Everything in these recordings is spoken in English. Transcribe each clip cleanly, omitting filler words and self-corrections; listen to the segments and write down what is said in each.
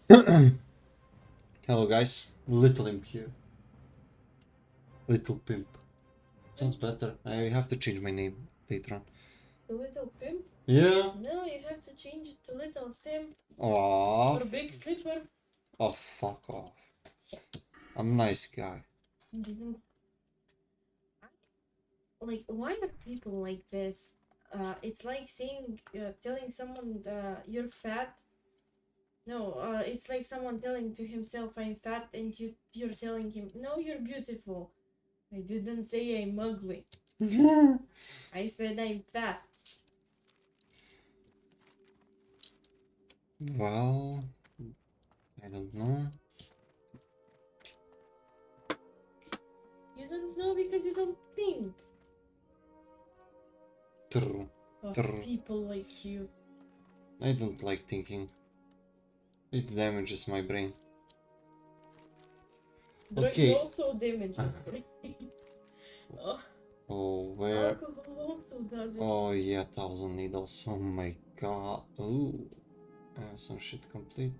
Hello guys, Little Imp here. Little Pimp. Sounds better. I have to change my name later on. The Little Pimp? Yeah. No, you have to change it to Little Simp Aww. or Big Slipper. Oh, fuck off. I'm a nice guy. Didn't. Like, why are people like this? It's like saying, telling someone you're fat. No, it's like someone telling to himself I'm fat and you're telling him, no, you're beautiful. I didn't say I'm ugly. I said I'm fat. Well, I don't know. You don't know because you don't think. True. People like you. I don't like thinking. It damages my brain. Drugs Okay. also damage your brain. Oh, where? Alcohol also does it. Oh yeah, 1,000 needles. Oh my god. Ooh. Some shit complete.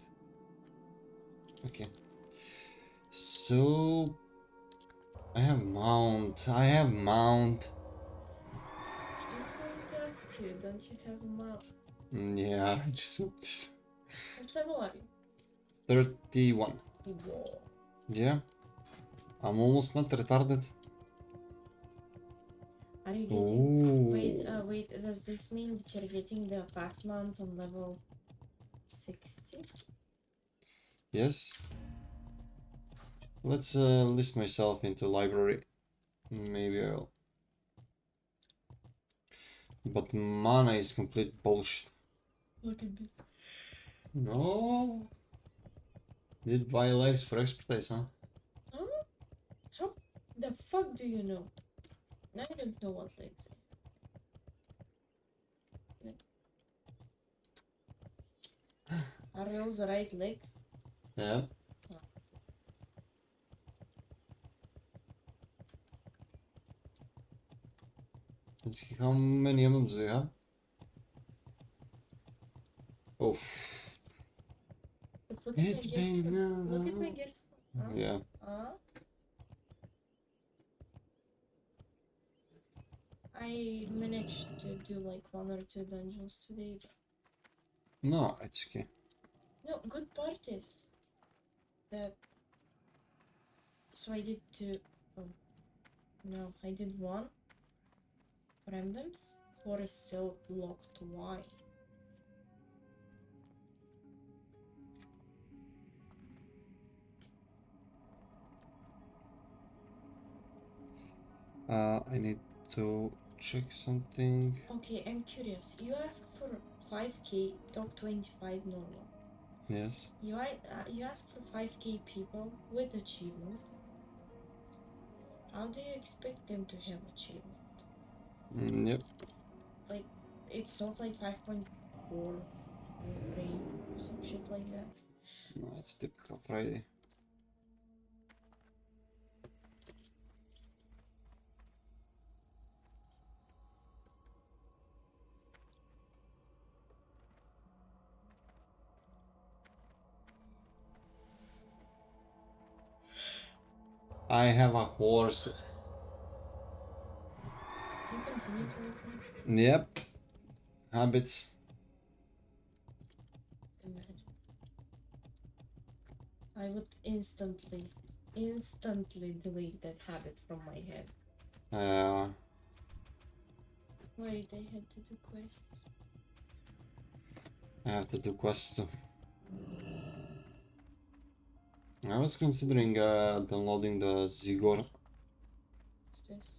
Okay. So I have mount. Just going to ask you, don't you have a mouth? Yeah, I just What level are you? 31. Whoa. Yeah. I'm almost not retarded. Are you getting... Ooh. Wait, does this mean that you're getting the pass mount on level 60? Yes. Let's list myself into library. Maybe I'll. But mana is complete bullshit. Look at this. No. Did buy legs for expertise, huh? Huh? How the fuck do you know? I don't know what legs are. Are those the right legs? Yeah. Let's see, how many emblems do you have? Oof. Look It's at been Look at my gears. Huh? Yeah. I managed to do like 1 or 2 dungeons today. No, it's okay. No, good part is that. So I did 2. Oh, no, I did 1 randoms. 4 is still locked. Why? I need to check something. Okay, I'm curious. You asked for 5k top 25 normal. Yes. You asked for 5k people with achievement. How do you expect them to have achievement? Yep. Like, it's not like 5.4 or 3 or some shit like that. No, it's typical Friday. I have a horse. Do you continue to open? Yep. Habits. Imagine. I would instantly delete that habit from my head. Wait, I had to do quests. I have to do quests too. I was considering downloading the Zigor What's this?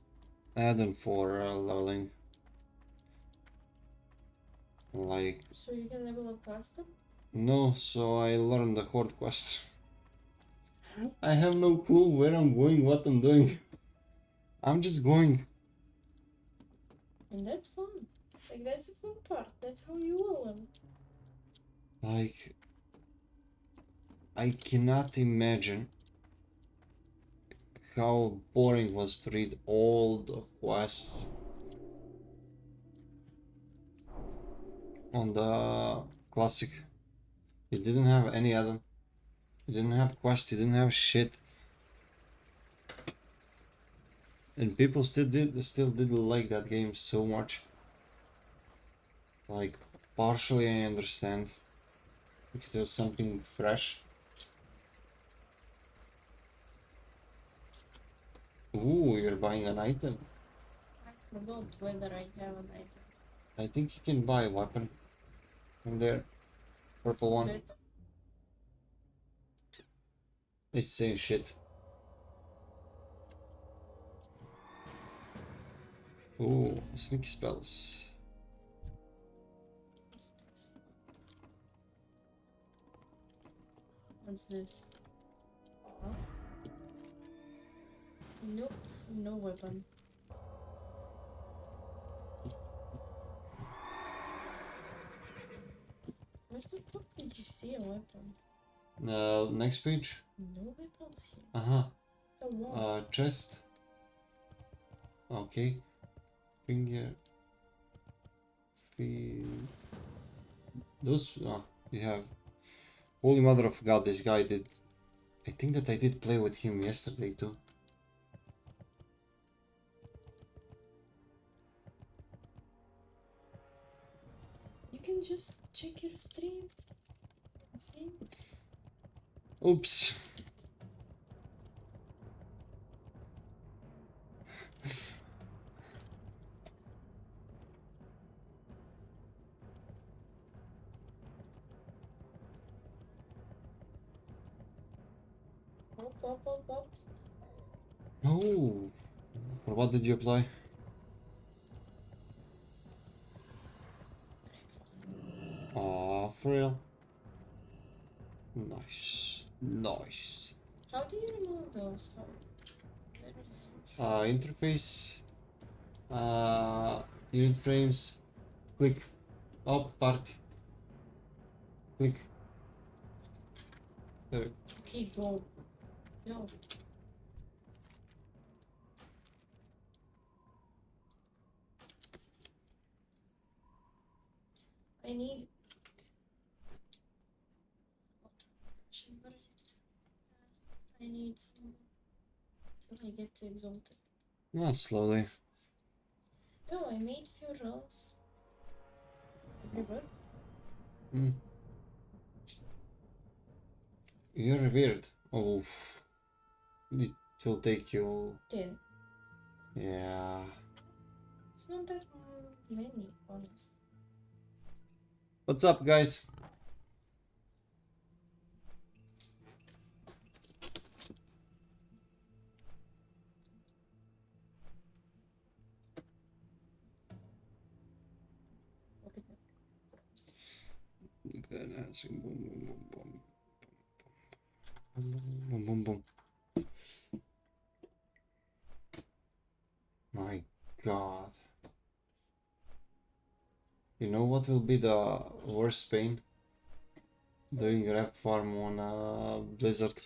add-on for leveling. Like. So you can level up faster? No, so I learned the horde quest. I have no clue where I'm going, what I'm doing. I'm just going. And that's fun. Like, that's the fun part. That's how you will learn. Like, I cannot imagine how boring was to read all the quests on the classic. It didn't have any add-on. You didn't have quest, you didn't have shit. And people still didn't like that game so much. Like, partially I understand. Because it was something fresh. Ooh, you're buying an item. I forgot whether I have an item. I think you can buy a weapon from there. Purple one. Better. It's same shit. Ooh, sneaky spells. What's this? Huh? Nope, no weapon. Where the fuck did you see a weapon? Next page. No weapons here. Uh-huh. It's a wall. Chest. Okay. Finger. Feet. Those, you have. Holy Mother of God, this guy did. I think that I did play with him yesterday too. You can just check your stream and see. Oops. Pop. No. For what did you apply? Ah, for real. Nice. Nice. How do you remove those? How? Where is it? Interface. Unit frames. Click. Oh, party. Click. There. Okay, go. No. I need. I need some till I get to exalted. Ah, slowly. No, I made few runs. Everywhere. Hmm. You're weird. Oh. It will take you. 10. Yeah. It's not that many, honest. What's up, guys? Look at that. Boom, boom, boom. My God. You know what will be the worst pain? Doing rep farm on Blizzard.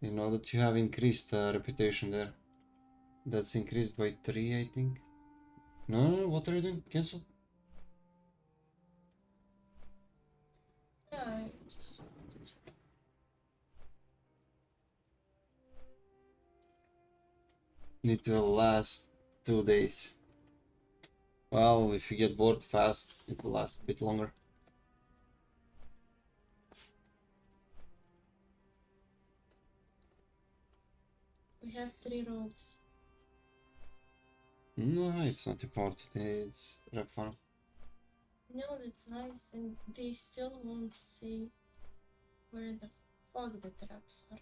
You know that you have increased reputation there. That's increased by 3, I think. No, what are you doing? Cancel? Yeah, I just. It will last 2 days. Well, if you get bored fast, it will last a bit longer. We have 3 ropes. No, it's not important. It's rep farm. No, that's nice, and they still won't see where the fuck the traps are.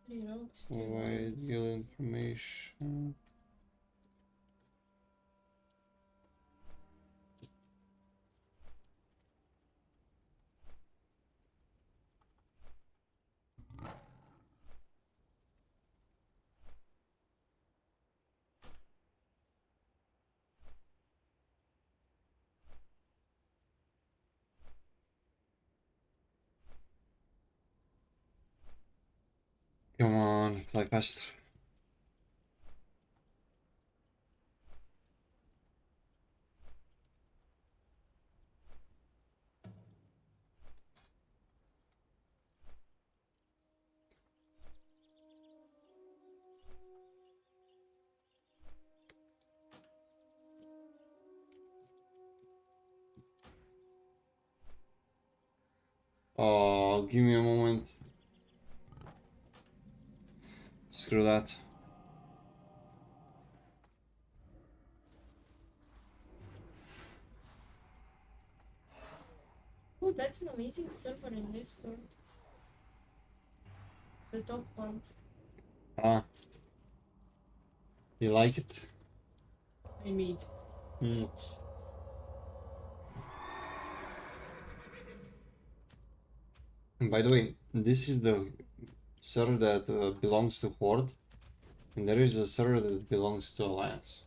Three ropes. Provide guild information. Come on, play faster. Oh, give me a moment. Screw that. Oh, that's an amazing server in Discord. The top one. Ah, you like it? I made. Hmm. And by the way, this is the server that belongs to Horde, and there is a server that belongs to Alliance.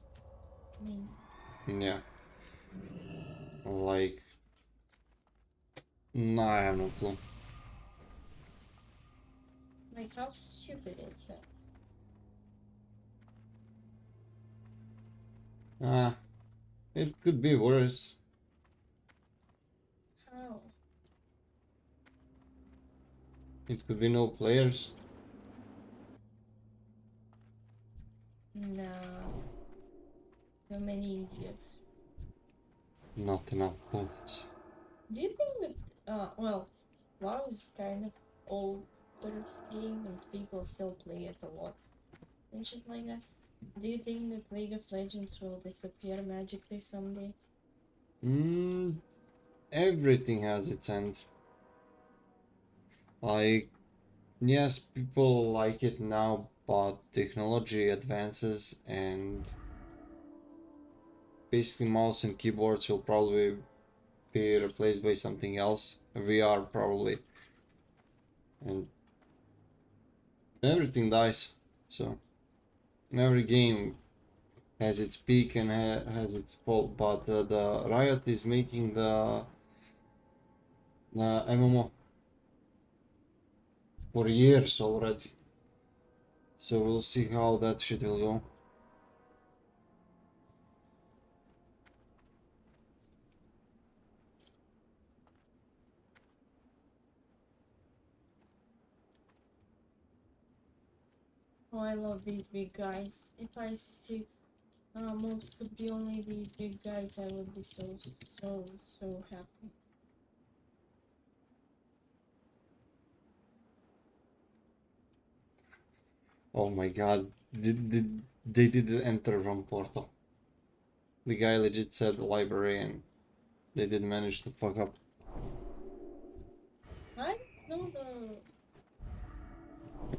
I mean, Yeah. Like, no, I have no clue. like how stupid is that? Ah, it could be worse. How? It could be no players. No. So many idiots. Not enough bullets. Do you think that, well, WoW is kind of older game and people still play it a lot and shit like that? Do you think that League of Legends will disappear magically someday? Mm, everything has its end. Like, yes, people like it now, but technology advances and basically mouse and keyboards will probably be replaced by something else. VR probably. And everything dies. So every game has its peak and has its fall, but the Riot is making the MMO for years already. So we'll see how that shit will go. Oh, I love these big guys. If I see mobs could be only these big guys, I would be so happy. Oh my god, they did enter wrong portal. The guy legit said library and they did manage to fuck up. I don't know the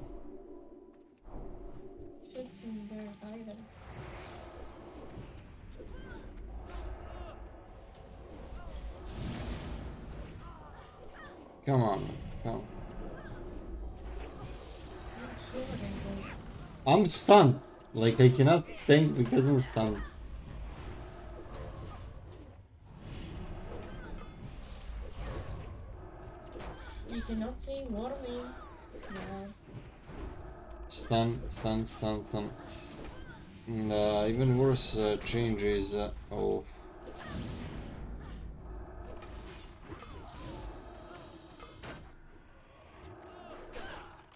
shit's in there either. Come on, man. Come on. I'm sure I don't. I'm stunned. Like I cannot think because I'm stunned. You cannot say warming. No. Stun, stun, stun, stun. And, even worse change is oh,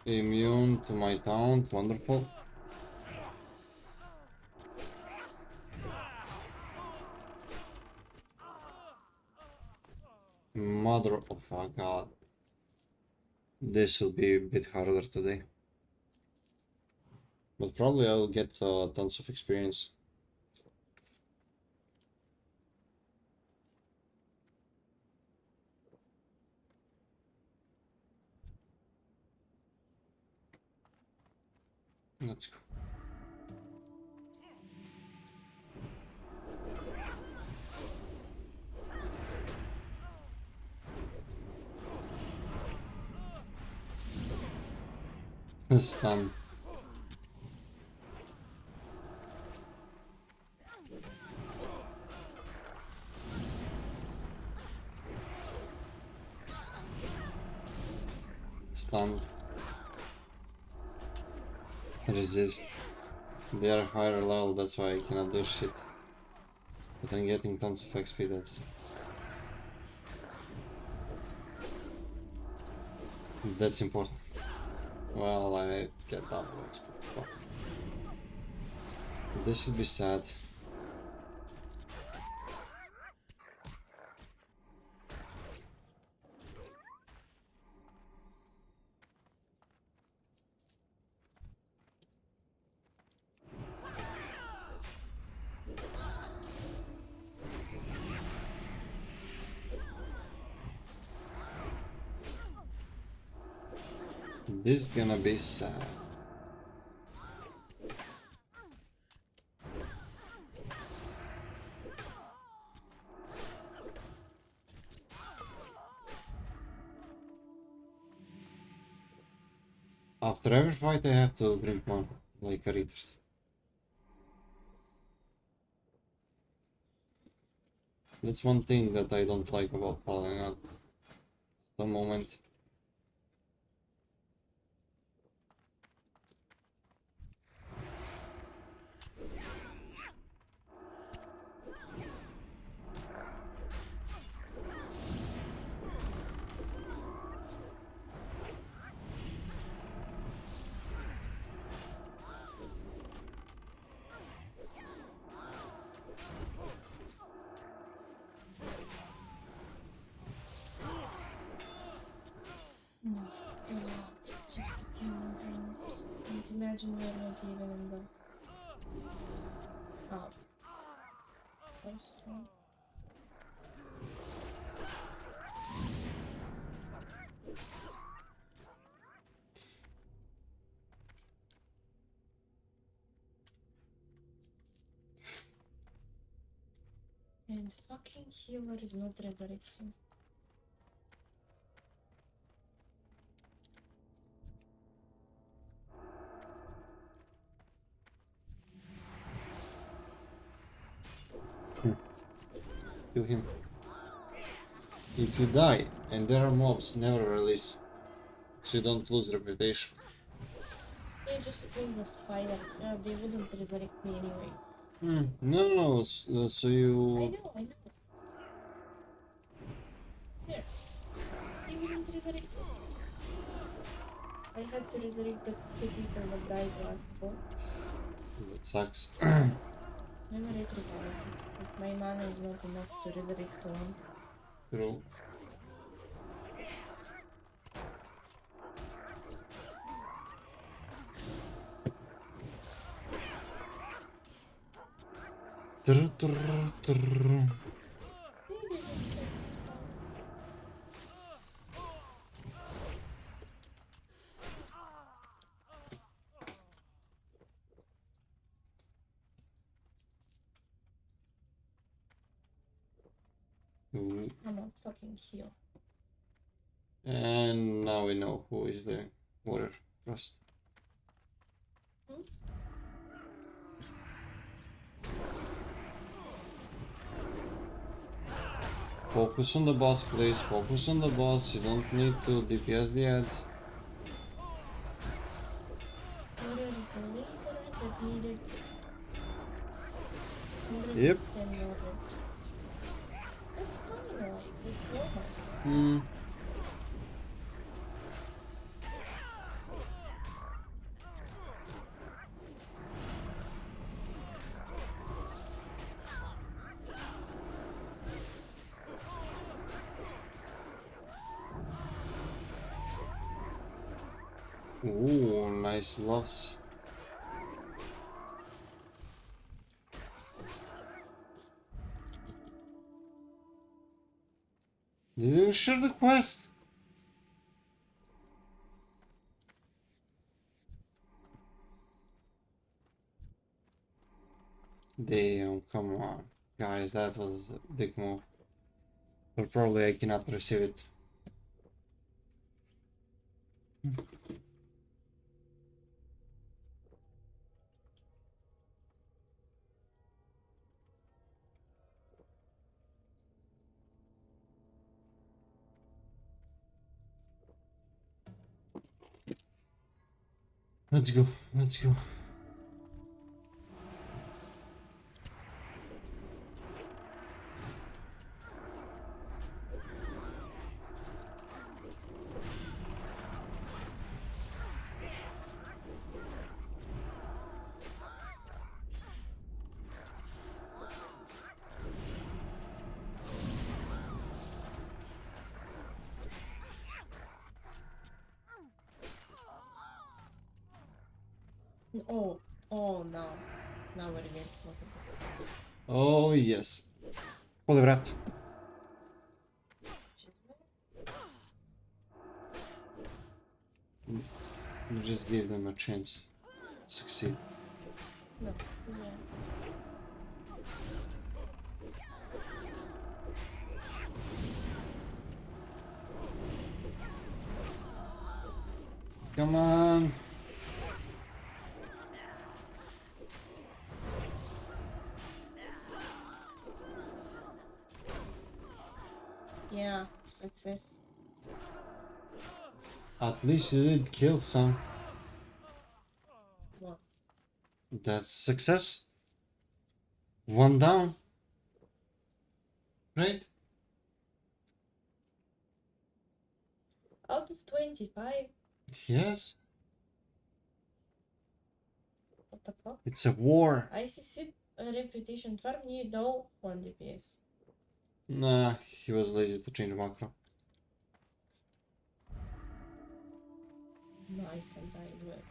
immune to my taunt. Wonderful. Mother of a god. This will be a bit harder today. But probably I will get tons of experience. Let's go. Stun. Stun. Resist. They are higher level, that's why I cannot do shit. But I'm getting tons of XP, that's important. Well, I get double XP. Fuck. This would be sad. This is gonna be sad. After every fight I have to drink one, like a retard. That's one thing that I don't like about falling out at the moment. Just a few more rings. And imagine we're not even in the first one. And fucking healer is not resurrecting. Kill him. If you die and there are mobs, never release, so you don't lose reputation. They just killed the spider. They wouldn't resurrect me anyway. No, so you... I know. Here. They wouldn't resurrect me. I had to resurrect the two people that died last war. That sucks. Memory recovery. My mana is not enough to resurrect one. True. I'm not fucking heal. And now we know who is the warrior first. Focus on the boss, please. Focus on the boss. You don't need to DPS the ads. Warrior is the leader that needed Yep. 110 water. That's fine, like, it's normal. Ooh, nice loss. Did you share the quest? Damn, come on. Guys, that was a big move. But probably I cannot receive it. Let's go, let's go. Oh no. Now we're again. Oh yes. Holy rat. You just gave them a chance to succeed. No. Yeah. Come on! Yeah. Success. At least you did kill some. What? That's success. One down. Right? Out of 25. Yes. What the fuck? It's a war. ICC reputation farm need though 1 DPS. Nah, he was lazy to change macro. Nice and died well.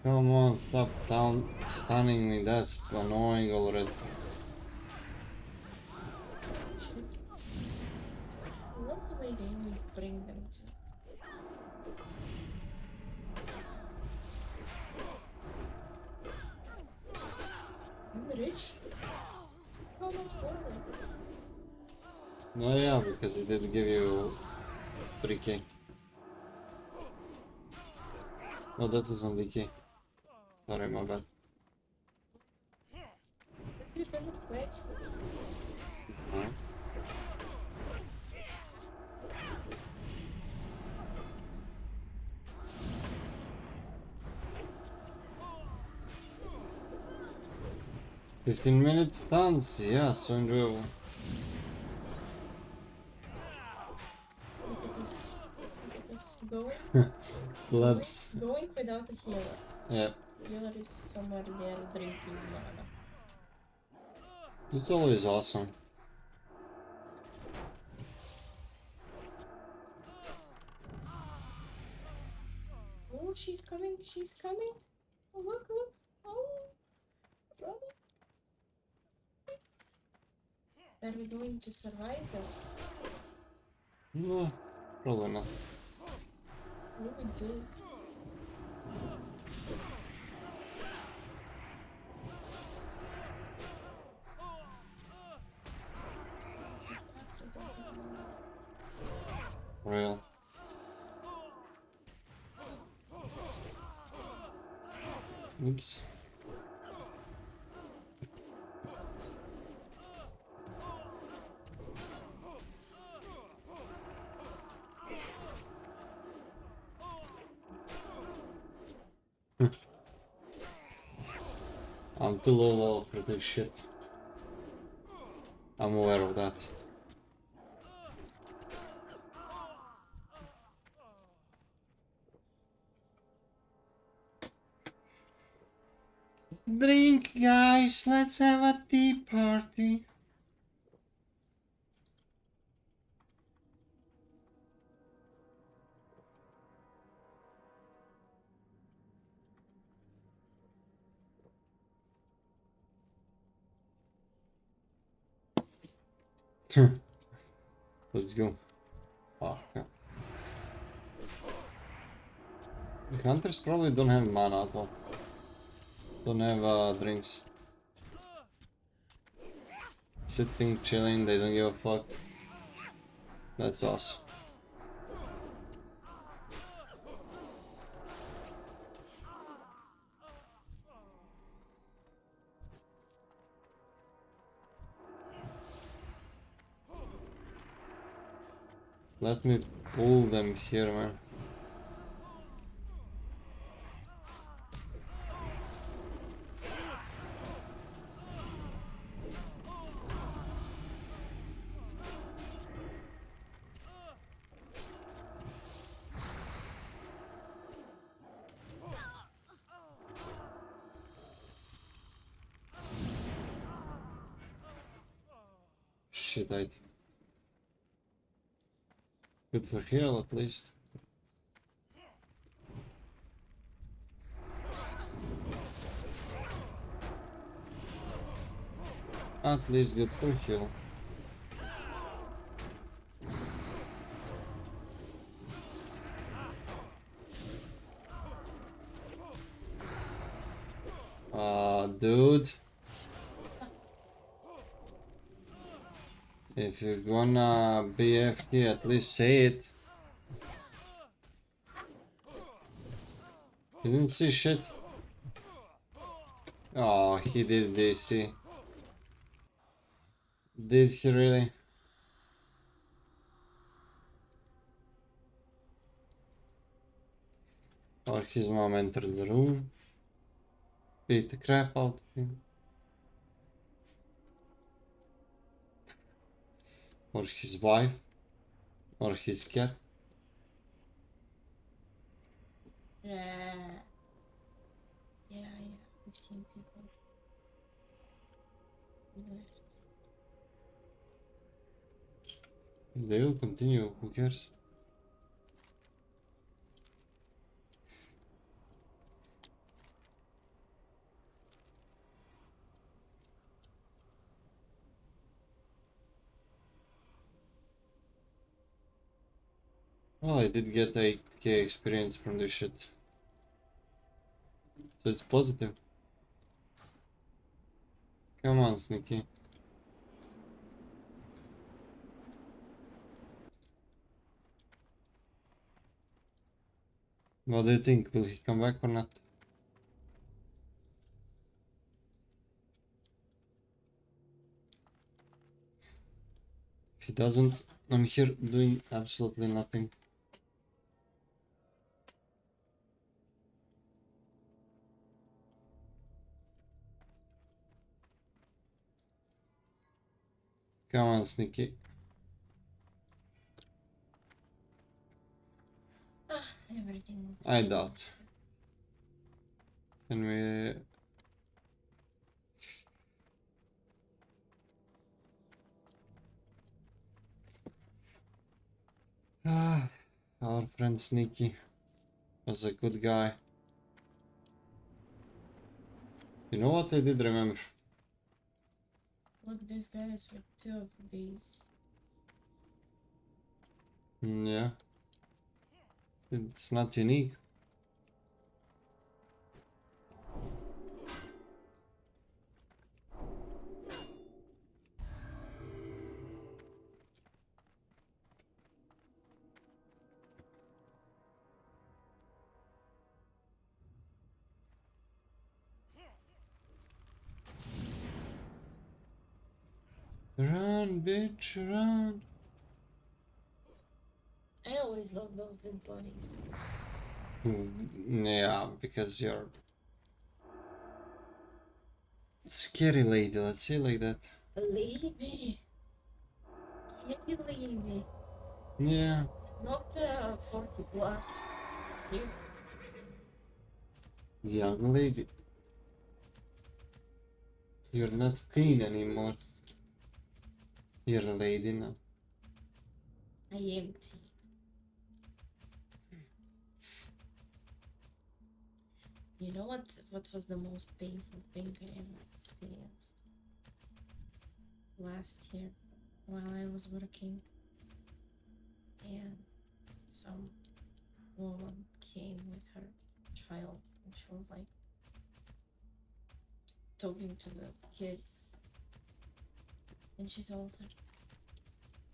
Come on, stop down stunning me. That's annoying already. Shit. What do my enemies bring them to? I'm rich? How much more? No, yeah, because it did give you 3k. No, that was on DK. Sorry, my bad. What's your favorite quest? Alright. "15 minute stunts, yeah, so enjoyable." Look at this. Look at this. Labs. Going without a healer. Yeah, Healer is somewhere there drinking mana. it's always awesome. Oh, she's coming. She's coming. Oh, look, look. Oh, brother. Are we going to survive though? No, probably not. No, we did. Real. Oops. I'm too low level for this shit. I'm aware of that. Drink, guys, let's have a tea party. Let's go. Oh, yeah. The hunters probably don't have mana at all. Don't have drinks. Sitting, chilling, they don't give a fuck. That's awesome. Let me pull them here, man. Shit, I... Good for heal at least. At least good for heal. Dude. If you're gonna be FK, at least say it. You didn't see shit. Oh, he did DC. Did he really? Or his mom entered the room, beat the crap out of him. Or his wife. Or his cat. Yeah. Yeah, 15 people left. They will continue, who cares? Well, I did get 8k experience from this shit. So it's positive. Come on, Sneaky. What do you think? Will he come back or not? If he doesn't, I'm here doing absolutely nothing. Come on, Sneaky. Everything looks I fine. doubt. Can we... our friend Sneaky was a good guy. You know what I did remember? Look, this guy is with 2 of these. Yeah. It's not unique. Run, bitch, run. I always love those dead bodies. Yeah, because you're scary lady, let's say like that. A lady? Can you leave me? Yeah. Not 40 plus. You. Young lady. You're not teen anymore. You're a lady now. I am tea. You know what was the most painful thing I ever experienced? Last year, while I was working, and some woman came with her child, and she was like talking to the kid, and she told her,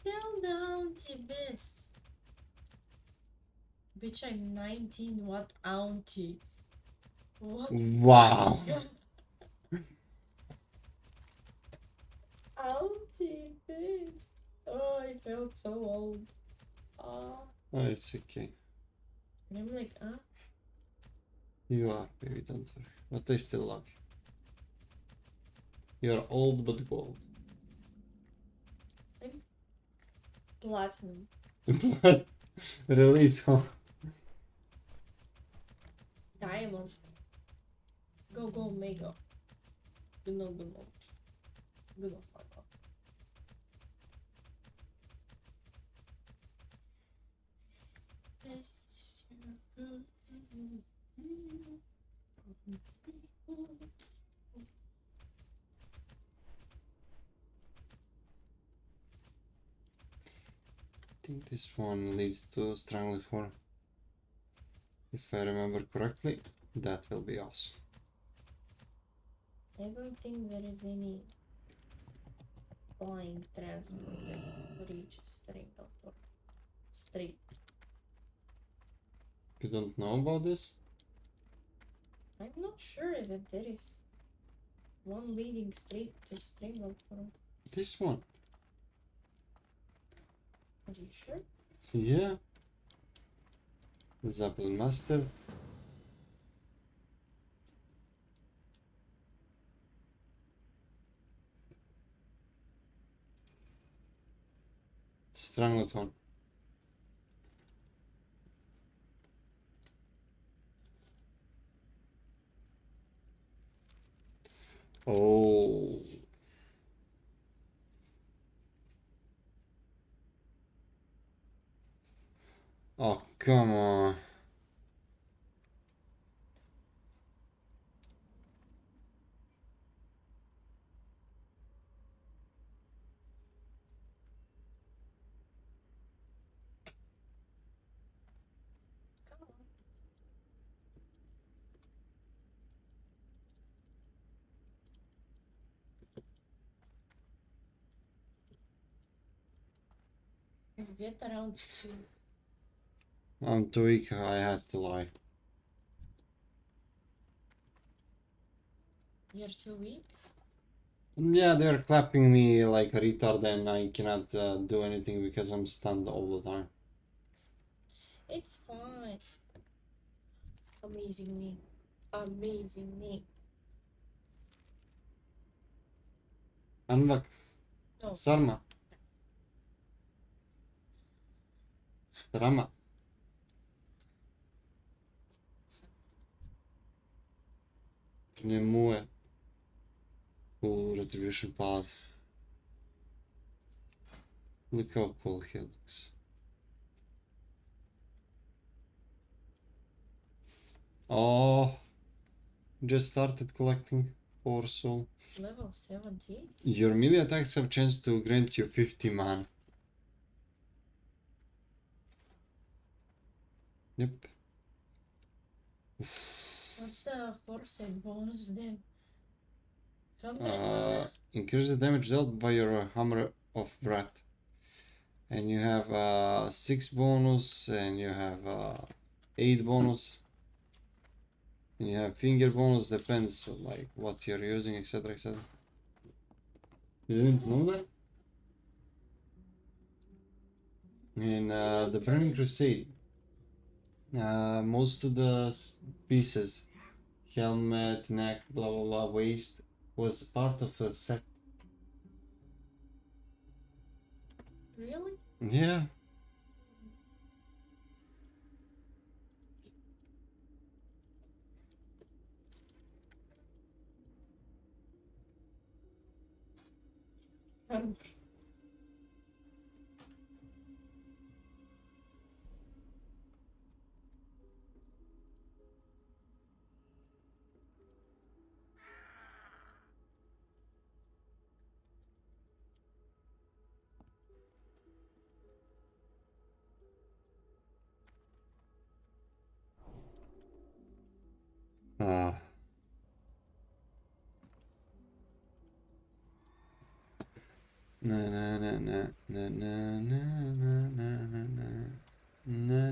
"Tell the auntie this." Bitch, I'm 19. What auntie? What? Wow. Auntie, this. Oh, I felt so old. Oh. Oh, it's okay. And I'm like, huh? You are, baby, don't worry. But I still love you. You're old but gold. I'm platinum. Release, huh? Diamond. Go, go, mega. Do not, do not. Do not fuck up. This one leads to Stranglehold. If I remember correctly, that will be awesome. I don't think there is any flying transport that reaches Stranglehold. Straight. You don't know about this? I'm not sure that there is one leading straight to Stranglehold. This one. Are you sure? Yeah. Zeppelin Master. Strangleton. Oh. Oh, come on. Come on. Get around to. I'm too weak, I had to lie. You're too weak? Yeah, they're clapping me like a retard and I cannot do anything because I'm stunned all the time. It's fine. Amazing me. Amazing me. Unlock. No. Sarma. Sarama. Nemuje. Ooh, Retribution Path. Look how cool he looks. Oh, just started collecting 4 soul. Level 70? Your melee attacks have chance to grant you 50 mana. Yep. What's the foresight bonus then? 100 mana? Increase the damage dealt by your Hammer of Wrath. And you have 6 bonus, and you have 8 bonus. And you have finger bonus, depends like what you're using, etc. etc. You didn't know that? In the Burning Crusade, most of the pieces, helmet, neck, blah blah blah, waist, was part of a set. Really? Yeah. Um, Ah. Na na na na na na na na na na na na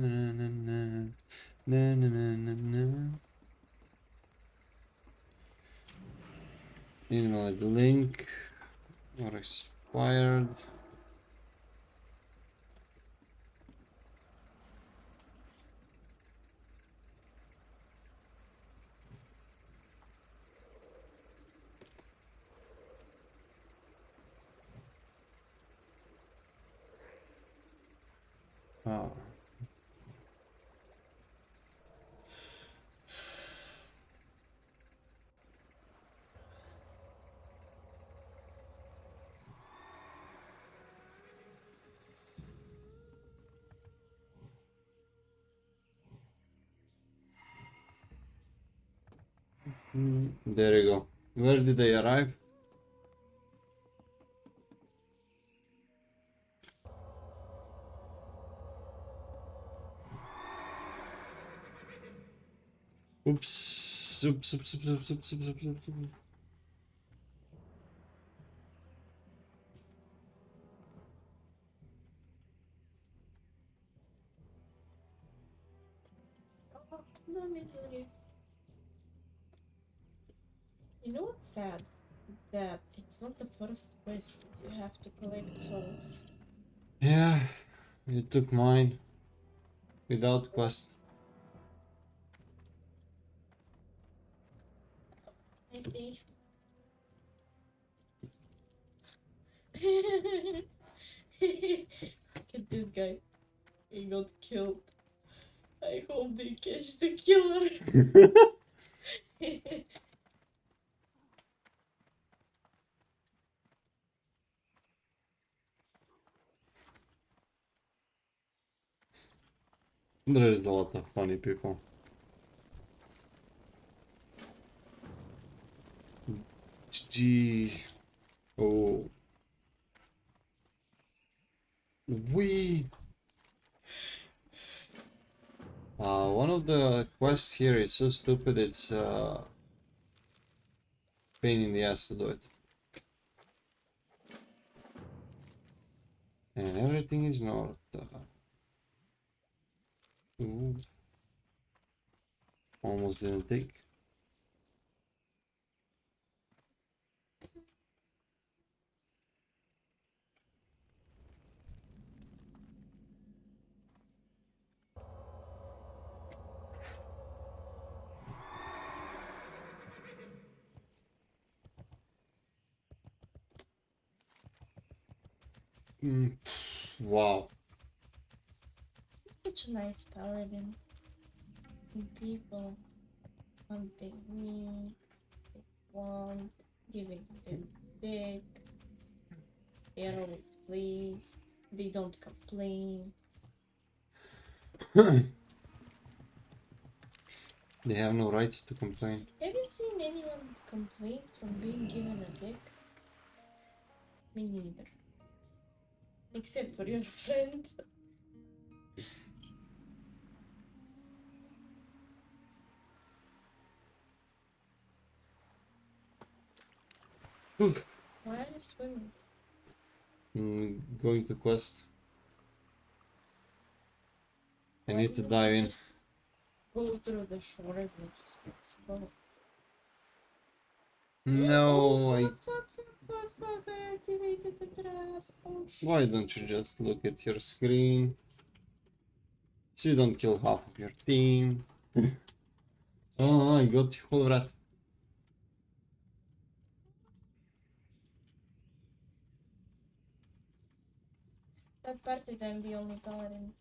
na na na na na. Invalid link or expired. Ah. There you go. Where did they arrive? Oops. Oops. Oops. Oops. Oops. Oops. Oops. Oops. Oops. Oops. Oh, no, misery. You know what's sad? That it's not the first quest you have to collect souls. Yeah, you took mine without quest. Nice day. Look at this guy. He got killed. I hope they catch the killer. There is a lot of funny people. GG. Oh. We. One of the quests here is so stupid, it's pain in the ass to do it. And everything is not. Ooh. Almost didn't take. Mm, wow. Such a nice paladin. And people hunting me, they want, giving them dick. They are always pleased. They don't complain. They have no rights to complain. Have you seen anyone complain from being given a dick? Me neither. Except for your friend. Why are you swimming? Going to quest. I Why need to didn't dive you in. just go through the shore as much as possible? No, Oh, fuck, I activated the trap. Oh, shit. Why don't you just look at your screen? So you don't kill half of your team. Oh, I got whole rat. That part is I'm the only paladin.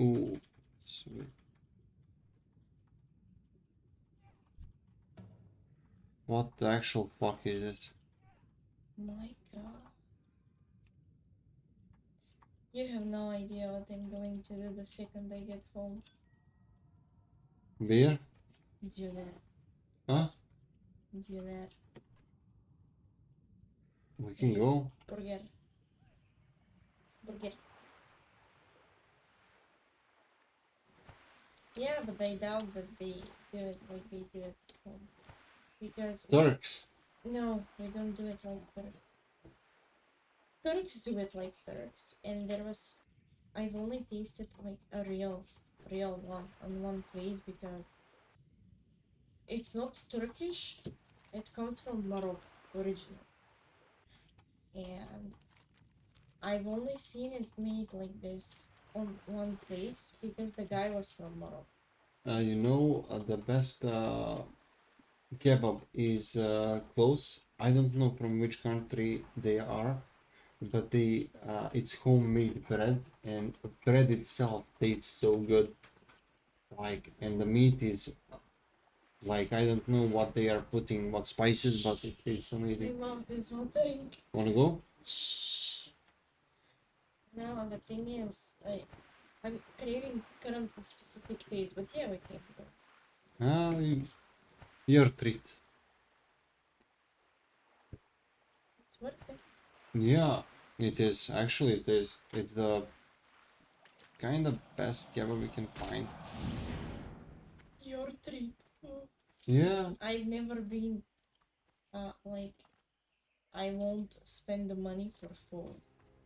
Ooh, sweet. What the actual fuck is it? My god. You have no idea what I'm going to do the second I get home. Beer? Dinner. Huh? Dinner. We can go. Burger. Burger. Yeah, but I doubt that they do it like they do at home. Because Turks. no, we don't do it like Turks. Turks do it like Turks, and I've only tasted like a real one on one place because it's not Turkish. It comes from Morocco originally, and I've only seen it made like this on one place because the guy was from Morocco. The best kebab is close. I don't know from which country they are, but it's homemade bread, and bread itself tastes so good. Like, and the meat is like, I don't know what they are putting, what spices, but it tastes My amazing. mouth is watering. Wanna go? Shh. No, the thing is, I'm craving currently specific taste, but yeah, we can go. Ah, your treat. It's worth it. Yeah, it is. Actually, it is. It's the kind of best kebab we can find. treat. Oh. Yeah. I've never been like I won't spend the money for food.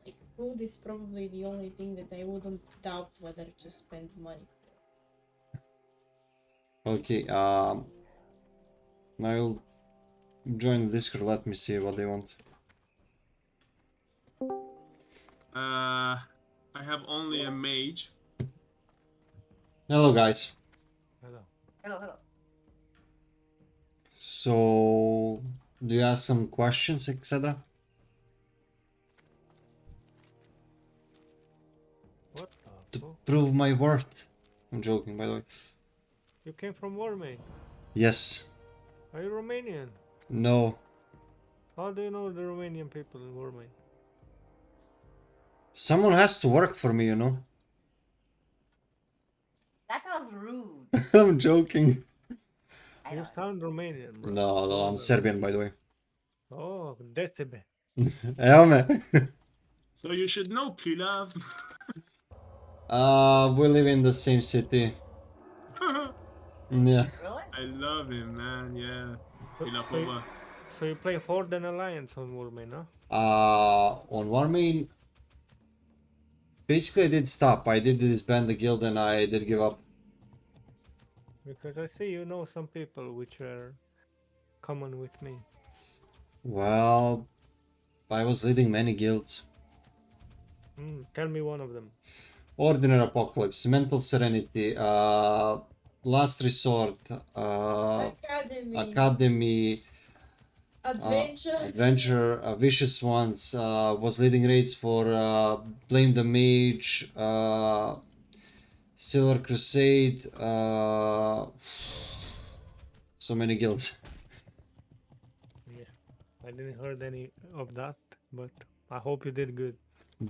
Like food is probably the only thing that I wouldn't doubt whether to spend money Okay. I'll join the Discord. Let me see what they want. I have only a mage. Hello, guys. Hello. Hello, hello. So, do you have some questions, etc.? What the To fuck? prove my worth. I'm joking, by the way. You came from Warmane. Yes. Are you Romanian? No. How do you know the Romanian people in Warmane? Someone has to work for me, you know. That was rude. I'm joking. I You know. sound Romanian, bro. No, I'm Serbian, by the way. Oh, that's a bit. Evo me. So you should know Pilav. We live in the same city. Yeah. Really? I love him, man. Yeah. So, Pilafova. so you play Horde and Alliance on Warmane, huh? On Warmane, basically I did stop. I did disband the guild and I did give up. Because I see you know some people which are common with me. Well, I was leading many guilds. Tell me one of them. Ordinary Apocalypse, Mental Serenity, Last Resort, Academy. Academy, Adventure, Vicious Ones, was leading raids for Blame the Mage, Silver Crusade, so many guilds. Yeah, I didn't heard any of that, but I hope you did good.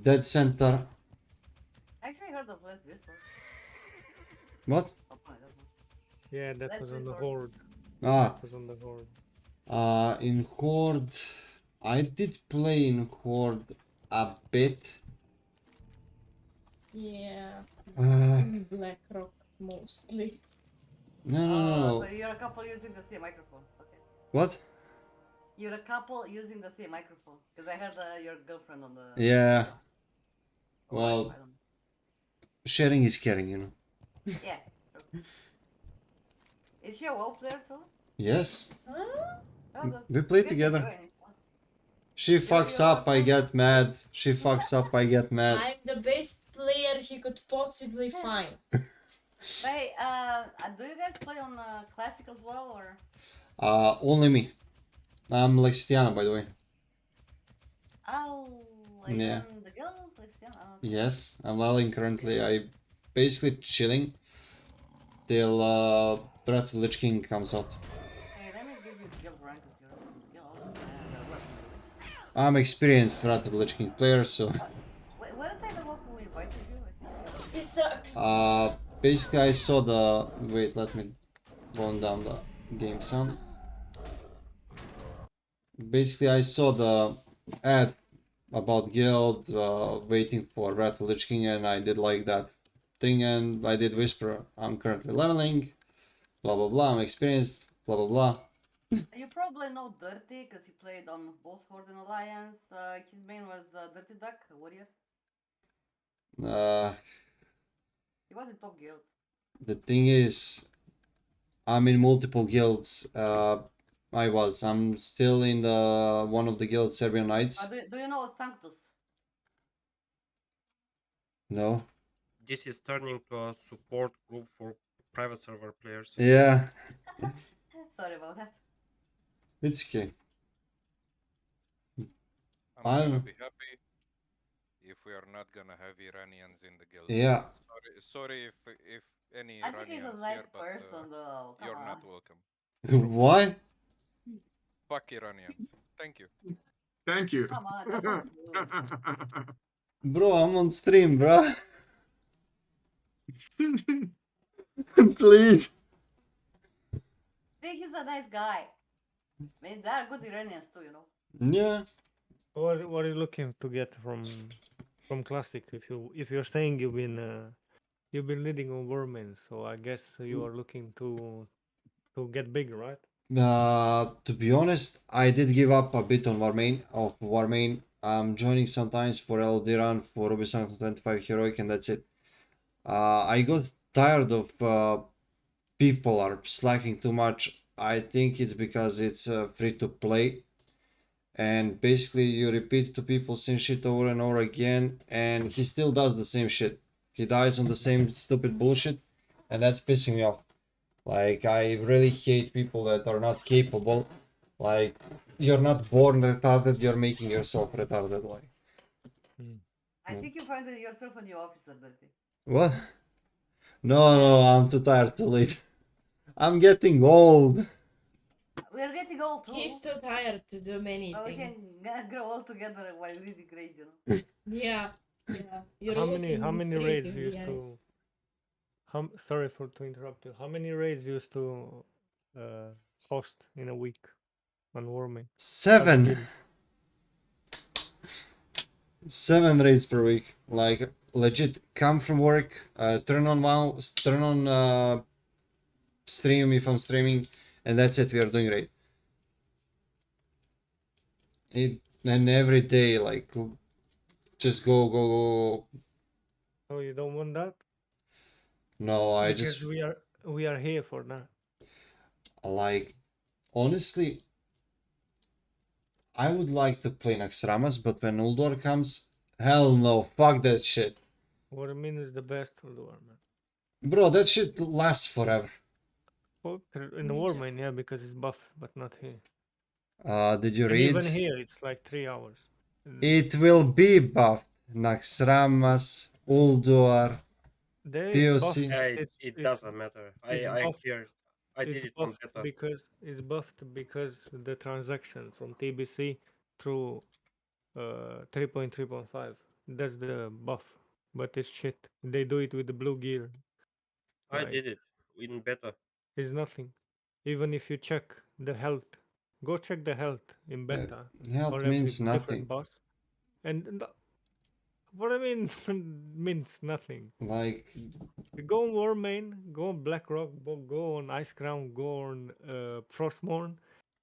Dead Center. I actually heard of West Discord. What? Oh, no, that's not. Yeah, that Let's was on the resort. Horde. Ah, That was on the Horde. in Horde, I did play in Horde a bit. Yeah. Uh, In BlackRock mostly. no. So you're a couple using the same microphone. Okay. What? You're a couple using the same microphone. Because I heard your girlfriend on the. Yeah. Oh, Well, I don't know. sharing is caring, you know. Yeah. True. Is she a WoW player too? Yes. Huh? Oh, good. We play Good to together. join it. She fucks you're up, I welcome. get mad. She fucks up, I get mad. I'm the best player he could possibly find. Hey, do you guys play on Classic as well, or? Only me. I'm Lexiana, by the way. Oh, like Yeah. on the guild? Like, yeah, okay. Yes, I'm lolling currently. I basically chilling till Breath of the Lich King comes out. Hey, let me give you guild rank as you're on the guild. And what I'm experienced Breath of the Lich King player, so Wait, what if I the one who invited you? I think. He sucks. basically I saw the wait. Let me bone down the game sound. Basically, I saw the ad about guild waiting for Breath of the Lich King, and I did like that thing, and I did whisper. I'm currently leveling. Blah blah blah. I'm experienced. Blah blah blah. You probably know Dirty because he played on both Horde and Alliance. His main was Dirty Duck, a warrior. He was in top guild. The thing is, I'm in multiple guilds. I'm still in the one of the guilds, Serbian Knights. Do you know Sanctus? No. This is turning to a support group for private server players. Yeah, Sorry about that. it's okay. I'm I don't gonna know. be happy if we are not gonna have Iranians in the guild. Yeah. Sorry if any I think he's a Iranians nice here, but person though. Come you're on. not welcome. Why? Fuck Iranians. Thank you. Thank you. Come on, that's not rude. Bro, I'm on stream, bro. Please. See, he's a nice guy. I mean, there are good Iranians too, you know. Yeah. What are you looking to get from Classic? If you're saying you've been leading on Warmane, so I guess you are looking to to get bigger, right? To be honest, I did give up a bit on Warmain. I'm joining sometimes for LD run for Ubisoft 25 heroic, and that's it. I got tired of people are slacking too much. I think it's because it's free to play, and basically you repeat to people same shit over and over again, and he still does the same shit. He dies on the same stupid bullshit, and that's pissing me off. Like, I really hate people that are not capable. Like, you're not born retarded, you're making yourself retarded. Like, I Mm. think you find yourself a new officer, Dirty. what? No, I'm too tired, too late. I'm getting old. We're getting old too. He's too tired to do many But we things. can grow all together while reading grades, you know. Yeah, yeah. You're How looking many straight raids in you the used eyes. to? Sorry for to interrupt you. How many raids you used to host in a week on Warming? As a 7. guild? 7 raids per week. Like, legit, come from work, turn on WoW, turn on stream if I'm streaming, and that's it, we are doing raid. And every day, like, just go. So you don't want that? No, I Because just, we are here for that. like, honestly, I would like to play Naxxramas, but when Uldor comes, hell no, fuck that shit. Warming is the best for the Warming. Bro, that shit lasts forever. Well, in the Me too. Warming, yeah, because it's buff, but not here. Did you And read? even here, it's like 3 hours. It will be buffed. Naxxramas, Uldor, There is buff. DLC. It doesn't matter. It's I buffed. hear. I did It's it on buffed beta. because it's buffed because the transaction from TBC through 3.3.5. That's the buff, but it's shit. They do it with the blue gear. I Like, did it in beta. it's nothing. Even if you check the health, go check the health in beta Health or every means nothing. different boss. And what I mean means nothing. Like, You go on Warmane, go on Blackrock, go on Ice Crown, go on Frostmourne,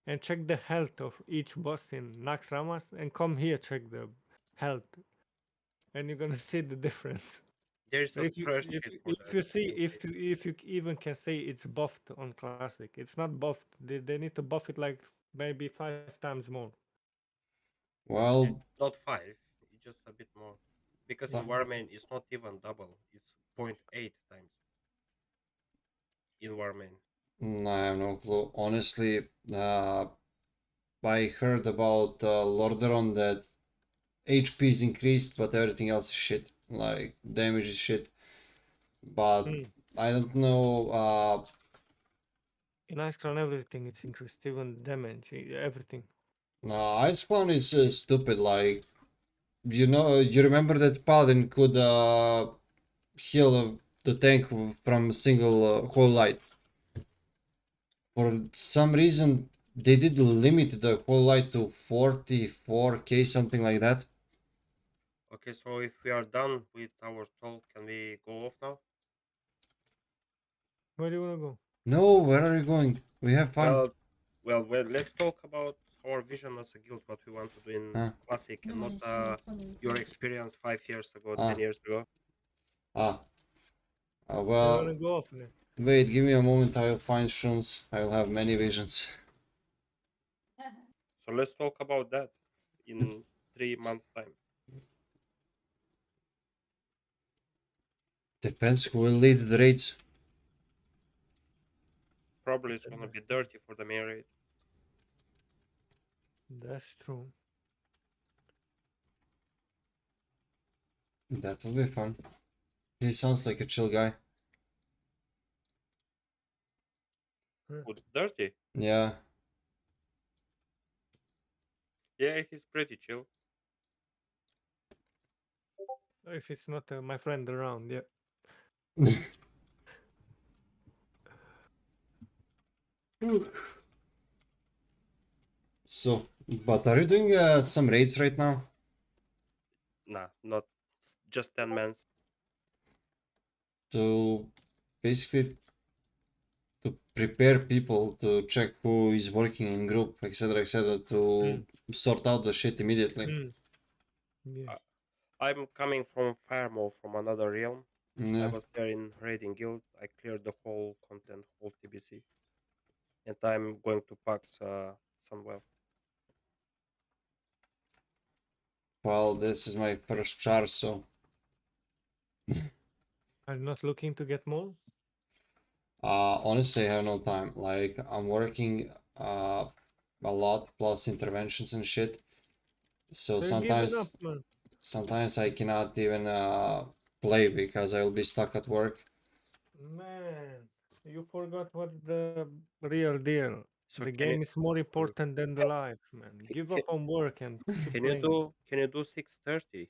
and check the health of each boss in Naxxramas, and come here check the health, and you're gonna see the difference. There's a If you if spreadsheet you, for if that. you see in game. if you even can say it's buffed on classic, it's not buffed. They need to buff it like maybe 5 times more. well, It's not 5. It's just a bit more. Because in uh, Warmain it's not even double. It's 0.8 times in Warmain. I have no clue. Honestly, I heard about Lordaeron that HP is increased, but everything else is shit. Like, damage is shit. But Hmm. I don't know. In Ice Crown, everything is increased, even damage, everything. Ice Clown is stupid. Like, you remember that Paladin could heal the tank from a single whole light. For some reason, they did limit the whole light to 44k, something like that. Okay, so if we are done with our talk, can we go off now? Where do you wanna go? No, where are you going? We have fun. Well, let's talk about our vision as a guild, what we want to do in Ah, Classic, and No, not I see no fun with your that. experience 5 years ago, ah, 10 years ago. ah. Where do you Well, wanna go off then? wait, give me a moment. I will find shrooms. I will have many visions. So let's talk about that in 3 months' time. Depends who will lead the raids. Probably it's gonna be dirty for the main raid. That's true. That will be fun. He sounds like a chill guy. Would dirty? Yeah. Yeah, he's pretty chill. If it's not my friend around, yeah. So, but are you doing some raids right now? Nah, not just 10 mans. To basically to prepare people to check who is working in group, etc., to sort out the shit immediately. Yeah. I'm coming from Farmo from another realm. I Yeah. was there in Raiding Guild. I cleared the whole content, whole TBC, and I'm going to PAX Sunwell. Well, this is my first char, so I'm not looking to get more. honestly, I have no time. Like I'm working a lot plus interventions and shit. So They're giving up, sometimes man. sometimes I cannot even play because I will be stuck at work. Man, you forgot what the real deal. So The can you game is more mm, important than the life, man. Give can, up on work and keep can you playing. do 6:30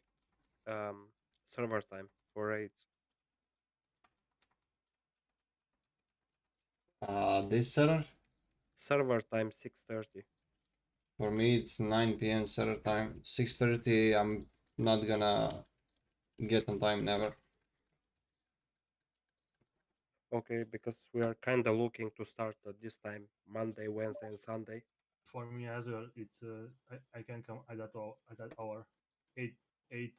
server time for raids? This server Server time 6:30. for me it's 9 p.m. server time. 6:30 I'm not gonna get on time never. Okay, because we are kind of looking to start at this time, Monday, Wednesday, and Sunday. For me as well, it's I can come at that hour, 8 8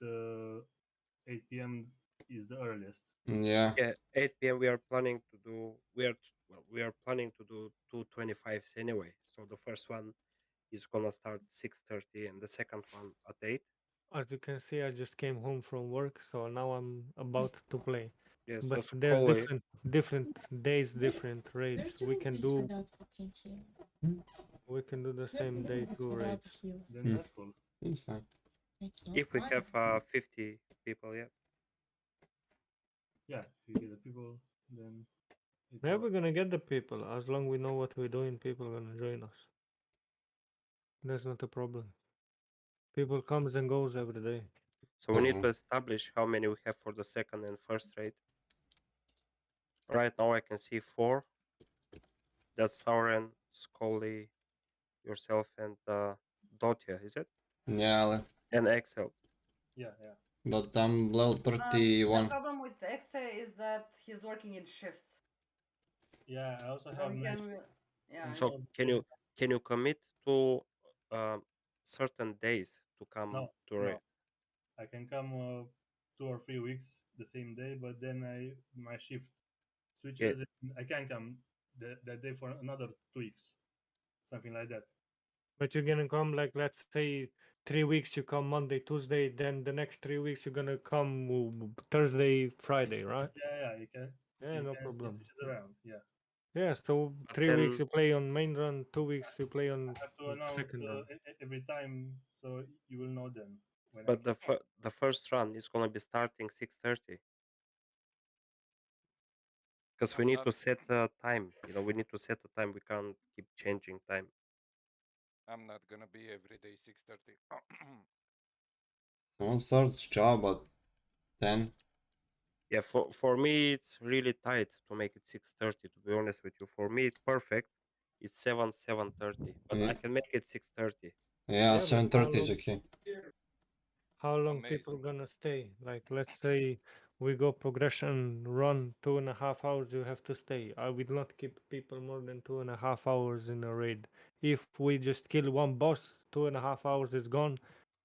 8 p.m. is the earliest. Yeah. Yeah, 8 p.m. We are planning to do. We are planning to do 225s anyway. So the first one is gonna start 6:30, and the second one at 8. As you can see, I just came home from work, so now I'm about to play. Yeah, so But there's Scully, different days, different They're raids. doing this without fucking healing. We can do the They're same day doing this 2 without raids. heal. Then Hmm. that's cool. It's fine. It's not if we fun. have 50 people, yeah. Yeah, if you get the people, then it's Yeah, alright. we're gonna get the people. As long we know what we're doing, people gonna join us. That's not a problem. People comes and goes every day. So we need to establish how many we have for the second and first raid. Right now I can see 4. That's Sauren, Scully, yourself, and Dotya, is it? Yeah, And Excel. Yeah, yeah. but I'm level The 31. problem with Exe is that he's working in shifts. Yeah, I also So have he night can, shift. yeah. So can you commit to um, certain days to come No, to no. raid? I can come 2 or 3 weeks the same day, but then my shift Yeah, switches and I can come that day for another 2 weeks, something like that. But you're gonna come like, let's say 3 weeks you come Monday, Tuesday, then the next 3 weeks you're gonna come Thursday, Friday, right? Yeah, Yeah, you no can it problem. switches around. Yeah, Yeah, so but 3 weeks then you play on main run, 2 weeks you play on I have to announce second run. every time, so you will know then when I but can. the first run is gonna be starting 6:30 because we I'm need not to set a time. You know, we need to set a time. We can't keep changing time. I'm not gonna be every day 6:30. Someone starts job at 10. Yeah, for me it's really tight to make it 6:30. To be honest with you, for me it's perfect. It's 7:30, but Yeah, I can make it 6:30. yeah, Yeah, but how 7:30 is long? okay. How long people Amazing. gonna stay? Like, let's say we go progression run 2.5 hours, you have to stay. I will not keep people more than 2.5 hours in a raid. If we just kill one boss, 2.5 hours is gone.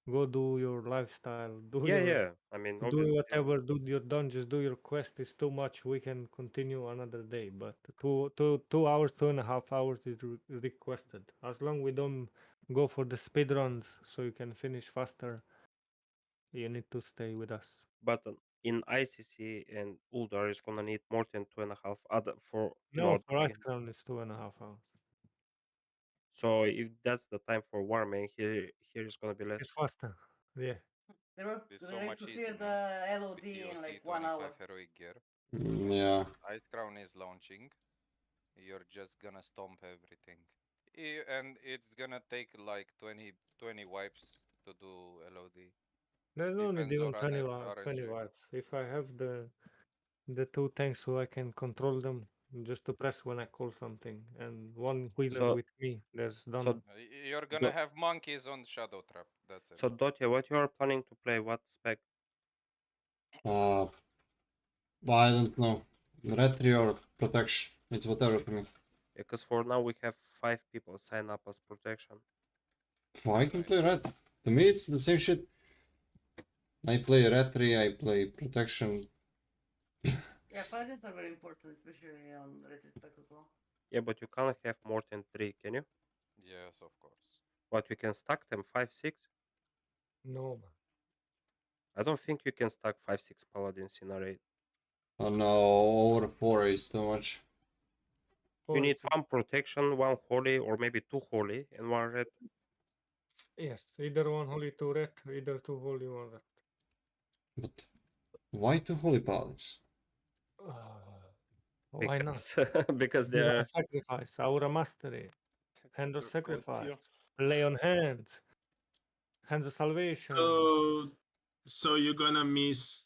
Go do your lifestyle. Yeah, yeah. I mean, Do obviously, whatever. Do your dungeons. Do your quest. It's too much. We can continue another day. But 2 hours, 2.5 hours is requested. As long we don't go for the speed runs, so you can finish faster. You need to stay with us. but in ICC and Uldar is gonna need more than 2.5 other for in No, order for to Ice begin. Crown it's 2.5 hours. So if that's the time for warming, here is gonna be It's less. faster. Yeah. They were It's so ready much to easy, clear man. the LOD With in TOC like 1 hour. 25 heroic gear. Yeah. Ice Crown is launching. You're just gonna stomp everything. And it's gonna take like 20 wipes to do LOD. There's no need Depends even on 20, RNG. 20 watts. If I have the two tanks so I can control them, just to press when I call something, and one wheeler So with me, that's done. so You're gonna do, have monkeys on Shadow Trap. That's it. so Dotya, what you are planning to play? What spec? I don't know. Retry or protection. It's whatever for me. Because for now we have 5 people sign up as protection. Well, I can play red. To me, it's the same shit. I play red 3, I play protection. Yeah, paladins are very important, especially on retrospect as well. Yeah, but you can't have more than 3, can you? Yes, of course. But you can stack them 5, 6. No, man. I don't think you can stack 5, 6 paladins in a raid. Oh no, over 4 is too much. You Or need it's- one protection, one holy, or maybe 2 holy and 1 red. yes, either one holy, two red, either two holy, one red. But why 2 holy paladins? Why not? Because Divine they're sacrifice, aura mastery, hand of God sacrifice, tier. lay on hands, hands of salvation. So you're gonna miss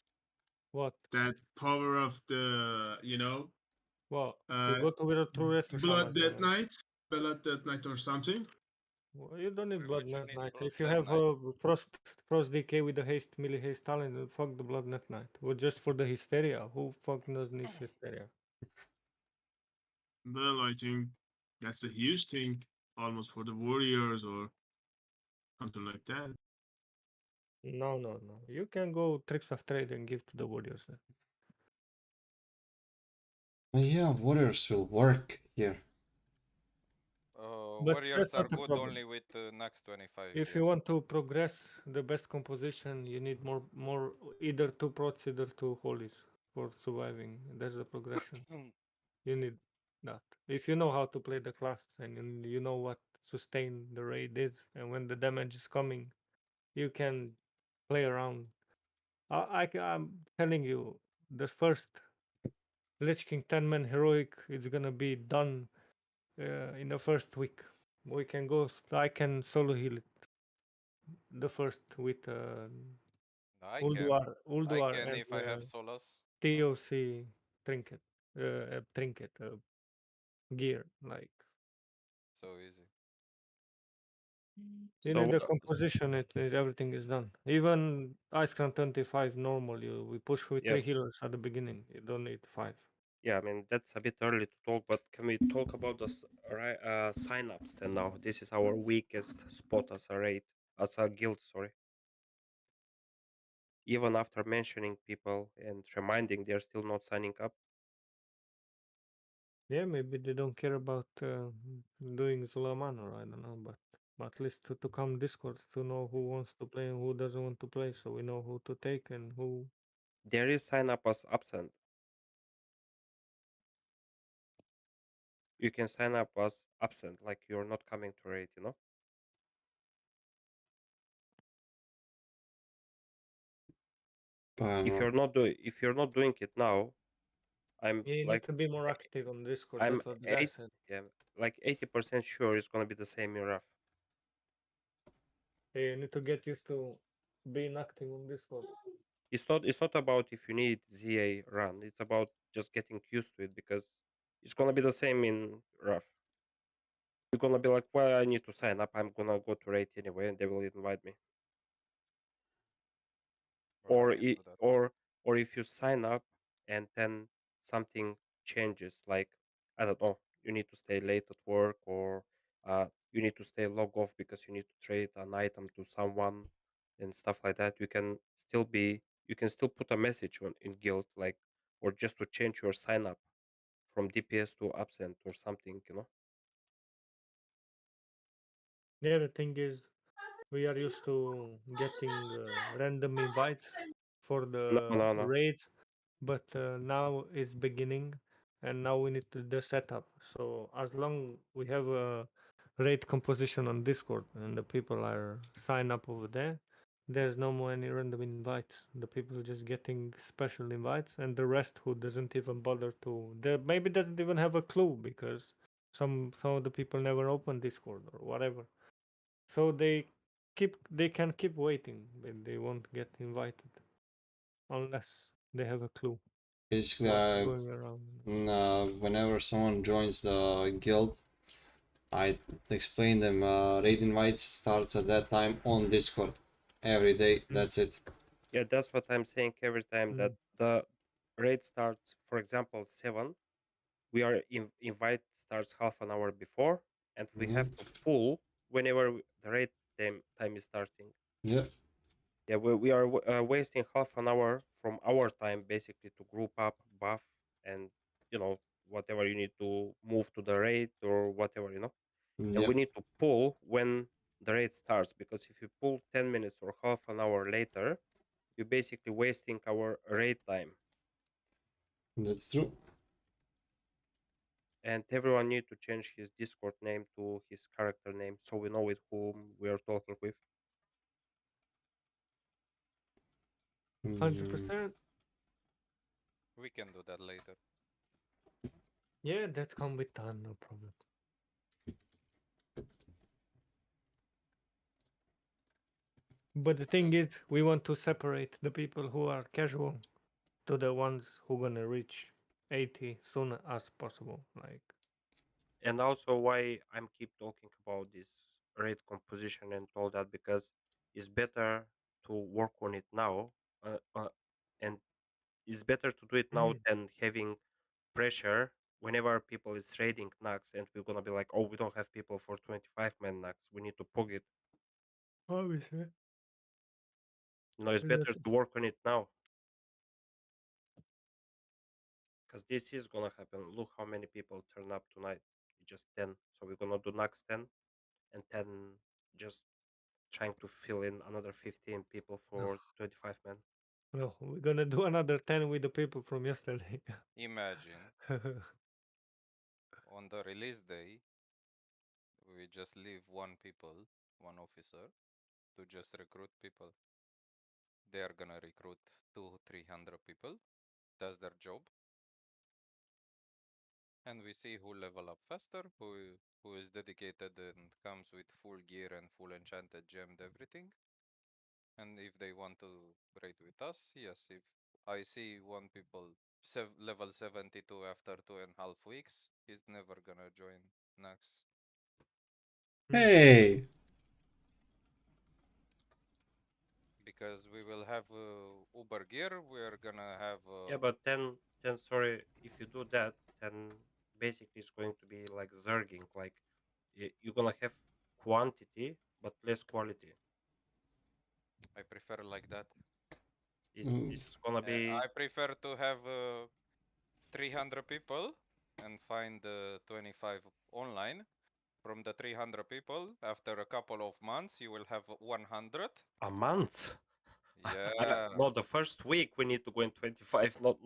What? that power of the, you know, What? You go to with a true retro Blood shaman. Death Knight, Blood Death Knight or something. Well, you don't need Why blood would you net need knight. Blood If you Dead have Knight? a frost decay with the haste melee haste talent, then fuck the blood net knight. Well, just for the hysteria. Who fucking does need hysteria? Well, I think that's a huge thing, almost for the warriors or something like that. No, no, no. You can go tricks of trade and give to the warriors. Then. Yeah, warriors will work here. But Warriors that's are not a good problem. only with Nax 25 If gear. you want to progress the best composition, you need more either two prots, either two holies for surviving. That's the progression. You need that. If you know how to play the class and you know what sustain the raid is, and when the damage is coming, you can play around. I'm telling you, the first Lich King 10-man heroic is gonna be done in the first week. We can go. I can solo heal it the first with I can. I Ulduar can and if I have Solas. TOC trinket, trinket gear. Like So easy. you so need the composition. Everything is done. Even Ice Crown 25 normal. We push with yeah, 3 healers at the beginning. You don't need 5. yeah. I mean that's a bit early to talk, but can we talk about the sign-ups then now? This is our weakest spot as a raid, as a guild. Sorry. Even after mentioning people and reminding, they're still not signing up. Yeah, maybe they don't care about doing Zulaman, or I don't know, but at least to come Discord to know who wants to play and who doesn't want to play, so we know who to take and who. There is sign up as absent. You can sign up as absent, like you're not coming to raid. You know. But If you're not doing it now, I'm Yeah, you need like to be more active on Discord. I'm That's what the guy said. yeah, like 80% sure it's gonna be the same in RAF. Yeah, you need to get used to being active on Discord. It's not about if you need ZA run. It's about just getting used to it because it's gonna be the same in RAF. You're gonna be like, well, I need to sign up. I'm gonna go to raid anyway, and they will invite me. Well, I Or can do that. or if you sign up and then something changes, like I don't know, you need to stay late at work, or you need to stay log off because you need to trade an item to someone and stuff like that. You can still put a message on in guild, like, or just to change your sign up from DPS to absent or something, you know. Yeah, the thing is, we are used to getting random invites for No, the no, no. raids, but now it's beginning, and now we need to do the setup. So as long we have a raid composition on Discord and the people are signed up over there, there's no more any random invites. The people are just getting special invites, and the rest who doesn't even bother to, they maybe doesn't even have a clue because some of the people never open Discord or whatever. So they can keep waiting, but they won't get invited unless they have a clue basically, what's going around. whenever someone joins the guild, I explain them raid invites starts at that time on Discord every day. That's it. Yeah, that's what I'm saying every time, that the raid starts, for example, 7, we are invite starts half an hour before, and we Yeah. have to pull whenever the raid time is starting. Yeah. Yeah, we are wasting half an hour from our time basically to group up, buff, and whatever you need to move to the raid or whatever, and Yeah. we need to pull when the raid starts, because if you pull 10 minutes or half an hour later, you're basically wasting our raid time. That's true. And everyone need to change his Discord name to his character name so we know with whom we are talking with. 100%. We can do that later. Yeah, that's can be done, no problem. But the thing is, we want to separate the people who are casual to the ones who gonna reach 80 soon as possible. Like, And also why I'm keep talking about this raid composition and all that, because it's better to work on it now, and it's better to do it now mm, than having pressure whenever people is raiding Nax and we're gonna be like, oh, we don't have people for 25-man Nax, we need to pug it. obviously. It's better to work on it now, because this is gonna happen. Look how many people turn up tonight. Just 10. So we're gonna do Nax 10 and 10, just trying to fill in another 15 people No, for 25 men. no, we're gonna do another 10 with the people from yesterday. Imagine on the release day, we just leave one people, one officer, to just recruit people. They are gonna recruit 200-300 people. That's their job. And we see who level up faster, who is dedicated and comes with full gear and full enchanted gemmed everything. And if they want to raid with us, yes. If I see one people level 72 after 2.5 weeks, he's never gonna join Nax. Mm. Hey. Because we will have Uber gear, we're gonna have Yeah, but then sorry, if you do that, then basically it's going to be like zerging. Like you're gonna have quantity but less quality. I prefer like that. Mm, It's gonna be I prefer to have 300 people and find 25 online. From the 300 people, after a couple of months, you will have 100. a month. Yeah. No, the first week we need to go in 25, not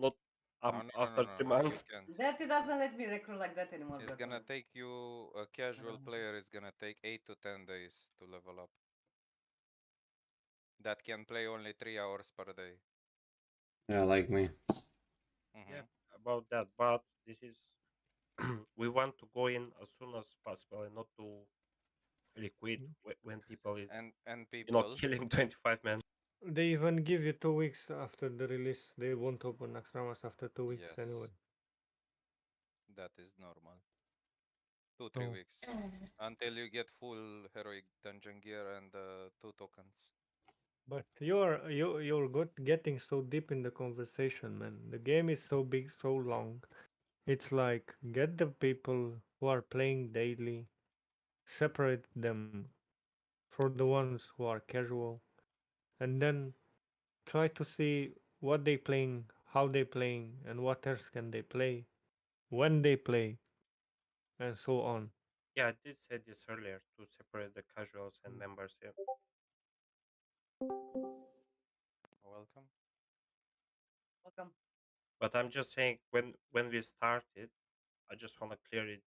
No, no, no, no, after no, three no. You months. can't. Dirty doesn't let me recruit like that anymore, It's Bertrand. gonna take you, a casual player is gonna take 8 to 10 days to level up. That can play only 3 hours per day. yeah, like me. Yeah, Hmm. about that. But this is we want to go in as soon as possible and not to liquid when people is And people, killing 25 men. They even give you 2 weeks after the release. They won't open Naxxramas after 2 weeks anyway. yes, that is normal. 2 3 So, weeks until you get full heroic dungeon gear and 2 tokens. but you're getting so deep in the conversation, man. The game is so big, so long. It's like get the people who are playing daily, separate them for the ones who are casual, and then try to see what they playing, how they playing, and what else can they play, when they play, and so on. Yeah, I did say this earlier to separate the casuals and members. Yeah, Welcome. Welcome. but I'm just saying when we started, I just want to clear it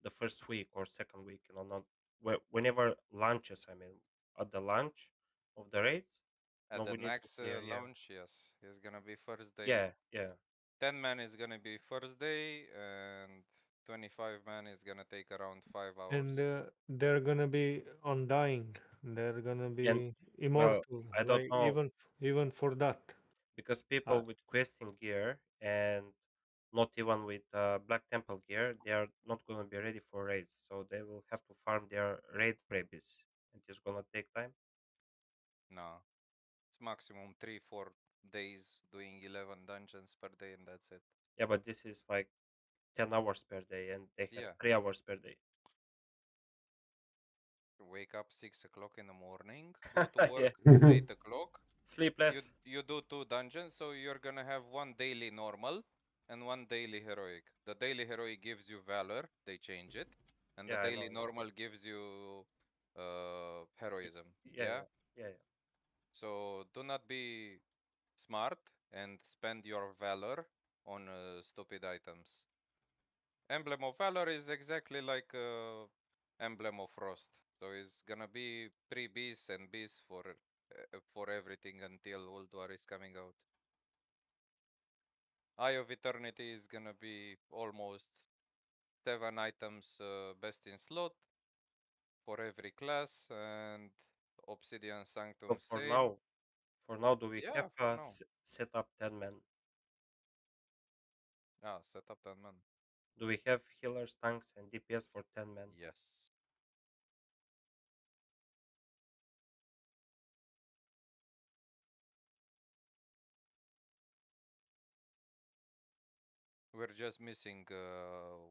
the first week or second week. Not whenever launches. I mean, at the launch of the raids. At No, the we need to next clear. Yeah, launch, yes, it's gonna be first day. yeah, yeah. 10 man is gonna be first day, and 25 man is gonna take around 5 And hours. they're gonna be undying. They're gonna And be well, immortal. I don't Like know, even for that. because Uh, people with questing gear and not even with Black Temple gear, they are not going to be ready for raids. So they will have to farm their raid prebies. And it's going to take time. No, it's maximum 3 4 days doing 11 dungeons per day, and that's it. Yeah, but this is like 10 hours per day, and they have Yeah. 3 hours per day. Wake up 6 o'clock in the morning, go to Yeah, work 8 o'clock. sleepless. You do 2 dungeons, so you're gonna have one daily normal and one daily heroic. The daily heroic gives you valor, they change it, and the Yeah, I know. daily normal gives you heroism. Yeah, Yeah. yeah, yeah, yeah. So do not be smart and spend your valor on stupid items. Emblem of Valor is exactly like Emblem of Frost. So it's gonna be pre-beast and beast for everything until Ulduar is coming out. Eye of Eternity is gonna be almost 7 items best in slot for every class, and Obsidian So Sanctum same. for now, do we have Yeah, for now. set up 10 men? Ah, set up 10 man. Do we have healers, tanks, and DPS for 10 men? Yes. We're just missing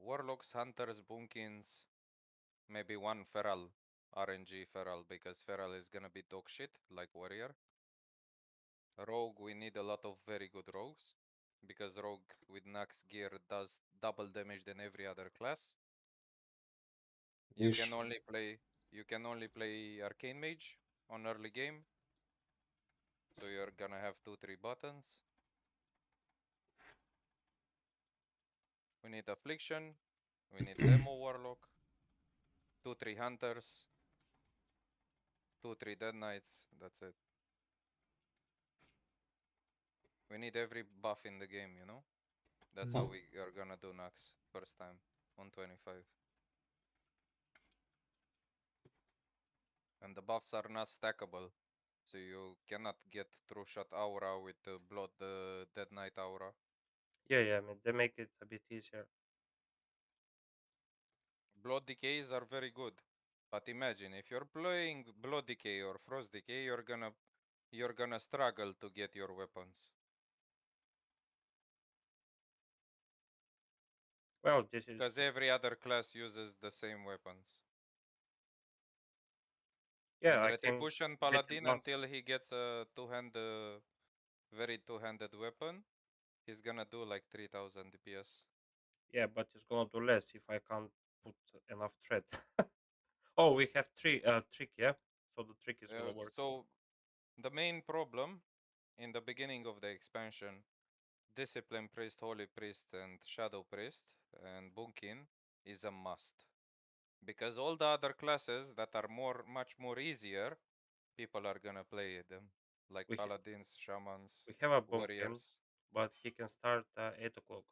Warlocks, Hunters, Bunkins, maybe one Feral, RNG Feral, because Feral is gonna be dog shit, like Warrior. Rogue, we need a lot of very good rogues, because Rogue with Nax gear does double damage than every other class. You can Ish. only play Arcane Mage on early game, so you're gonna have 2-3 buttons. We need Affliction, we need Demo Warlock, 2-3 Hunters, 2-3 Dead Knights, that's it. We need every buff in the game, you know? That's how we are gonna do Nax first time on 25. And the buffs are not stackable. So you cannot get True Shot Aura with the Blood Dead Knight Aura. Yeah, I mean, they make it a bit easier. Blood Decays are very good. But imagine if you're playing Blood Decay or Frost Decay, you're gonna struggle to get your weapons. Well, this is Because every other class uses the same weapons. yeah, And I can Retribution get Paladin, advanced. until he gets a very two-handed weapon, he's gonna do like 3000 DPS. Yeah, but it's gonna do less if I can't put enough thread. Oh, we have trick, yeah. So the trick is gonna work. So the main problem in the beginning of the expansion, Discipline Priest, Holy Priest, and Shadow Priest, and Bunkin is a must. Because all the other classes that are much more easier, people are gonna play them. Like We Paladins, Shamans, we have a bumpkin, Warriors. but he can start 8 o'clock.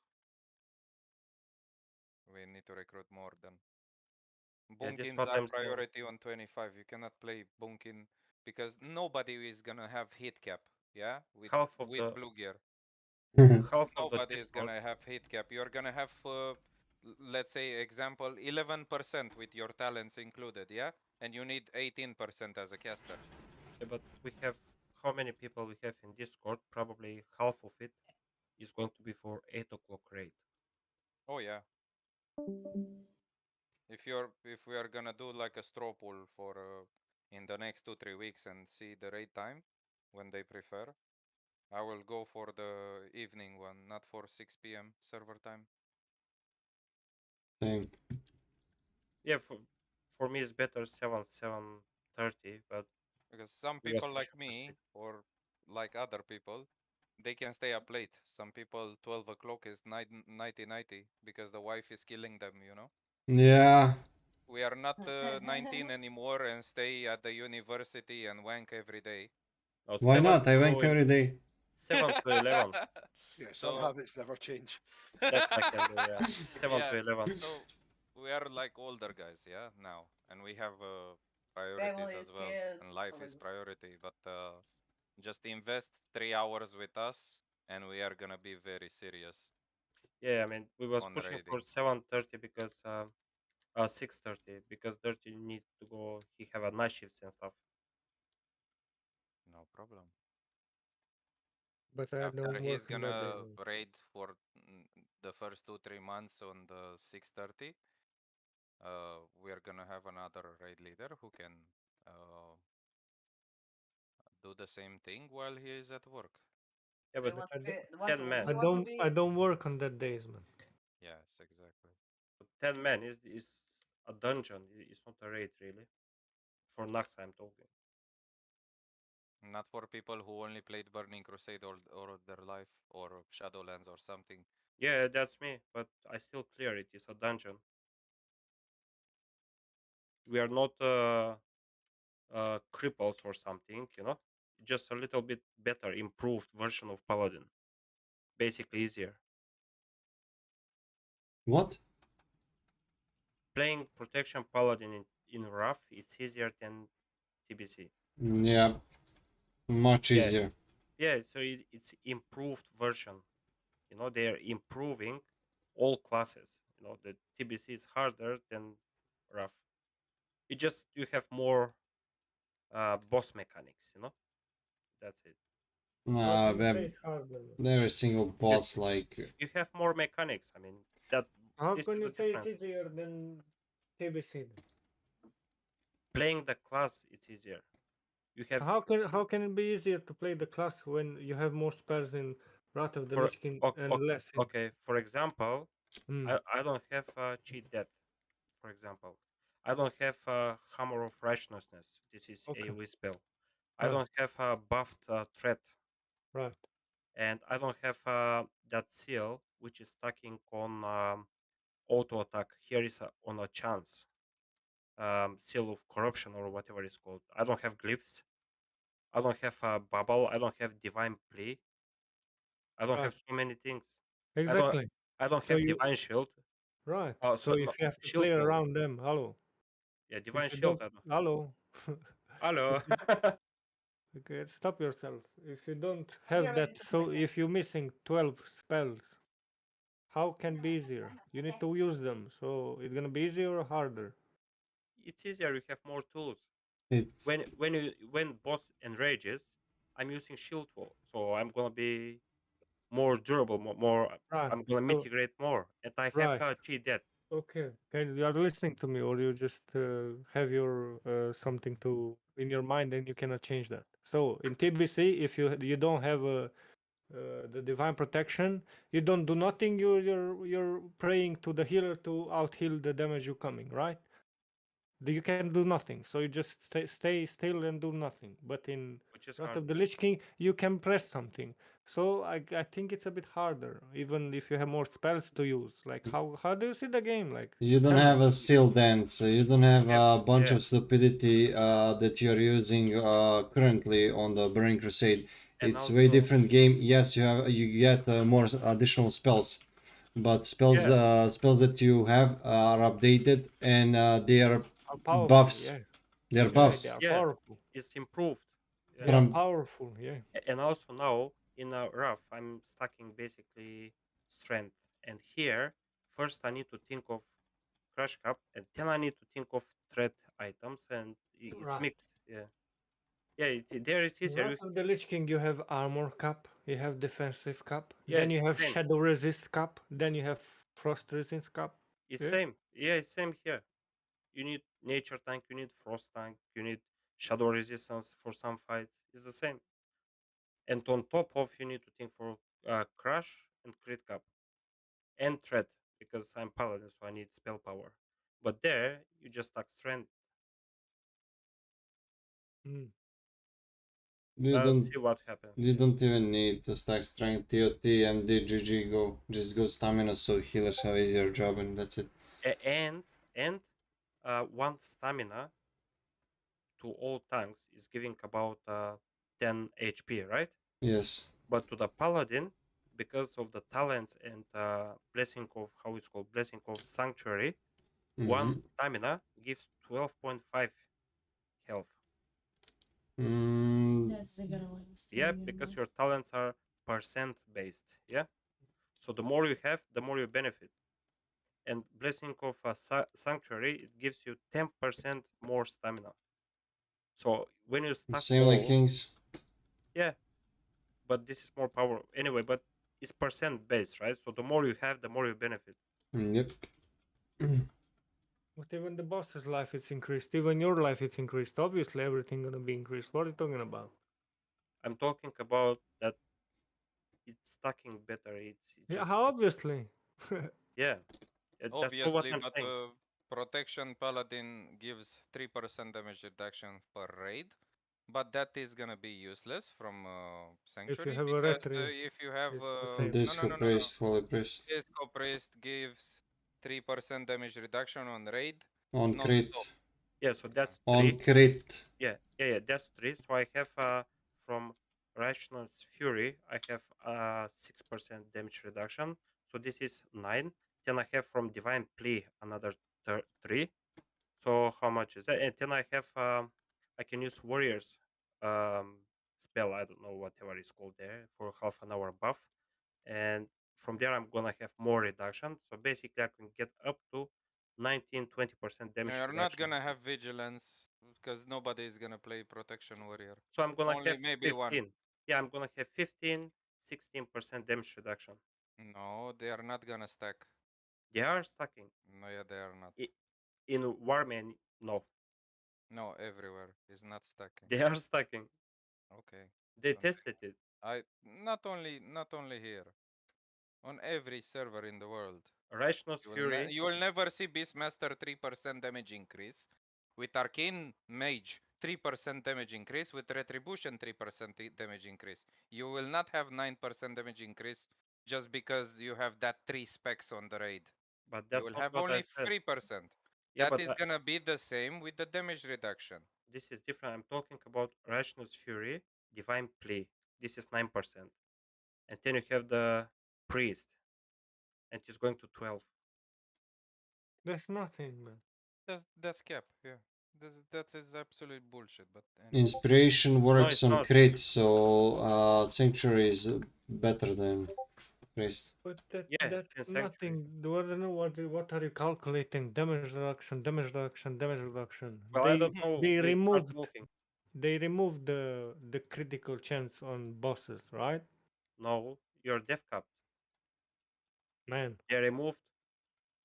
We need to recruit more than. Yeah, this is Bunkins what are I'm saying. priority on 25. You cannot play Bunkin because nobody is gonna have hit cap, yeah? With Half of the blue gear. half of the Nobody is Discord. gonna have hit cap. You're gonna have let's say example 11% with your talents included, yeah? And you need 18% as a caster. Yeah, but we have how many people we have in Discord? Probably half of it is going to be for 8 o'clock raid. Oh yeah. If we are gonna do like a straw poll for in the next 2-3 weeks and see the raid time when they prefer, I will go for the evening one, not for 6 p.m. server time. Same. Yeah, for me it's better 7:30, but Because some we was people like pushing for me 6. or like other people, they can stay up late. Some people 12 o'clock is 90 because the wife is killing them, you know? Yeah. We are not 19 anymore and stay at the university and wank every day. No, Why 7 not? I wank to every day. 7 to 11. Yeah, some So habits never change. That's I can do. Yeah, 7 yeah, to 11. so we are like older guys, yeah, now, and we have priorities Families, as well, kids, and life all is that. priority. But just invest 3 hours with us, and we are gonna be very serious Yeah, I mean we was on pushing for raiding. 7:30 because 6:30 because Dirty need to go. He have a night shifts and stuff. No problem. But I have no After he's work in that days. gonna raid for the first 2-3 months on the 6:30, we are gonna have another raid leader who can do the same thing while he is at work. Yeah, So you but want I, to d- be, ten men. you want to be I don't work on that days, man. Yes, exactly. 10 men is a dungeon. It's not a raid really. For Nax, I'm talking. Not for people who only played Burning Crusade all their life or Shadowlands or something. Yeah, that's me. But I still clear it. It's a dungeon. We are not cripples or something. Just a little bit better, improved version of Paladin. Basically easier. What? Playing protection Paladin in rough, it's easier than TBC. Yeah, much Yeah, easier. yeah. So it's improved version. They're improving all classes. The TBC is harder than rough. It just you have more boss mechanics. That's it. How Nah, can you say it's harder, man? every single Because boss, like, you have more mechanics. I mean that How this can is you the say it's difference. easier than TBC? Playing the class it's easier. You have How can it be easier to play the class when you have more spells in Wrath of the for Lich King and less in? okay. For example, Hmm. I don't have cheat death. For example, I don't have hammer of righteousness. This is Okay. AoE spell. I Right. don't have buffed threat, Right. and I don't have that seal which is stacking on auto attack. Here is on a chance seal of corruption or whatever it's called. I don't have glyphs. I don't have a bubble. I don't have divine play. I don't Right. have so many things. I don't. Exactly. I don't So have you divine shield. right. Oh, So so if no you have to shield play wall. around them, hello. Yeah, If divine you shield. don't, I don't. hello. Hello. If you okay, stop yourself. If you don't we have are that, ready to so play. if you're missing 12 spells, how can be easier? You need to use them. So it's gonna be easier or harder? It's easier. You have more tools. it's When boss enrages, I'm using shield wall, so I'm gonna be more durable, more. Right. I'm gonna So mitigate more, and I have right. cheat death. Okay. Can you are listening to me, or you just have your something to in your mind and you cannot change that? So in TBC, if you don't have the divine protection, you don't do nothing. You're praying to the healer to out heal the damage you coming, right? You can do nothing, so you just stay still and do nothing. But in Which is Wrath hard. of the Lich King, you can press something. So I think it's a bit harder, even if you have more spells to use. Like how do you see the game? Like you don't tell me. have a seal dance, so you don't have Have a bunch yeah, of stupidity that you're using currently on the Burning Crusade. and It's a very also different game. Yes, you get more additional spells, but yeah, spells that you have are updated and they are Are powerful, buffs. yeah, They're yeah, they buffs. are yeah, powerful. it's improved. They But Yeah, are I'm powerful, yeah. and also now in a rough, I'm stacking basically strength, and here first I need to think of crash cup, and then I need to think of threat items, and it's Right. mixed. Yeah, yeah, there is In easier. Wrath of the Lich King, you have armor cap, you have defensive cap, Yeah, then you have same. shadow resist cap, then you have frost resist cap. It's Yeah. same. Yeah, it's same here. You need nature tank, you need frost tank, you need shadow resistance for some fights. It's the same. And on top of, you need to think for crush and crit cap and threat because I'm paladin, so I need spell power. But there, you just stack strength. Mm. you Let's don't see what happens. you Yeah. don't even need to stack strength. TOT, MD, GG, go. Just go stamina so healers have easier job and that's it. And one stamina to all tanks is giving about 10 HP, right? Yes. But to the paladin, because of the talents and blessing of how it's called blessing of sanctuary, one Mm-hmm. stamina gives 12.5 health. Mm, That's the girl I was Yeah, telling you because about. your talents are percent based. Yeah, so the more you have, the more you benefit. And blessing of a sanctuary, it gives you 10% more stamina. So when you stack same like all, kings. yeah, but this is more power anyway. But it's percent based, right? So the more you have, the more you benefit. Yep. But even the boss's life is increased. Even your life is increased. Obviously, everything gonna be increased. What are you talking about? I'm talking about that it's stacking better. It's Yeah, just how obviously? yeah. That's all what Obviously, I'm but saying. Protection Paladin gives 3% damage reduction per raid, but that is gonna be useless from If you Sanctuary have a because retry, if you have it's the same. no no Disco no no no Priest, Holy Priest. Disco Priest gives 3% damage reduction on raid On crit. non-stop. Yeah, so that's On 3. crit. Yeah, that's 3. So I have from Rational's Fury, I have 6% damage reduction. So this is 9. Then I have from Divine Plea another 3. So how much is that? And then I have I can use Warriors spell. I don't know whatever it's called there for half an hour buff, and from there I'm gonna have more reduction. So basically, I can get up to 19-20% damage You're not reduction. gonna have vigilance because nobody is gonna play Protection Warrior. So I'm gonna Only have maybe one. 15. Yeah, I'm gonna have 15, 16% damage reduction. No, they are not gonna stack. They are stacking. No, yeah, they are not. In Warman, no, No, everywhere is not stacking. they are stacking. Okay. They Okay. tested it. I not only here, on every server in the world. Rational's Fury. You will never see Beastmaster 3% damage increase with Arcane Mage 3% damage increase with Retribution 3% damage increase. You will not have 9% damage increase just because you have that 3 specs on the raid. But You that's will not have what I only said. 3%. Yeah, That but is gonna be the same with the damage reduction. this is different. I'm talking about Rational's Fury, Divine Plea. This is 9%. And then you have the Priest, and it's going to 12. There's nothing, man. That's cap, yeah. That is absolute bullshit, but anyway. Inspiration works it's on not. crit, so Sanctuary is better than Priest. But Yeah, that's it's in Sanctuary. nothing. I don't know what are you calculating? Damage reduction, damage reduction, damage reduction. Well, I don't know. They We start removed walking. they removed the critical chance on bosses, right? No, you're death capped. Man, They removed.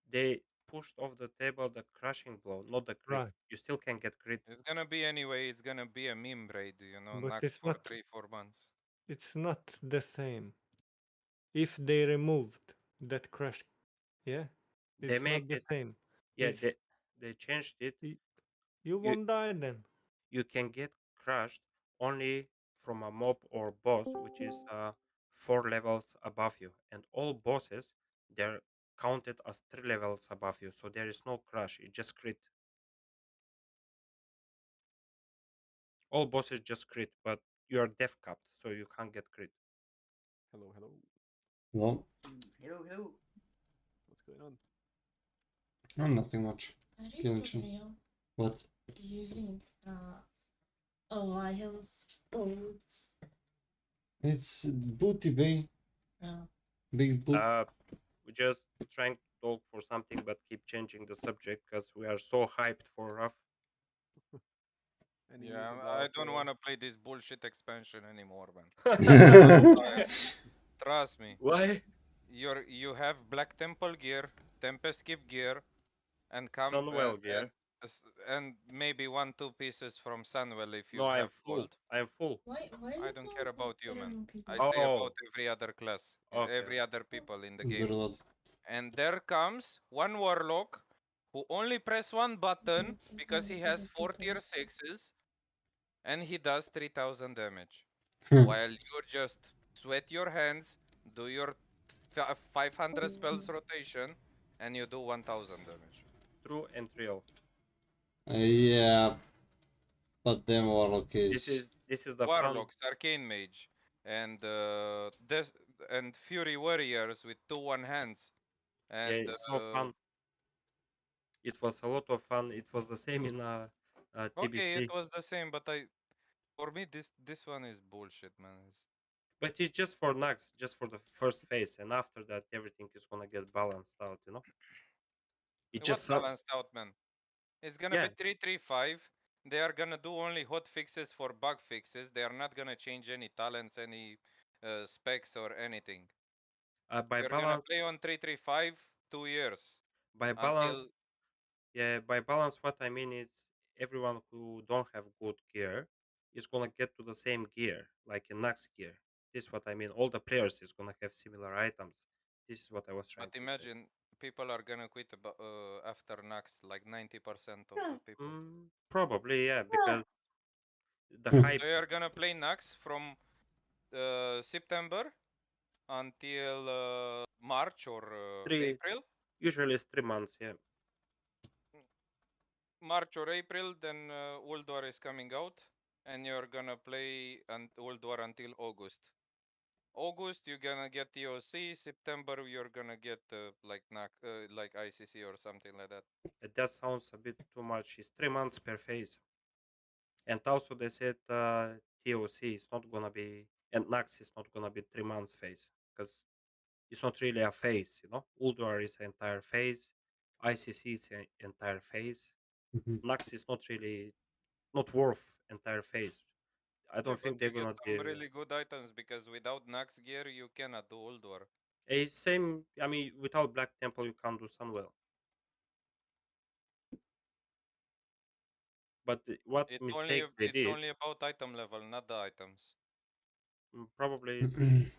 They pushed off the table the crushing blow, not the crit. right. You still can get crit. It's gonna be anyway, it's gonna be a meme raid, But Nax it's for not 3-4 months. it's not the same. If they removed that crash, yeah, They it's make not the it. same. Yeah, It's they changed it. you You won't die then. you can get crushed only from a mob or boss which is 4 levels above you, and all bosses they're counted as 3 levels above you, so there is no crush, it just crit. All bosses just crit, but you are death capped, so you can't get crit. Hello, hello. Well, Hello, hello. What's going on? nothing much. Are you Killing for chin. real What? using alliance oats? It's Booty Bay. Oh. Big boot. We're just trying to talk for something but keep changing the subject because we are so hyped for rough. Any Yeah, news I about don't want to play this bullshit expansion anymore, man. Why? Trust me. Why? You have Black Temple gear, Tempest Keep gear, and Sunwell gear. and maybe 1-2 pieces from Sunwell if you No, I'm have full. gold. I'm full. Why I you don't don't care about you, tell man. people? I say Oh, about every other class, okay. every other people in the game. Underlord. And there comes one warlock who only press one button As because long he as has other 4 people- tier 6s and he does 3000 damage. Hmm. While you just sweat your hands, do your 500 spells rotation, and you do 1000 damage. True and real. Yeah, but then Warlock is. This is the fun. Warlocks, Arcane Mage, and and Fury Warriors with 2-1 hands. Yeah, And it's so fun. It was a lot of fun. It was the same in okay, it TBC. was the same, but for me this one is bullshit, man. But it's just for Nax, just for the first phase, and after that everything is gonna get balanced out, you know? It What just balanced out, man? It's gonna be yeah, 3-3-5. They are gonna do only hot fixes for bug fixes. They are not gonna change any talents, any specs or anything. By You're gonna balance, play on 335 2 years by until balance, yeah, by balance, what I mean is everyone who don't have good gear is gonna get to the same gear, like in Nax gear. This is what I mean. All the players is gonna have similar items. This is what I was trying but to say. imagine people are gonna quit after next like 90% of the people. Probably, yeah, because the Hmm. hype So you're gonna play Nax from September until March or three April. usually is 3 months. Yeah, March or April, then World War is coming out, and you're gonna play World War until August. August you're gonna get TOC. September you're gonna get like ICC or something like that. that sounds a bit too much. It's 3 months per phase, and also they said TOC is not gonna be and Nax is not gonna be 3 months phase because it's not really a phase. Uldor is an entire phase, ICC is an entire phase. Mhm. Nax is not really not worth entire phase. I Yeah, don't but think they're you get gonna some do. really good items because without Nax gear you cannot do World War. Same. I mean, without Black Temple, you can't do Sunwell. But what mistake they It's did, only about item level, not the items. probably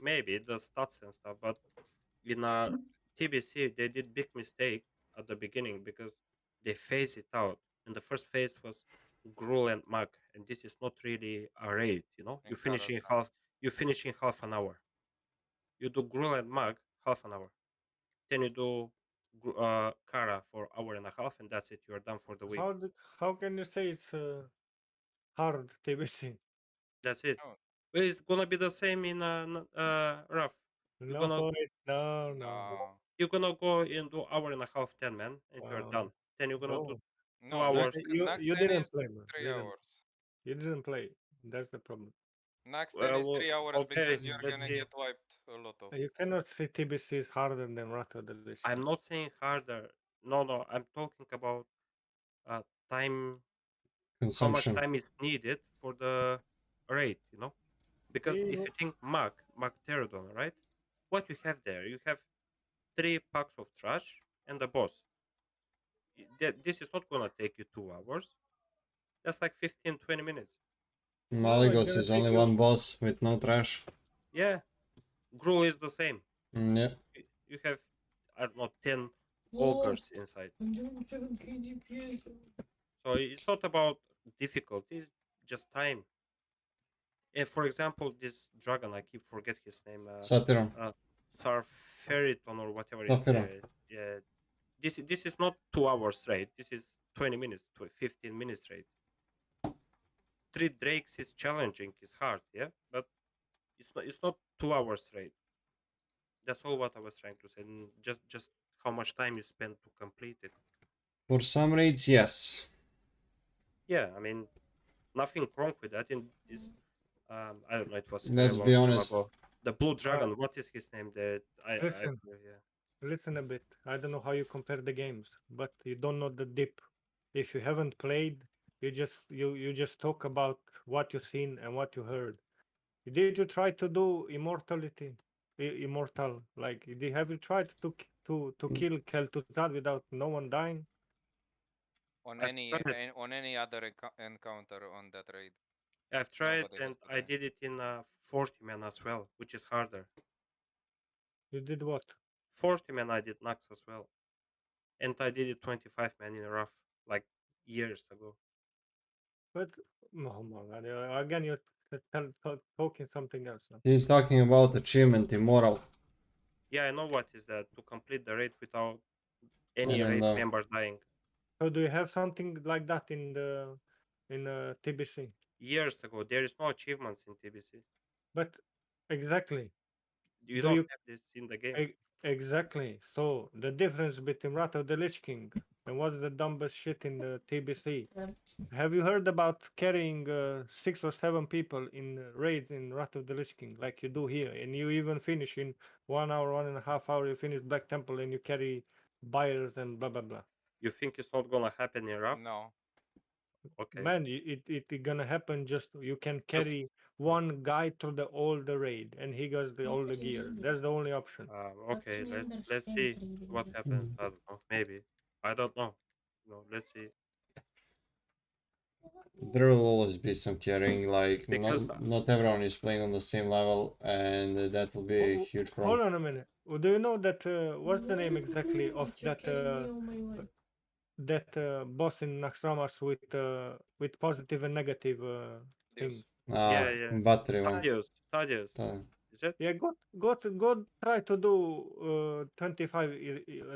maybe the stats and stuff. But in TBC, they did big mistake at the beginning because they phased it out. And the first phase was Gruul and Mag, and this is not really a raid. You In finish in Karazhan. half. You finish in half an hour. You do Gruul and Mag half an hour. Then you do Kara for hour and a half, and that's it. You are done for the week. How can you say it's hard TBC? That's it. No, Well, it's gonna be the same in rough. You're No gonna point. No. no, you're gonna go and do hour and a half, 10 man, and you're done. Then you're gonna do No. 2 hours. Next You 10 didn't is play, man. 3 hours. You didn't play. That's the problem. Next 10 is Well, 3 hours okay, because you're let's gonna see. get wiped a lot of. You cannot say TBC is harder than Wrath of the Lich I'm King. not saying harder. No. I'm talking about time. How much Consumption. time is needed for the raid? Because if You- you think Mag Pterodon, right? What you have there? You have 3 packs of trash and a boss. This is not gonna take you 2 hours. That's like 15, 20 minutes. No, it's Maligos gonna is take only you. one boss with no trash. Yeah, Gruul is the same. Yeah. You have, I don't know, 10 Oh, ogres inside. I'm doing 7K DPS. So it's not about difficulty, it's just time. And for example, this dragon, I keep forget his name, Satyron. Sarferiton or whatever is Sapphira. there. Yeah, this is not 2 hours raid. This is 20 minutes to 15 minutes raid. 3 drakes is challenging, it's hard, yeah, but it's not 2 hours raid. That's all what I was trying to say. And just how much time you spend to complete it. For some raids, yes. Yeah, I mean nothing wrong with that. In this, I don't know. It was very Let's long be time honest. ago. The blue Uh, dragon. What is his name? listen, Yeah. listen a bit. I don't know how you compare the games, but you don't know the dip. If you haven't played, you just talk about what you seen and what you heard. Did you try to do immortality? Immortal, like have you tried to kill Kel'Thuzad without no one dying? I've tried. On any other encounter on that raid, I've tried, nobody has and to I die. did it in 40 man as well, which is harder. You did what? 40 man I did Nax as well, and I did it 25 man in a rough like years ago. But no, man, again, you're talking something else now. He's talking about achievement immoral. Yeah, I know what is that to complete the raid without any I don't raid know. member dying. So do you have something like that in TBC? Years ago, there is no achievements in TBC. But exactly, You do don't you have this in the game. exactly? So the difference between Wrath of the Lich King and what's the dumbest shit in the TBC? Have you heard about carrying 6 or 7 people in raids in Wrath of the Lich King like you do here, and you even finish in 1 hour, 1.5 hour? You finish Black Temple and you carry buyers and blah blah blah. You think it's not gonna happen in rough? No, Okay. Man, it gonna happen. Just you can Just carry one guy through all the raid, and he gets all the gear. That's the only option. Okay, Actually let's understand see trading what it. happens. I don't know. Maybe I don't know. No, let's see. There will always be some carrying, like Because not everyone is playing on the same level, and that will be a huge Hold problem. on a minute. Do you know that what's the name exactly of You're that carrying me all my life. boss in Naxxramas with positive and negative thing? yeah, yeah. Battery one. Thaddeus, Uh, is it? Yeah, go try to do 25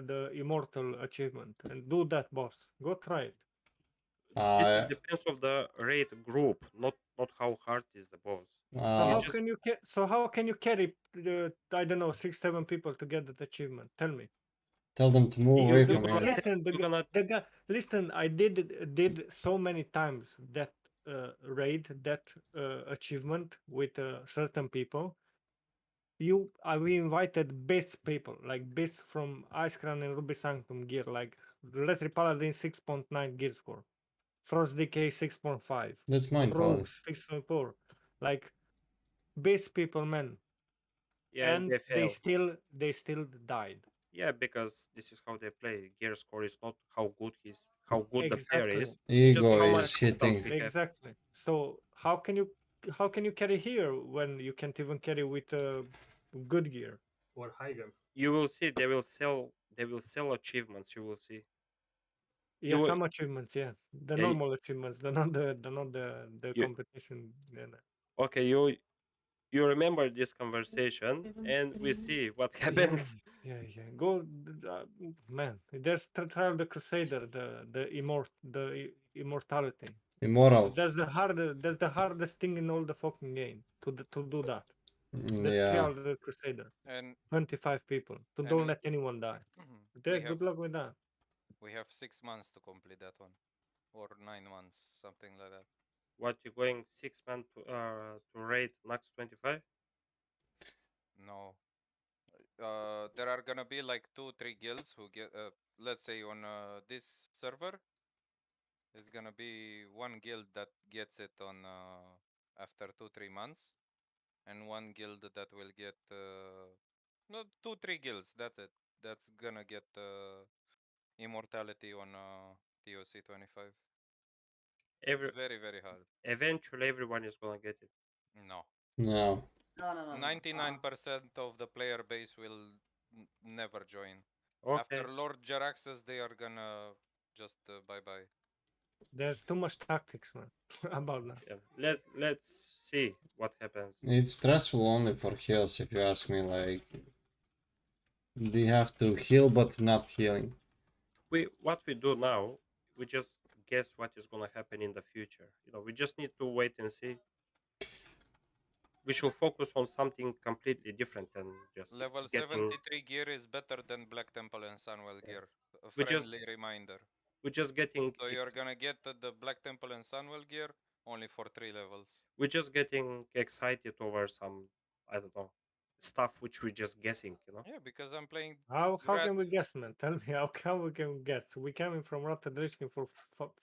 the immortal achievement and do that boss. Go try it. This is uh, depends of the raid group, not how hard is the boss. So You how just can you so how can you carry the I don't know 6 7 people to get that achievement? Tell me. tell them to move away you're from gonna here. take, Listen, you're gonna the guy. Listen, I did so many times that raid that achievement with certain people. We invited best people like best from Ice Crown and Ruby Sanctum gear like Retri Paladin 6.9 gear score, Frost Decay 6.5, That's mine, Paladin. Rogues 6.4, like best people, man, yeah, and and they fail. they still died. Yeah, because this is how they play. Gear score is not how good the player Exactly. is. It's just Ego how is much Exactly. cooldowns hitting. we have. Exactly. So how can you carry here when you can't even carry with good gear? Or high gun. You will see they will sell achievements. You will see. Yeah, You will, some achievements, yeah. The yeah, normal achievements, the you competition. Yeah, okay, you remember this conversation and we see what yeah, happens. yeah. Go, man. There's Trial the Crusader, immortality. Immoral. That's the hardest thing in all the fucking game to do that. The Yeah. Trial the Crusader. And 25 people. To don't and let anyone die. we Yeah, have good luck with that. 6 months to complete that one, or 9 months, something like that. What you going 6 man to raid Nax 25? No, there are gonna be like 2 3 guilds who get let's say on this server is gonna be one guild that gets it on after 2 3 months, and one guild that will get no 2 3 guilds. That's it. That's gonna get immortality on TOC 25. It's Every very very hard. eventually everyone is gonna get it. No, No. No. 99% of the player base will never join. After Okay, Lord Jaraxxus, they are gonna just bye bye. There's too much tactics, man, about that. yeah. Let's see what happens. It's stressful only for heals, if you ask me. Like, they have to heal but not healing. What we do now, we just guess what is gonna happen in the future. We just need to wait and see. We should focus on something completely different than just Level getting. 73 gear is better than Black Temple and Sunwell Yeah, gear. A we friendly just reminder. we're just getting So you're gonna get the Black Temple and Sunwell gear only for 3 levels. we're just getting excited over some, I don't know, stuff which we're just guessing. Yeah, because I'm playing How Rat. can we guess, man? Tell me how we can guess? We coming from Rotterdam for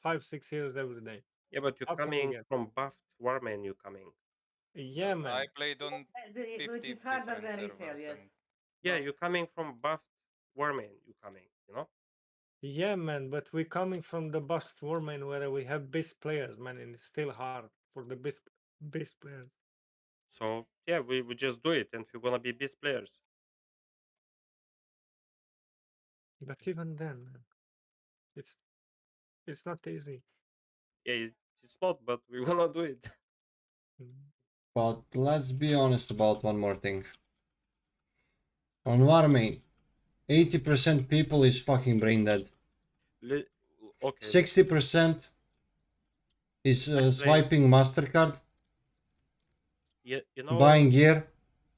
5 6 years every day. Yeah, but you're How can we coming guess? from buffed Warman. You're coming. Yeah, I man. played on Which 50 is harder different than retail, servers, yes. and Yeah, But you're coming from buffed Warman. You're coming. Yeah, man. But we coming from the bus format where we have best players, man, and it's still hard for the best players. So yeah, we just do it, and we're gonna be best players. But even then, man, it's it's not easy. Yeah, it's not, but we wanna do it. Mm. But let's be honest about one more thing. On Warmane, 80% people is fucking brain dead. Le- okay, 60% is let's play. swiping MasterCard, Yeah, buying gear.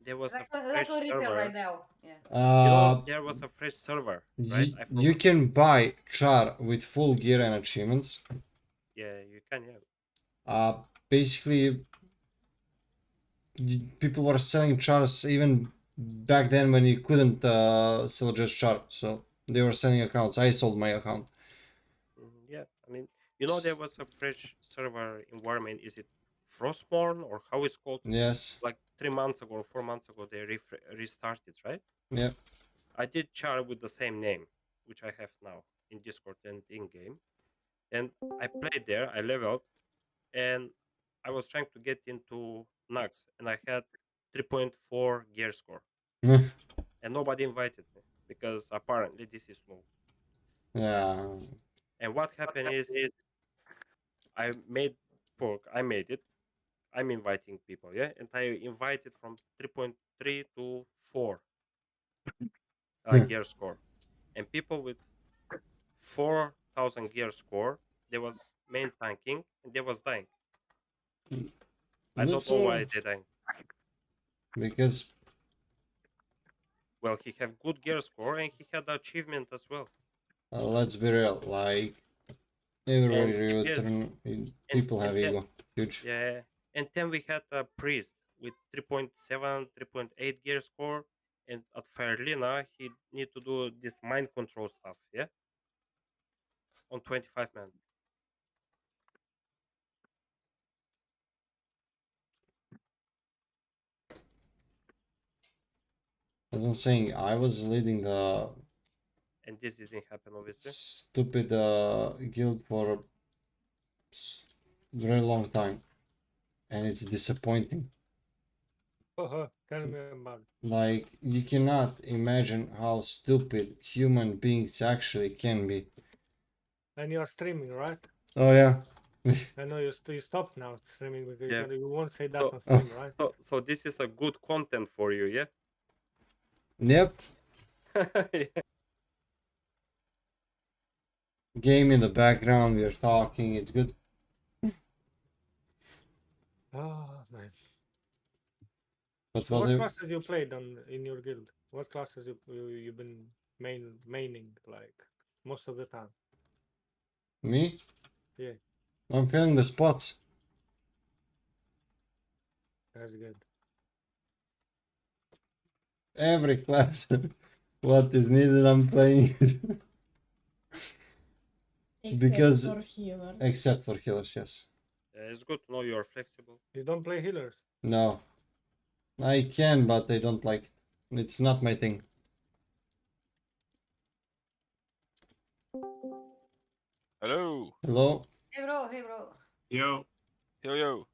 there was a like fresh on retail server. right now. Yeah. There was a fresh server, right? You, I you forgot. can buy char with full gear and achievements. Yeah, you can. Yeah. Basically, people were selling chars even back then when you couldn't sell just char. So they were selling accounts. I sold my account. Yeah. I mean, there was a fresh server in Warman. Is it Frostborn or how it's called. Yes. Like 3 months ago or 4 months ago, they restarted, right? Yep. I did char with the same name, which I have now in Discord and in game, and I played there. I leveled, and I was trying to get into Nugs, and I had 3.4 gear score, and nobody invited me because apparently this is low. Yeah. And what happened is I made pork. I made it. I'm inviting people, yeah, and I invited from 3.3 to 4 gear score, and people with 4,000 gear score, there was main tanking and they was dying. I don't That's know why they dying. because Well, he have good gear score and he had the achievement as well. let's be real, like everybody And you TBS turn, and, people have and ego. Huge. yeah, and then we had a priest with 3.7, 3.8 gear score, and at Fairlina he need to do this mind control stuff, yeah, on 25 man. As I'm saying, I was leading the And this didn't happen, obviously. stupid guild for a very long time, and it's disappointing. Tell me about it. Like, you cannot imagine how stupid human beings actually can be. And you're streaming, right? Oh yeah. I know you stopped now streaming because Yeah. you won't say that So, on stream, right? so this is a good content for you, yeah? Yep. Yeah. Game in the background, we're talking, it's good. Oh man. But So what what classes you played on in your guild? What classes you've been maining like most of the time? me? Yeah, I'm feeling the spots. that's good. Every class. What is needed, I'm playing. Except Because- for healer. Except for healers, yes. It's good to know you're flexible. You don't play healers. No. I can, but I don't like it. It's not my thing. Hello. Hello? Hey bro, hey bro. Yo, Yo, yo.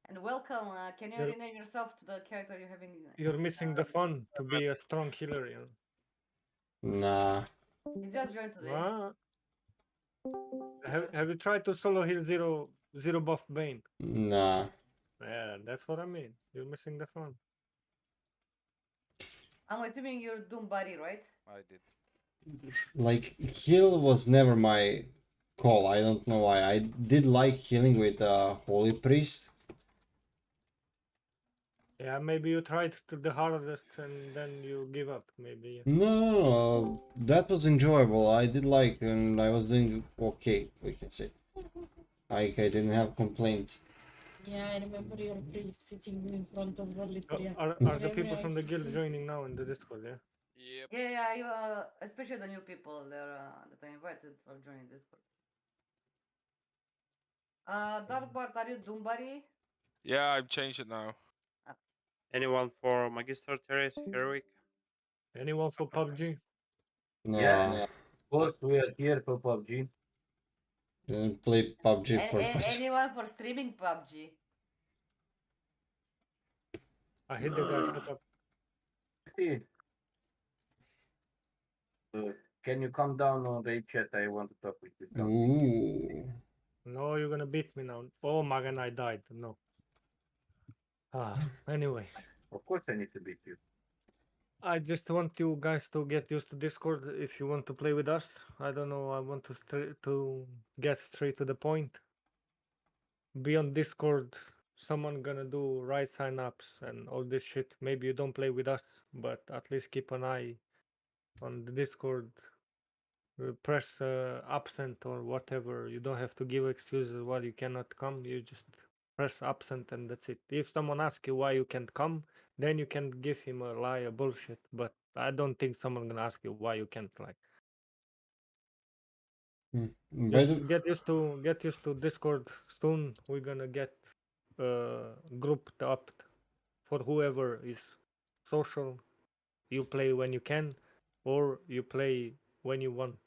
And welcome. Can you You're- rename yourself to the character you're having? You're missing the fun to be a strong healer, you know. Nah. He just joined today. Ah. Have you tried to solo heal zero buff Bane? Nah. Yeah, that's what I mean. You're missing the fun. I'm assuming you're Doom Buddy, right? I did. Like, heal was never my call. I don't know why. I did like healing with Holy Priest. Yeah, maybe you tried to the hardest and then you give up. Maybe. No, that was enjoyable. I did like, and I was doing okay, we can say. Like, I didn't have complaints. Yeah, I remember your priest sitting in front of Volitria. Are the people from the guild joining now in the Discord? Yeah. Yep. Yeah, you, especially the new people that I invited for joining Discord. Dark Bart, are you Doom Buddy? Yeah, I've changed it now. Anyone for Magister Terrace Heroic? Anyone for PUBG? No, Yeah. Of course, we are here for PUBG. didn't play PUBG for much. Anyone for streaming PUBG? I hit the guy. Shut up. See. Can you come down on the chat? I want to talk with you. Ooh. No, you're gonna beat me now. Oh, Magan, I died. No. Anyway. Of course, I need to beat you. I just want you guys to get used to Discord if you want to play with us. I don't know. I want to get straight to the point. Be on Discord. Someone gonna do right sign-ups and all this shit. Maybe you don't play with us, but at least keep an eye on the Discord. Press absent or whatever. You don't have to give excuses why you cannot come. You just press absent and that's it. If someone asks you why you can't come, then you can give him a lie, a bullshit. But I don't think someone gonna ask you why you can't. Like, By the just get used to Discord soon. We're gonna get grouped up for whoever is social. You play when you can, or you play when you want.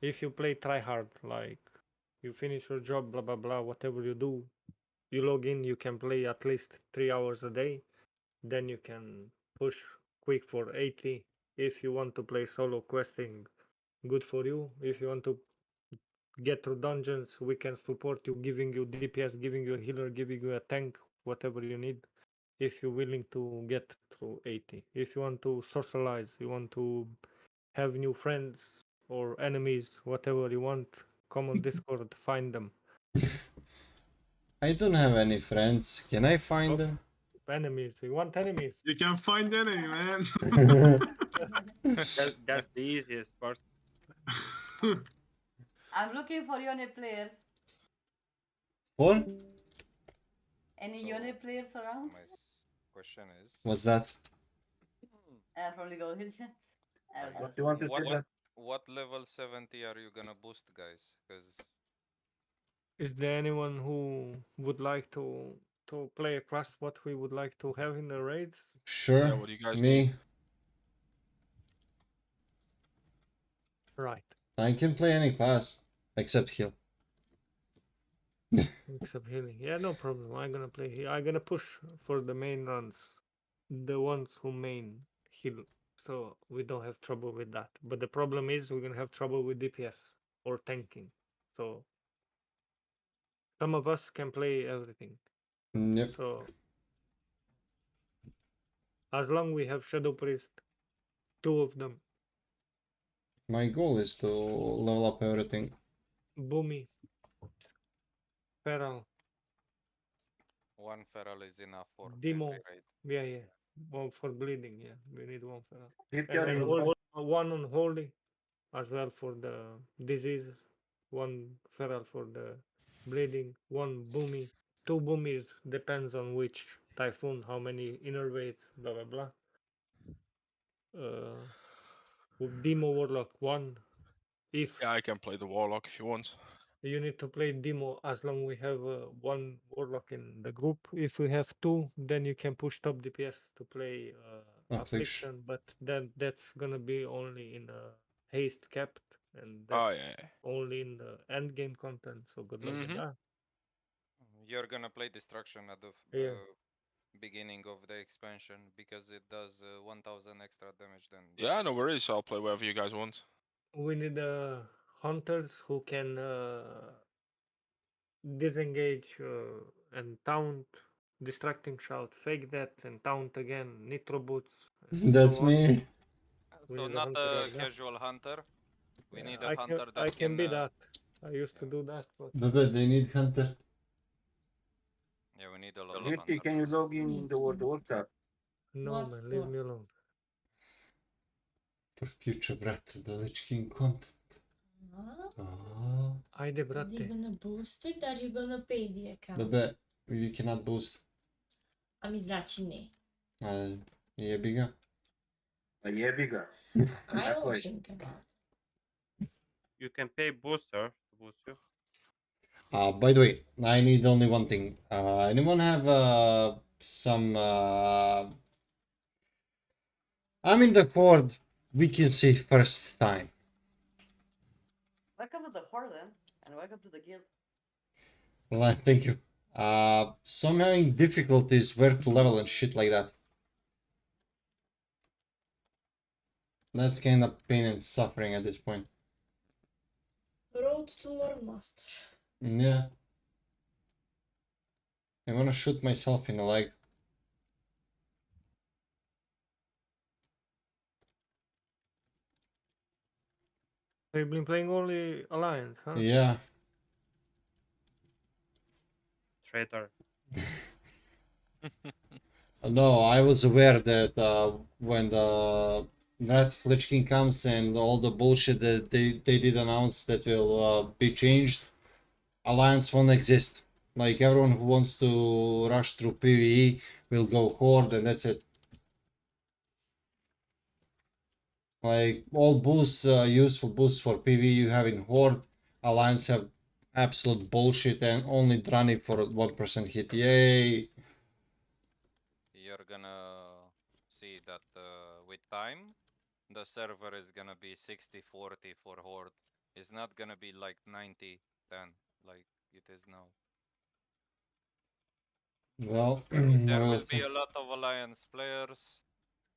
If you play try hard, like you finish your job, blah blah blah, whatever you do, you log in, you can play at least 3 hours a day. Then you can push quick for 80. If you want to play solo questing, good for you. If you want to get through dungeons, we can support you, giving you DPS, giving you a healer, giving you a tank, whatever you need. If you're willing to get through 80. If you want to socialize, you want to have new friends or enemies, whatever you want, come on Discord, find them. I don't have any friends. Can I find them? Enemies, you want enemies? You can find enemy, man. That's the easiest part. I'm looking for Yone players. What? Any So, Yone players around? My question is, What's that? From League of Legends. What you want to say? That? what level 70 are you gonna boost, guys? Because Is there anyone who would like to play a class what we would like to have in the raids? Sure. Yeah, what do you guys Me. need? Right. I can play any class except heal. Except healing. Yeah, no problem. I'm gonna play here. I'm gonna push for the main runs, the ones who main heal, so we don't have trouble with that. But the problem is we're gonna have trouble with DPS or tanking. So some of us can play everything. Yep. So as long we have Shadow Priest, 2 of them, My goal is to level up everything. Boomy, Feral, one feral is enough for Demo. every raid. Yeah. One for bleeding. Yeah, we need 1 Feral. Keep And then your one on Holy as well for the diseases. 1 Feral for the bleeding. 1 Boomy. 2 Boomies depends on which Typhoon, how many innervates, blah blah blah. Demo Warlock 1. If Yeah, I can play the Warlock if you want. you need to play Demo as long we have 1 Warlock in the group. If we have 2, then you can push top DPS to play Affliction, but then that's gonna be only in haste capped, and Oh, that's yeah. only in the end game content. So good luck with that. You're gonna play Destruction at the Yeah. beginning of the expansion because it does 1000 extra damage. Then Yeah, no worries. I'll play whatever you guys want. We need hunters who can disengage and taunt, distracting shout, fake that and taunt again, nitro boots. And That's so on. me. We So need not hunter a like that. casual hunter. We Yeah, need a hunter that I can be that. I used to do that, but But they need hunter. Yeah, we need a lot of Ricky, hunters. can you log in the WhatsApp? no What man, leave for? me alone. For future brat, the Lich King content. Ah. Ajde, Are you brate. gonna boost it? Are you gonna pay the account? Bebe, you cannot boost. Ami znači ne. Jebi ga. Jebi ga. I will think about it. You can pay booster to boost you. By the way, I need only one thing. Anyone have some? I'm in the horde. We can see first time. Welcome to the Horde, and welcome to the guild. Well, thank you. So I'm having difficulties where to level and shit like that. That's kind of pain and suffering at this point. Road to Lord Master. Yeah. I wanna shoot myself in the leg. You've been playing only Alliance, huh? Yeah. Traitor. No, I was aware that when the Red Lich King comes and all the bullshit that they did announce that will be changed, Alliance won't exist. Like everyone who wants to rush through PvE will go Horde and that's it. Like all boosts, useful boosts for PvE you have in Horde, Alliance have absolute bullshit and only running for 1% hit. Yay! You're gonna see that with time, the server is gonna be 60-40 for Horde. It's not gonna be like 90-10 like it is now. Well, There well, will be a lot of Alliance players.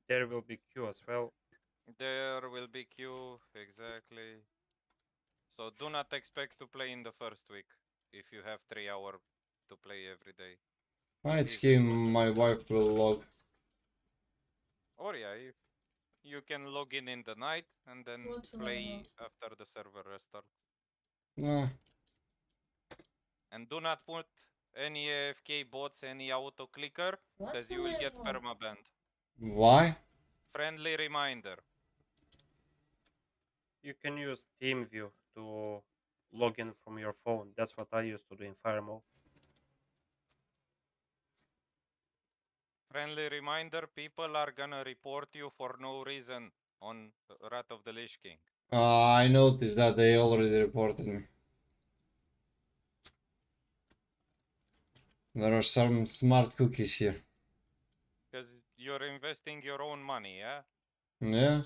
There will be Q as well. There will be queue, exactly. So do not expect to play in the first week if you have 3 hours to play every day. it's Easy. game my wife will log. Or yeah, if you can log in the night and then What will I play log? after the server restarts. Nah, And do not put any AFK bots, any auto clicker, What because you will will I get log? permabanned. why? Friendly reminder. You can use TeamView to log in from your phone. That's what I used to do in Firemo. Friendly reminder, people are gonna report you for no reason on Wrath of the Lich King. I noticed that they already reported me. There are some smart cookies here. Because you're investing your own money, yeah? Yeah?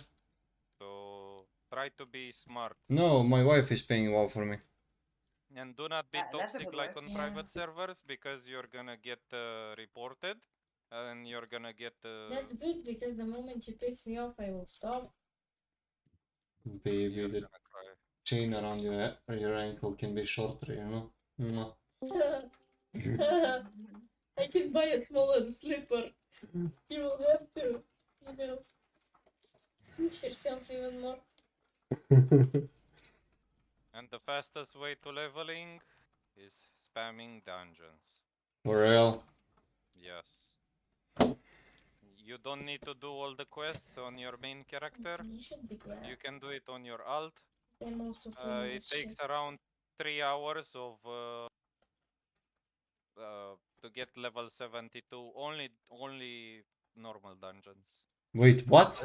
So try to be smart. No, my wife is paying well for me. And do not be That's a toxic good like wife. on Yeah. private servers because you're gonna get reported and you're gonna get. That's good because the moment you piss me off, I will stop. Baby, You're the gonna cry. chain around your ankle can be shorter, you know? No. I can buy a smaller slipper. You will have to, smush yourself even more. And the fastest way to leveling is spamming dungeons. For real? Yes. You don't need to do all the quests on your main character. You should be glad. You can do it on your alt. I'm also playing It this takes shit. around 3 hours of to get level 72. Only normal dungeons. Wait, what?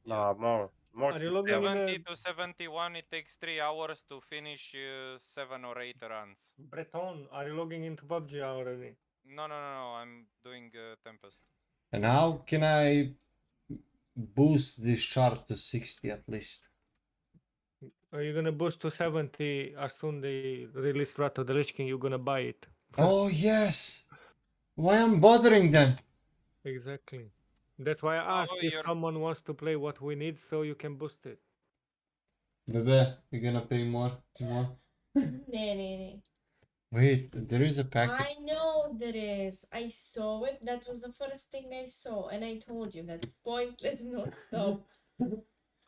Nah, more. More Are than you logging in 70 a to 71. It takes 3 hours to finish 7 or 8 runs. Breton? Are you logging into PUBG already? No. I'm doing Tempest. And how can I boost this chart to 60 at least? Are you gonna boost to 70 as soon they release Wrath of the Lich King? You're gonna buy it. Oh, yes! Why I'm bothering then? Exactly. That's why I asked Oh, if you're someone wants to play what we need so you can boost it. Bebe, you're gonna pay more? More? Nah. Wait, there is a I package. know there is. I saw it. That was the first thing I saw, and I told you that's pointless. Not stop. so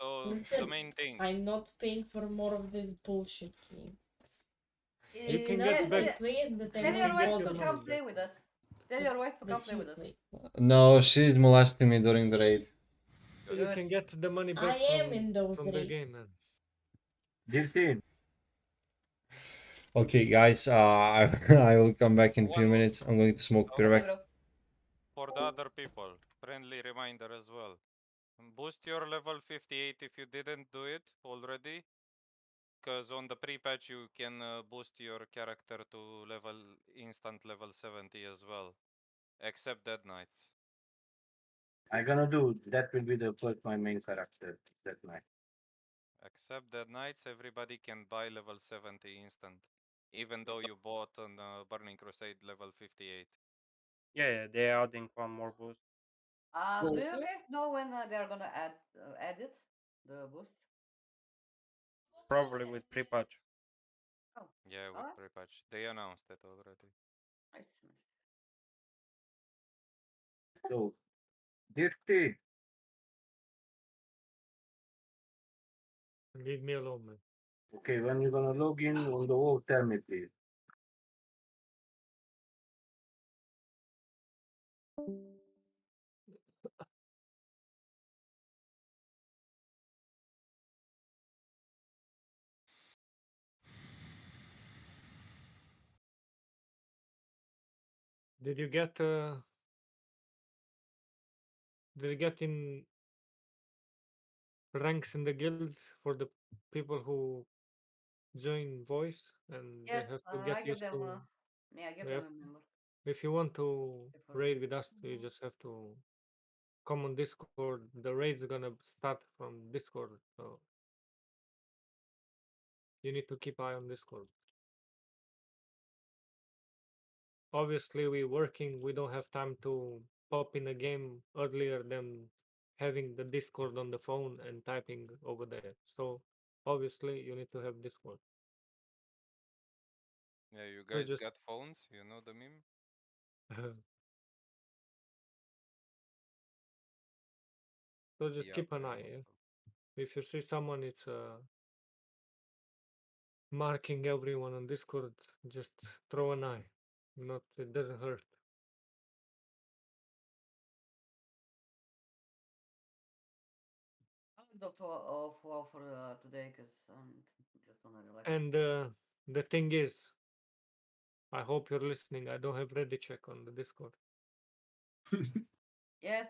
the Listen, main thing. I'm not paying for more of this bullshit game. You It's can not get that back. I play it that Tell I'm your not wife your to bothering. money come play back. with us. Tell your wife to come But play you with us. play. No, she's molesting me during the raid. You Good. can get the money I back am in those from the raids. game, man. 15. Okay, guys, I will come back in a few One- minutes. I'm going to smoke. Be Okay, right back. bro. For the other people, friendly reminder as well. Boost your level 58 if you didn't do it already. Because on the pre-patch you can boost your character to instant level 70 as well. Except Dead Knights. I'm gonna do that will be the first my main character that night. Except Dead Knights, everybody can buy level 70 instant. Even though you bought on Burning Crusade level 58. Yeah, they're adding one more boost. Do you guys know when they're gonna add it? The boost? Probably with pre-patch. Oh, Yeah, with alright. pre-patch. They announced it already. Nice. So, Dirty, Leave me alone, man. okay, when you're gonna log in on the WoW, tell me please. Did you get did you get in ranks in the guilds for the people who join voice, and Yes, they have to I get give used them to. yeah, I give They them have, a member. if you want to Prefer. raid with us, you just have to come on Discord. The raid's gonna start from Discord, so you need to keep eye on Discord. Obviously, we're working. We don't have time to pop in a game earlier than having the Discord on the phone and typing over there. So obviously, you need to have Discord. Yeah, you So guys just got phones? You know the meme? so just Yeah, keep an I eye. hope Yeah? so. If you see someone, it's marking everyone on Discord, just throw an eye. Not it doesn't hurt. I looked off WoW for today because I'm just wanna relax. And the thing is, I hope you're listening. I don't have ready check on the Discord. Yes.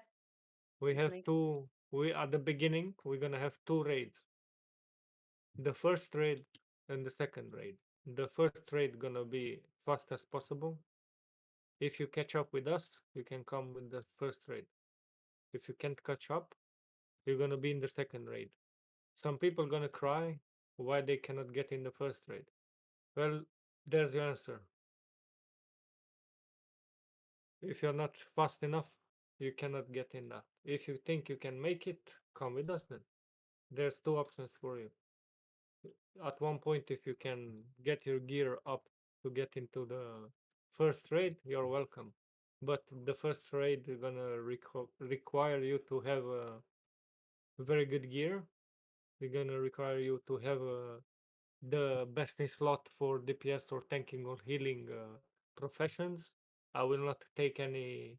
We have Listening. two. We at the beginning we're gonna have two raids. The first raid and the second raid. The first raid gonna be fast as possible. If you catch up with us, you can come with the first raid. If you can't catch up, you're gonna be in the second raid. Some people gonna cry why they cannot get in the first raid. Well, there's your answer. If you're not fast enough, you cannot get in that. If you think you can make it, come with us then. There's two options for you. At one point, if you can get your gear up to get into the first raid, you're welcome. But the first raid is gonna require you to have a very good gear. They're gonna require you to have the best in slot for DPS or tanking or healing professions. I will not take any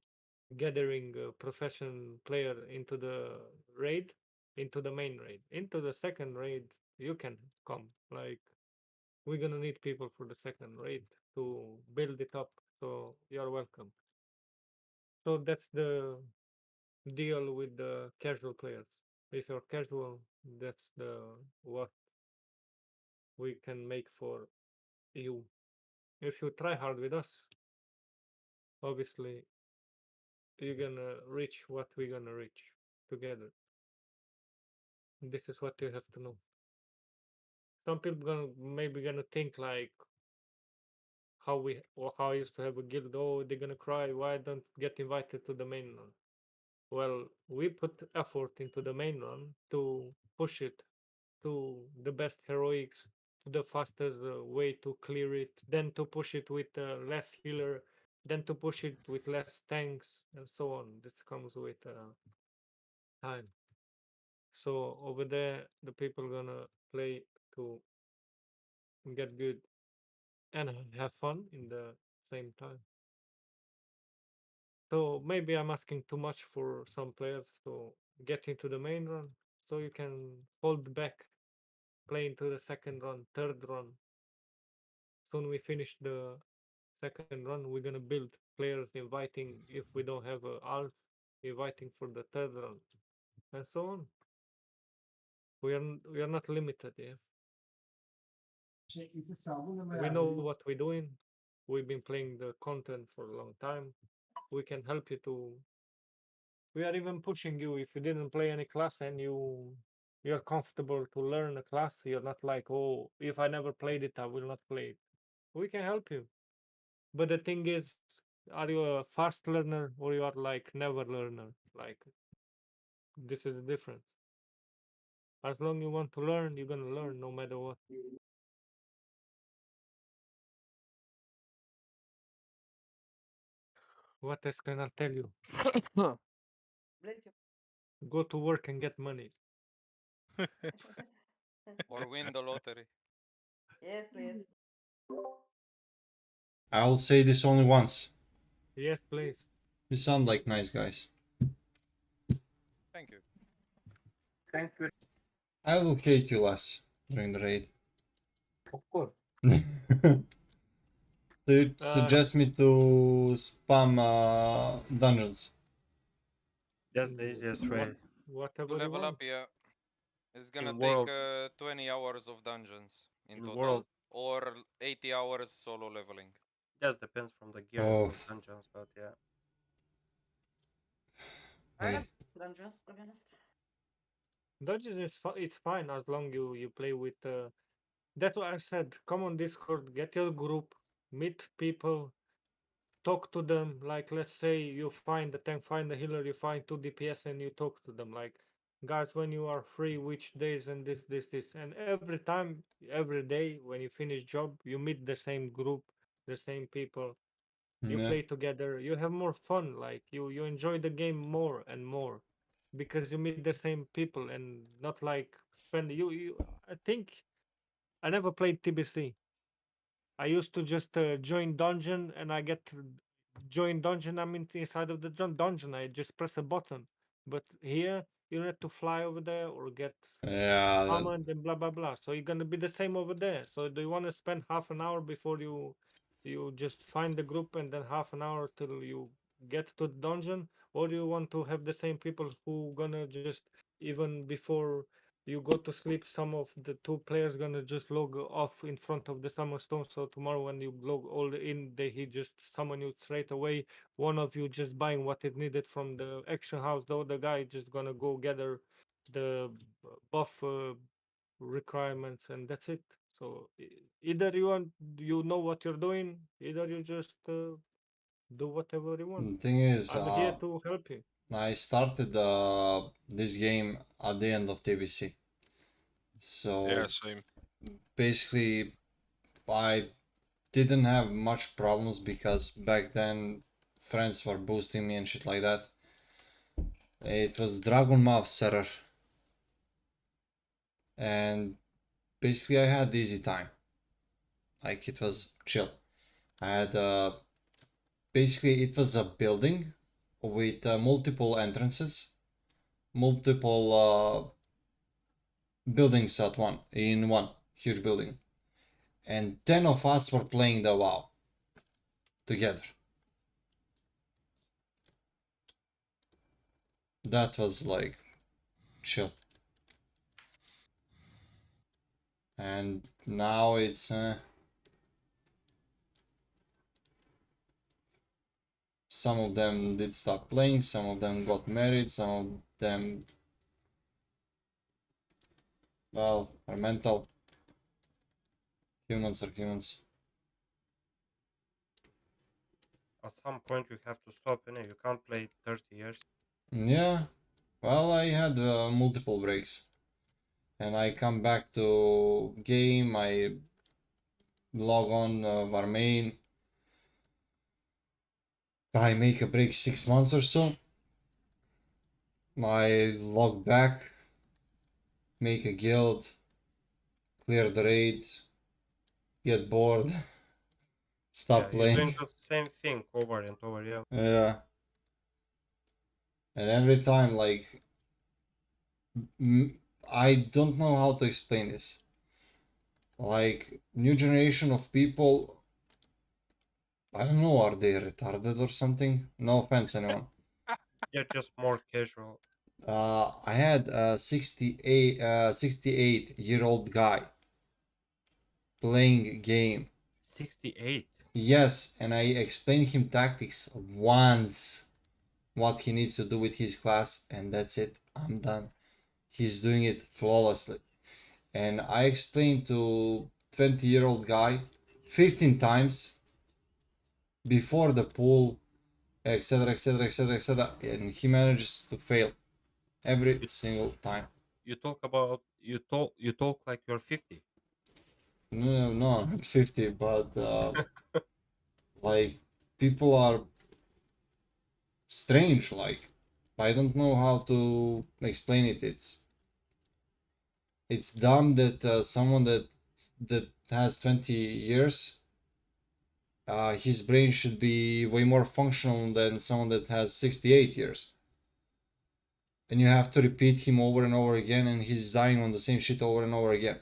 gathering profession player into the raid, into the main raid. Into the second raid, you can come. Like, we're gonna need people for the second raid to build it up. So you're welcome. So that's the deal with the casual players. If you're casual, that's the what we can make for you. If you try hard with us, obviously you're gonna reach what we're gonna reach together. This is what you have to know. Some people gonna maybe gonna think like how we or how I used to have a guild. Oh, they're gonna cry. Why don't get invited to the main run? Well, we put effort into the main run to push it to the best heroics, to the fastest way to clear it, then to push it with less healer, then to push it with less tanks, and so on. This comes with time. So over there, the people gonna play to get good and have fun in the same time. So maybe I'm asking too much for some players to get into the main run, so you can hold back, play into the second run, third run. Soon we finish the second run, we're gonna build players, inviting if we don't have a alt, inviting for the third run, and so on. We are not limited, yeah. We know what we're doing. We've been playing the content for a long time. We can help you to. We are even pushing you if you didn't play any class and you're comfortable to learn a class. You're not like, oh, if I never played it, I will not play it. We can help you. But the thing is, are you a fast learner or you are like never learner? Like, this is the difference. As long you want to learn, you're gonna learn no matter what. What else can I tell you? Bless you. Go to work and get money. Or win the lottery. Yes, please. I will say this only once. Yes, please. You sound like nice guys. Thank you. Thank you. I will hate you less during the raid. Of course. So you suggest me to spam dungeons. That's the easiest way. To Whatever you level want. up, yeah. It's gonna In take world, 20 hours of dungeons in total, world. or 80 hours solo leveling. That depends from the gear Oh. and from dungeons, but yeah. I Hey. don't dungeons, to be honest. Dodges is it's fine as long you play with. That's what I said. Come on Discord, get your group, meet people, talk to them. Like let's say you find the tank, find the healer, you find two DPS, and you talk to them. Like guys, when you are free, which days and this, and every time, every day when you finish job, you meet the same group, the same people. You Yeah. play together. You have more fun. Like you enjoy the game more and more because you meet the same people and not like spend you. I think I never played TBC. I used to just join dungeon and I get join dungeon. I'm inside of the dungeon. I just press a button. But here you need to fly over there or get Yeah. summoned and blah blah blah. So you're gonna be the same over there. So do you want to spend half an hour before you just find the group and then half an hour till you get to the dungeon, or do you want to have the same people who gonna just even before you go to sleep, some of the two players gonna just log off in front of the summon stone, so tomorrow when you log all in, he just summon you straight away. One of you just buying what it needed from the action house, the other guy just gonna go gather the buff requirements, and that's it. So either you know what you're doing, either you just do whatever you want. The thing is, I'm here to help you. I started this game at the end of TBC. So Yeah, same. basically, I didn't have much problems because back then friends were boosting me and shit like that. It was Dragon Mouth server. And basically I had easy time. Like it was chill. I had basically it was a building with multiple entrances, multiple buildings in one huge building, and 10 of us were playing the WoW together. That was like chill. And now it's some of them did stop playing, some of them got married, some of them, well, are mental. Humans are humans. At some point you have to stop, you can't play 30 years. Yeah, well, I had multiple breaks, and I come back to game. I log on our main. I make a break 6 months or so. I log back, make a guild, clear the raid, get bored, stop You're doing playing. the same thing over and over, yeah. Yeah, and every time, like, I don't know how to explain this. Like, new generation of people, I don't know, are they retarded or something? No offense, anyone. They're just more casual. I had a 68-year-old guy playing a game. 68. Yes, and I explained him tactics once, what he needs to do with his class, and that's it. I'm done. He's doing it flawlessly. And I explained to 20-year-old guy 15 times before the pool, etc., etc., etc., etc., and he manages to fail every single time. You talk like you're 50. No, I'm not 50, but like people are strange. Like I don't know how to explain it. It's dumb that someone that has 20 years, his brain should be way more functional than someone that has 68 years. And you have to repeat him over and over again, and he's dying on the same shit over and over again.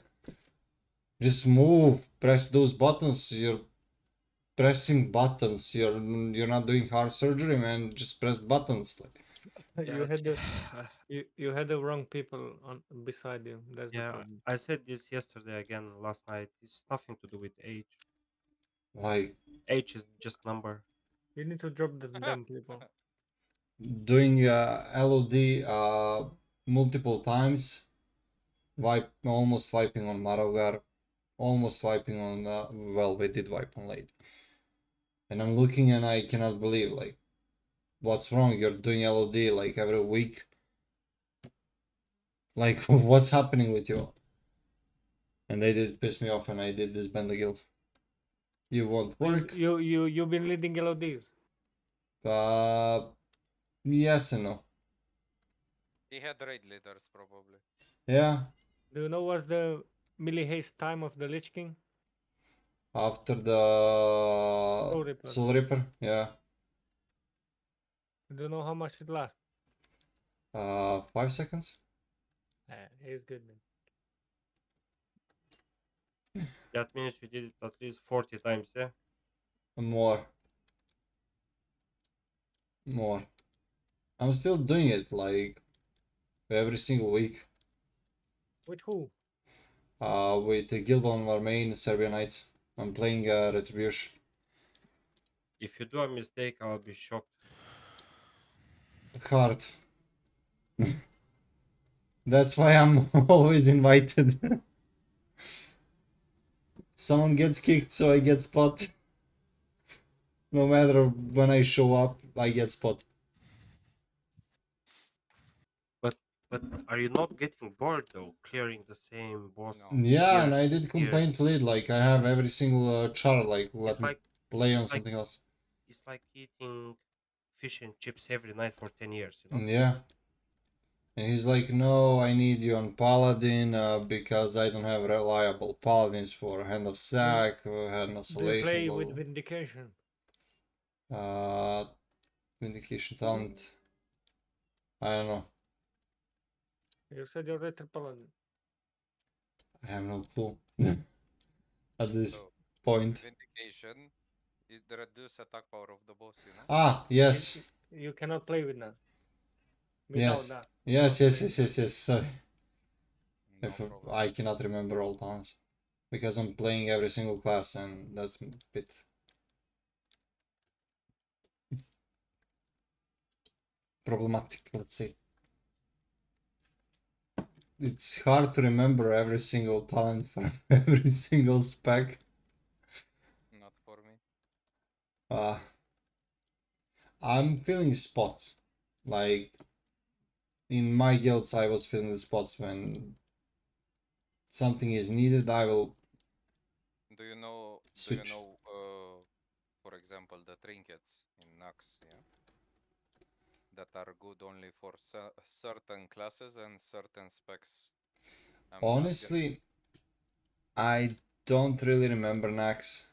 Just move, press those buttons. You're pressing buttons. You're not doing heart surgery, man. Just press buttons. Like, You had you had the wrong people on beside you. That's the yeah, problem. I said this yesterday again last night. It's nothing to do with age. Like Age is just number. You need to drop them people. doing LOD multiple times, almost wiping on Marogar, almost wiping on well, we did wipe on late. And I'm looking and I cannot believe, like, what's wrong? You're doing LOD like every week. Like, what's happening with you? And they did piss me off and I did disband the guild. You won't work? You've been leading LODs. Yes and no. He had raid leaders probably. Yeah, Do you know what's the melee haste time of the Lich King? after the Soul Reaper. Soul Reaper, yeah. Do you know how much it lasts? 5 seconds? It's good then. That means you did it at least 40 times, yeah? More. More. I'm still doing it like every single week. With who? With the guild on our main Serbian Knights. I'm playing Retribution. If you do a mistake, I'll be shocked. Hard. That's why I'm always invited. Someone gets kicked, so I get spot. No matter when I show up, I get spot. But are you not getting bored though, clearing the same boss? No. Yeah, and years I did years? complain to lead, like I have every single char, like let It's me like play on it's like something else. it's like eating fish and chips every night for 10 years, you know? Yeah. And he's like, no, I need you on Paladin because I don't have reliable Paladins for Hand of Sack, Hand of Do you Salvation, play blah, with blah, Vindication? blah. Vindication talent. I don't know. You said you're Retro Paladin. I have no clue. At this So point. Vindication, it reduces attack power of the boss, you know? Ah, yes. You cannot play with that. Yes. Without that. Yes, Not yes, play. yes, yes, yes. Sorry. No If problem. I cannot remember all talents. Because I'm playing every single class and that's a bit problematic, let's say. It's hard to remember every single talent from every single spec. Not for me. I'm feeling spots. Like in my guilds, I was feeling the spots when something is needed. I will Do you know? switch. Do you know? For example, the trinkets in Nux, yeah, that are good only for certain classes and certain specs. I'm not gonna- Honestly, I don't really remember Nax.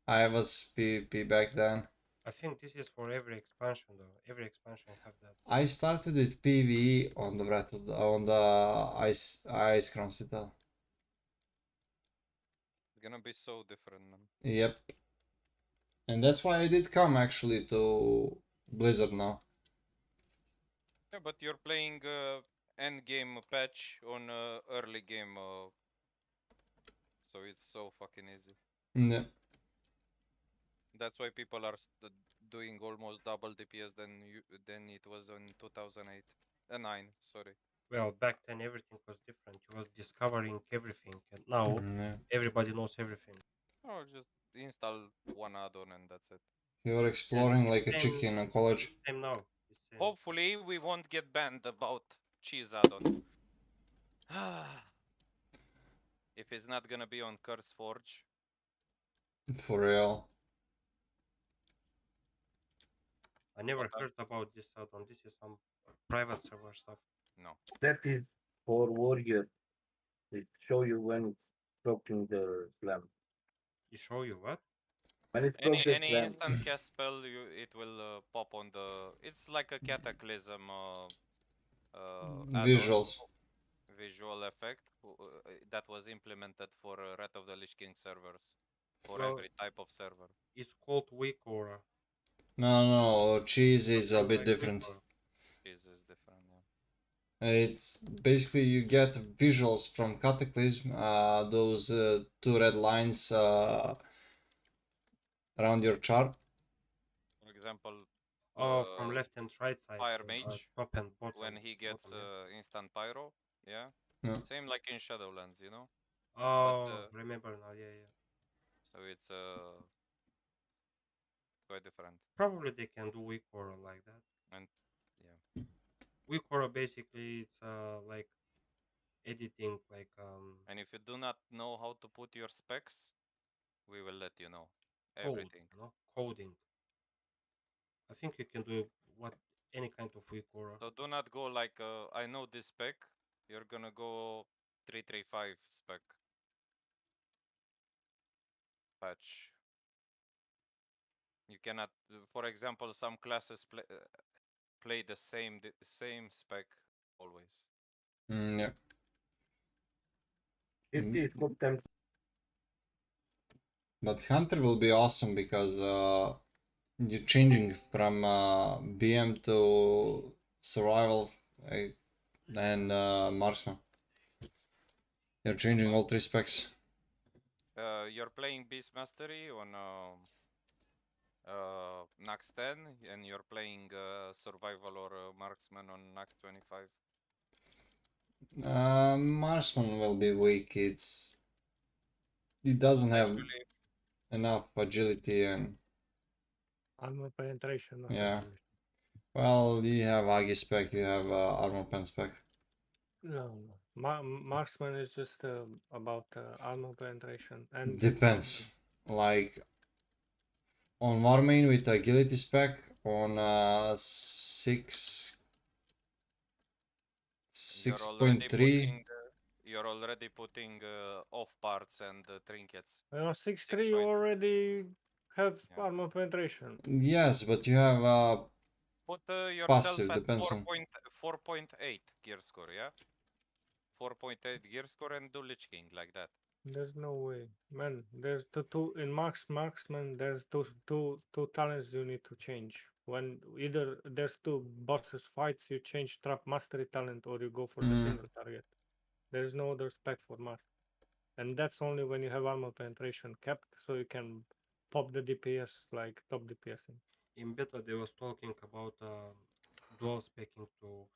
I was PvP back then. I think this is for every expansion though. Every expansion have that. I started with PvE on the on the Ice Crown Citadel. It's gonna be so different, man. Yep. And that's why I did come actually to Blizzard now. Yeah, but you're playing end game patch on early game, so it's so fucking easy. Yeah. That's why people are doing almost double DPS than it was in 2008, 9. Sorry. Well, back then everything was different. You was discovering everything, and now Yeah. everybody knows everything. Oh, just install one add-on and that's it. You're exploring And like a same- chicken in college. Same now. It's same. Hopefully, we won't get banned about cheese add-on. If it's not gonna be on Curse Forge. For real. I never heard about this add-on. This is some private server stuff. No. That is for warrior. It show you when it's proccing the slam. It show you what? When it's Any proc the any slam. instant cast spell, it will pop on the. It's like a cataclysm add-on, Visuals. visual effect that was implemented for Wrath of the Lich King servers for Well, every type of server. It's called weak aura. No, cheese is a Something bit like different. weak aura. It's basically you get visuals from Cataclysm, those two red lines around your chart. For example, Oh, from left and right side. Fire Mage, top and bottom. when he gets bottom, yeah. instant pyro, yeah. Yeah. Same like in Shadowlands, you know. Oh, remember now, yeah. So it's quite different. Probably they can do weak aura like that. And yeah, Weak aura basically it's like editing like and if you do not know how to put your specs, we will let you know code, everything. no coding. I think you can do what any kind of weak aura. So do not go like I know this spec. You're gonna go 335 spec patch. You cannot, for example, some classes play the same spec always. Yeah. It is them. But Hunter will be awesome because you're changing from BM to survival and marksman. You're changing all three specs. You're playing Beast Mastery on Nax 10, and you're playing Survival or Marksman on Nax 25. Marksman will be weak. It doesn't have Actually, enough agility and Armor penetration. Not yeah. agility. Well, you have Agi spec, you have armor pen spec. No. Marksman is just about armor penetration and Depends. Like on Warmane with agility spec on 6.3. You're already putting off parts and trinkets. 6.3 you already have armor penetration. Yes, but you have Put yourself passive, at depends on 4.8 gear score, yeah? 4.8 gear score and do Lich King like that. There's no way, man. There's the two in marksman. There's two talents you need to change. When either there's two bosses fights, you change trap mastery talent or you go for the single target. There's no other spec for mark, and that's only when you have armor penetration kept, so you can pop the DPS like top DPS. In beta they was talking about dual specking to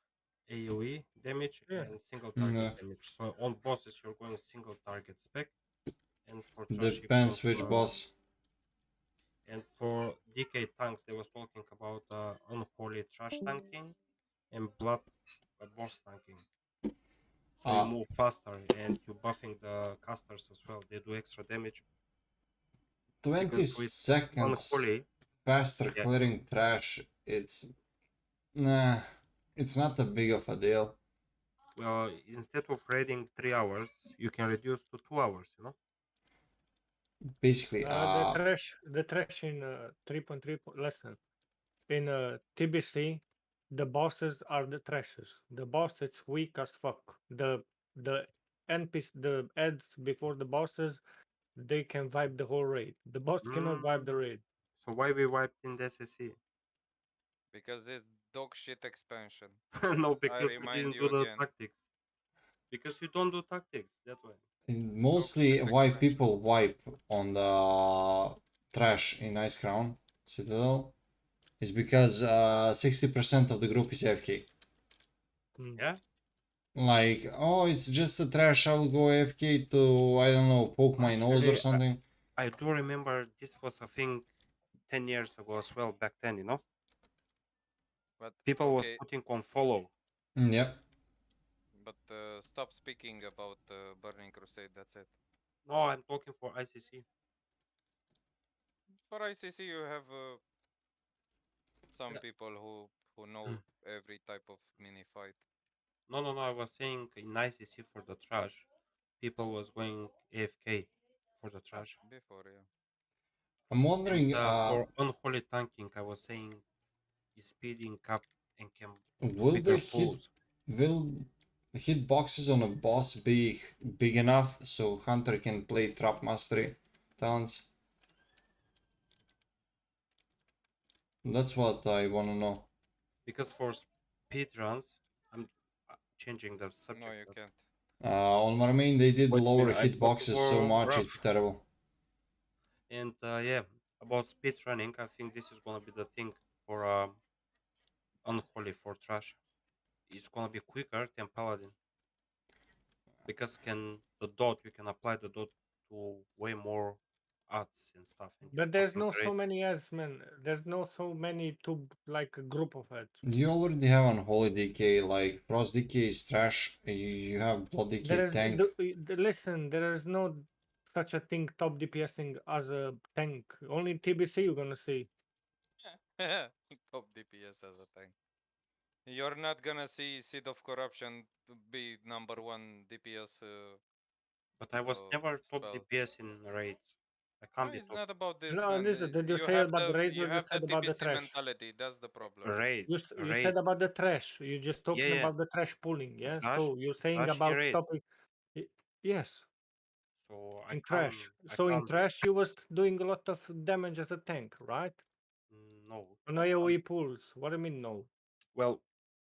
AoE damage and single target damage. So on bosses you're going single target spec, and for trash depends which boss. And for DK tanks they was talking about unholy trash tanking and blood boss tanking. So you move faster and you're buffing the casters as well. They do extra damage. 20 seconds unholy, faster clearing trash, it's it's not a big of a deal. Well, instead of raiding 3 hours, you can reduce to 2 hours, you know? Basically, the trash in 3.3 lesson. In TBC, the bosses are the trashes. The boss is weak as fuck. The NPC, the ads before the bosses, they can wipe the whole raid. The boss cannot wipe the raid. So why we wiped in the SSE? Because it's dog shit expansion. No, because I we remind didn't you do the again. tactics. Because you don't do tactics, that way. Mostly why people wipe on the trash in Ice Crown Citadel is because 60% of the group is AFK. Yeah? Like, oh, it's just a trash, I will go AFK to, I don't know, poke my nose or something. I do remember this was a thing 10 years ago as well, back then, you know? But People was putting on follow. Yep. But stop speaking about Burning Crusade, that's it. No, I'm talking for ICC. For ICC you have some people who know every type of mini fight. No, I was saying in ICC for the trash, people was going AFK for the trash. Before, yeah. I'm wondering, for unholy tanking, I was saying is speeding up and can do will bigger the pulls. hitboxes on a boss be big enough so Hunter can play trap mastery talents? That's what I want to know. Because for speed runs, I'm changing the subject. No, you but- can't. On Marmain they did What do you lower mean? I thought you hitboxes so were much, rough. it's terrible. And yeah, about speed running, I think this is gonna be the thing for Unholy for Trash. It's gonna be quicker than Paladin because you can apply the dot to way more ads and stuff. And you But there's no concentrate. so many ads, man. There's no so many to like a group of ads. You already have Unholy DK, like Frost DK is trash, you have Blood There DK is tank. listen. There is no such a thing top DPSing as a tank. Only TBC you're gonna see. Top DPS as a tank. You're not gonna see Seed of Corruption to be number one DPS. But I was never top spell. DPS in raids. I No, can't be it's top not about this, No, man. listen. Did you You say have about the raids you or you have the said about the TBC trash? mentality. That's the problem. raid. You Raid. said about the trash. You're just talking Yeah. about the trash pulling, yeah. Trash. So you're saying Trash in about raid. stopping. Yes, So I in can't. trash. I So in can't. trash, you was doing a lot of damage as a tank, right? No. On I can't. AOE pulls. What do you mean no? Well,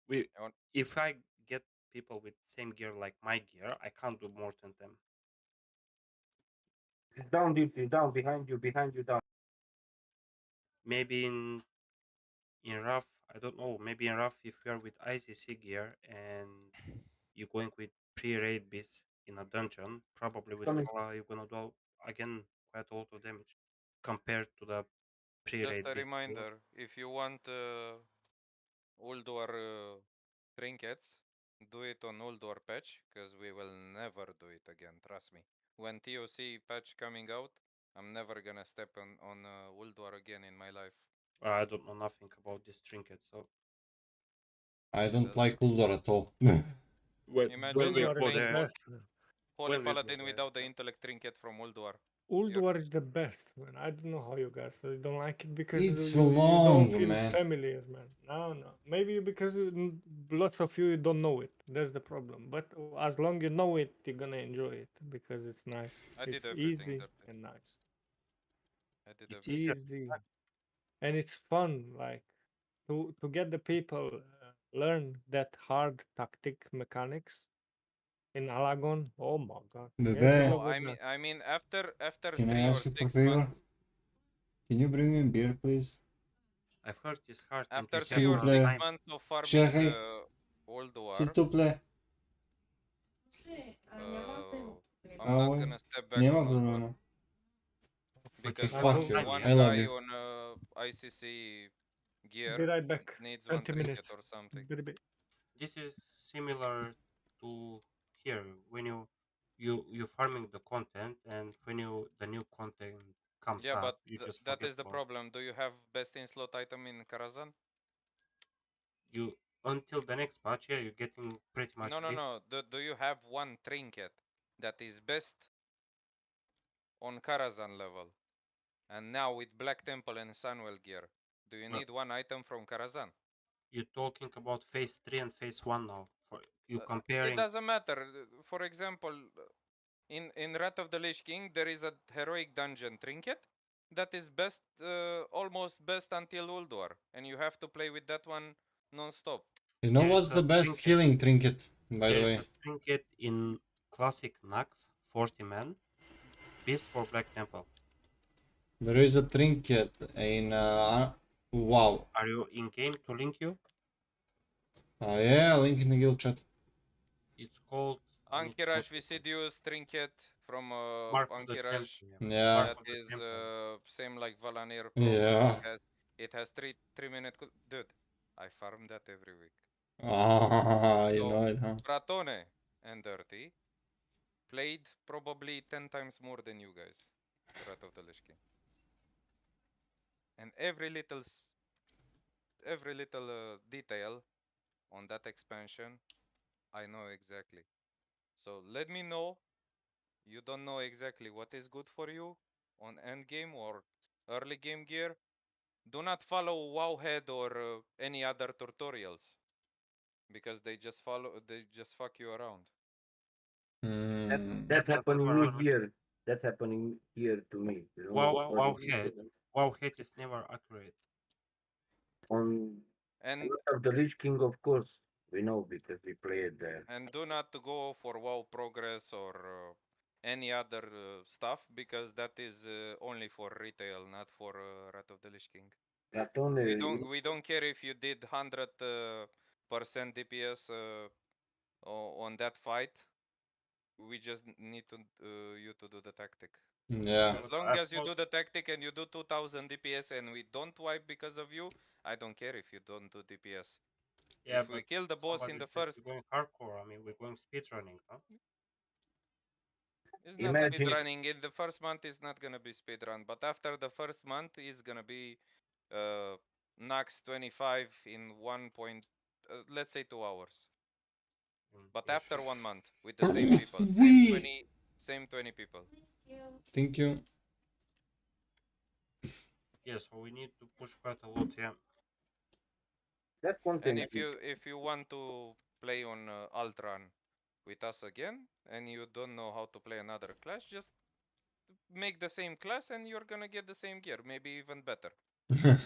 we On- if I get people with same gear like my gear, I can't do more than them. He's down, deep, he's down, behind you, down. Maybe in rough, I don't know. Maybe in rough, if you are with ICC gear and you're going with pre-raid beast in a dungeon, probably with Coming. Pala, you're gonna do again quite a lot of damage compared to the Just pre-raid a beast. reminder: if you want Ulduar trinkets, do it on Ulduar patch, because we will never do it again. Trust me. When TOC patch coming out, I'm never gonna step on Ulduar again in my life. I don't know nothing about this trinket, so I don't Just like Uldor at all. imagine you're Ulduar is the playing best. Holy when we go Paladin there, without the yeah. intellect trinket from Ulduar. Ulduar is the best, man. I don't know how you guys don't like it because It's you don't long, feel man. familiar, man. No. Maybe because lots of you don't know it. That's the problem. But as long you know it, you're gonna enjoy it because it's nice. I did It's everything easy dirty. and nice. I did It's everything. easier. Easy, and it's fun. Like to get the people learn that hard tactic mechanics in Alagon. Oh my god! Yeah, good Bebe, No, luck with that. I mean after can I 3 or ask you for a 6 favor? months. Can you bring me beer, please? I've heard it's hard and After you three S'il have vous or six plaît. time. months of farming Chérie, Old s'il War, te plaît. I'm Ah not ouais? gonna step back Няма on Old War problema. But you because I have will Fuck it. time, one yeah? I love guy you. on ICC gear Be right back. needs one 20 trinket minutes. or something. This is similar to here when you farming the content and when the new content comes Yeah, up, but you just that forget is the about problem. Do you have best in slot item in Karazhan? you until the next patch. Yeah, you're getting pretty much this. No. Do you have one trinket that is best on Karazhan level? And now with Black Temple and Sunwell gear, do you Well, need one item from Karazhan? you're talking about phase 3 and phase 1 now. For you It comparing, doesn't matter. For example, in Wrath of the Lich King, there is a heroic dungeon trinket that is best, almost best until Ulduar, and you have to play with that one non-stop. You know there is what's a the best trinket. healing trinket, by the There is way? a trinket in classic Nax 40 man beast for Black Temple. There is a trinket in WoW. Are you in game to link you? Yeah, link in the guild chat. It's called Ankiraj Visidius trinket from Mark of the Ankiraj. Champion. Yeah. That is same like Valanir Pro. Yeah. It has 3 minute. Dude, I farm that every week. Ah, you So, know it, huh? Pratone and Dirty played probably 10 times more than you guys. Wrath of the Lich King. And every little detail on that expansion, I know exactly. So let me know. You don't know exactly what is good for you on end game or early game gear. Do not follow Wowhead or any other tutorials because they just fuck you around. That has happening never me here. That happening here to me. You know, Wow head is never accurate. on And of the Lich King, of course. We know because we played there. And do not go for WoW Progress or any other stuff, because that is only for retail, not for Wrath of the Lich King. Not only We don't care if you did 100% DPS on that fight. We just need to you to do the tactic. Yeah. As long as you do the tactic and you do 2000 DPS and we don't wipe because of you, I don't care if you don't do DPS. Yeah, If we kill the boss in the first, we're going hardcore. I mean, we're going speedrunning, huh? it's not Imagine- speedrunning. In the first month, it's not gonna be speedrun, but after the first month, it's gonna be Nax 25 in let's say 2 hours. But Yeah, after sure. 1 month with the same people, same 20 people. Thank you. Yeah, so we need to push quite a lot. Yeah. that And content if you want to play on Ultron with us again, and you don't know how to play another class, just make the same class and you're gonna get the same gear, maybe even better.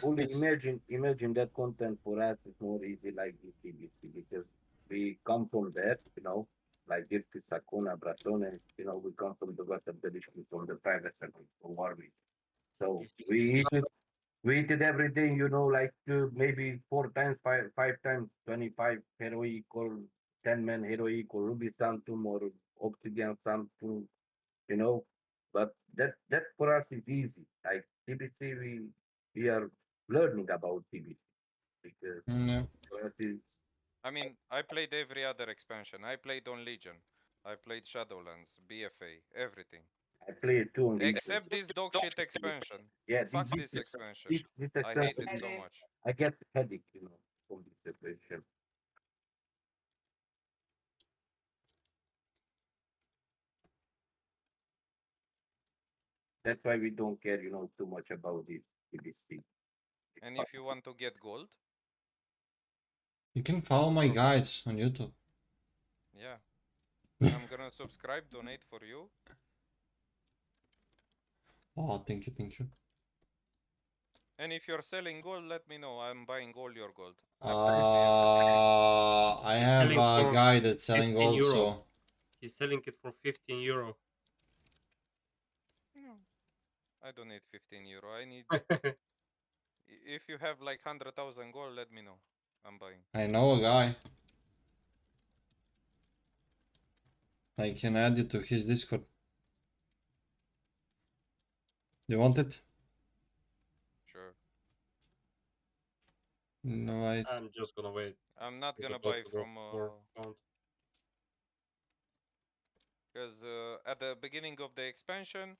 fully imagine that content for us is more easy like this TBC because we come from that, like Dirty Sakuna, Bratone, we come from the West of the District, from the private sector, from army. So we eat it every day, like maybe 4 times, five times, 25 heroic or 10-man heroic or Ruby Santum or Obsidian Santum, you know. But that for us is easy. Like TBC, we are learning about TBC because Yeah. for us it's I mean, I played every other expansion. I played on Legion. I played Shadowlands, BFA, everything. I play it too on Legion. Except this dog shit expansion. Yeah, Fuck this expansion. this I hate it expansion, so much. I get headache, from this expansion. That's why we don't care, too much about this TBC. And if you want to get gold, You can follow my guides on YouTube. yeah. I'm gonna subscribe, donate for you. Oh, thank you, thank you. And if you're selling gold, let me know. I'm buying all your gold. I have selling a for guy that's selling 15 gold, euro. so He's selling it for 15 euro. No, I don't need 15 euro. I need. If you have like 100,000 gold, let me know. I'm buying. I know a guy. I can add you to his Discord. You want it? Sure. No, I'm just gonna wait. I'm not for the gonna dog buy to drop from for count. because at the beginning of the expansion,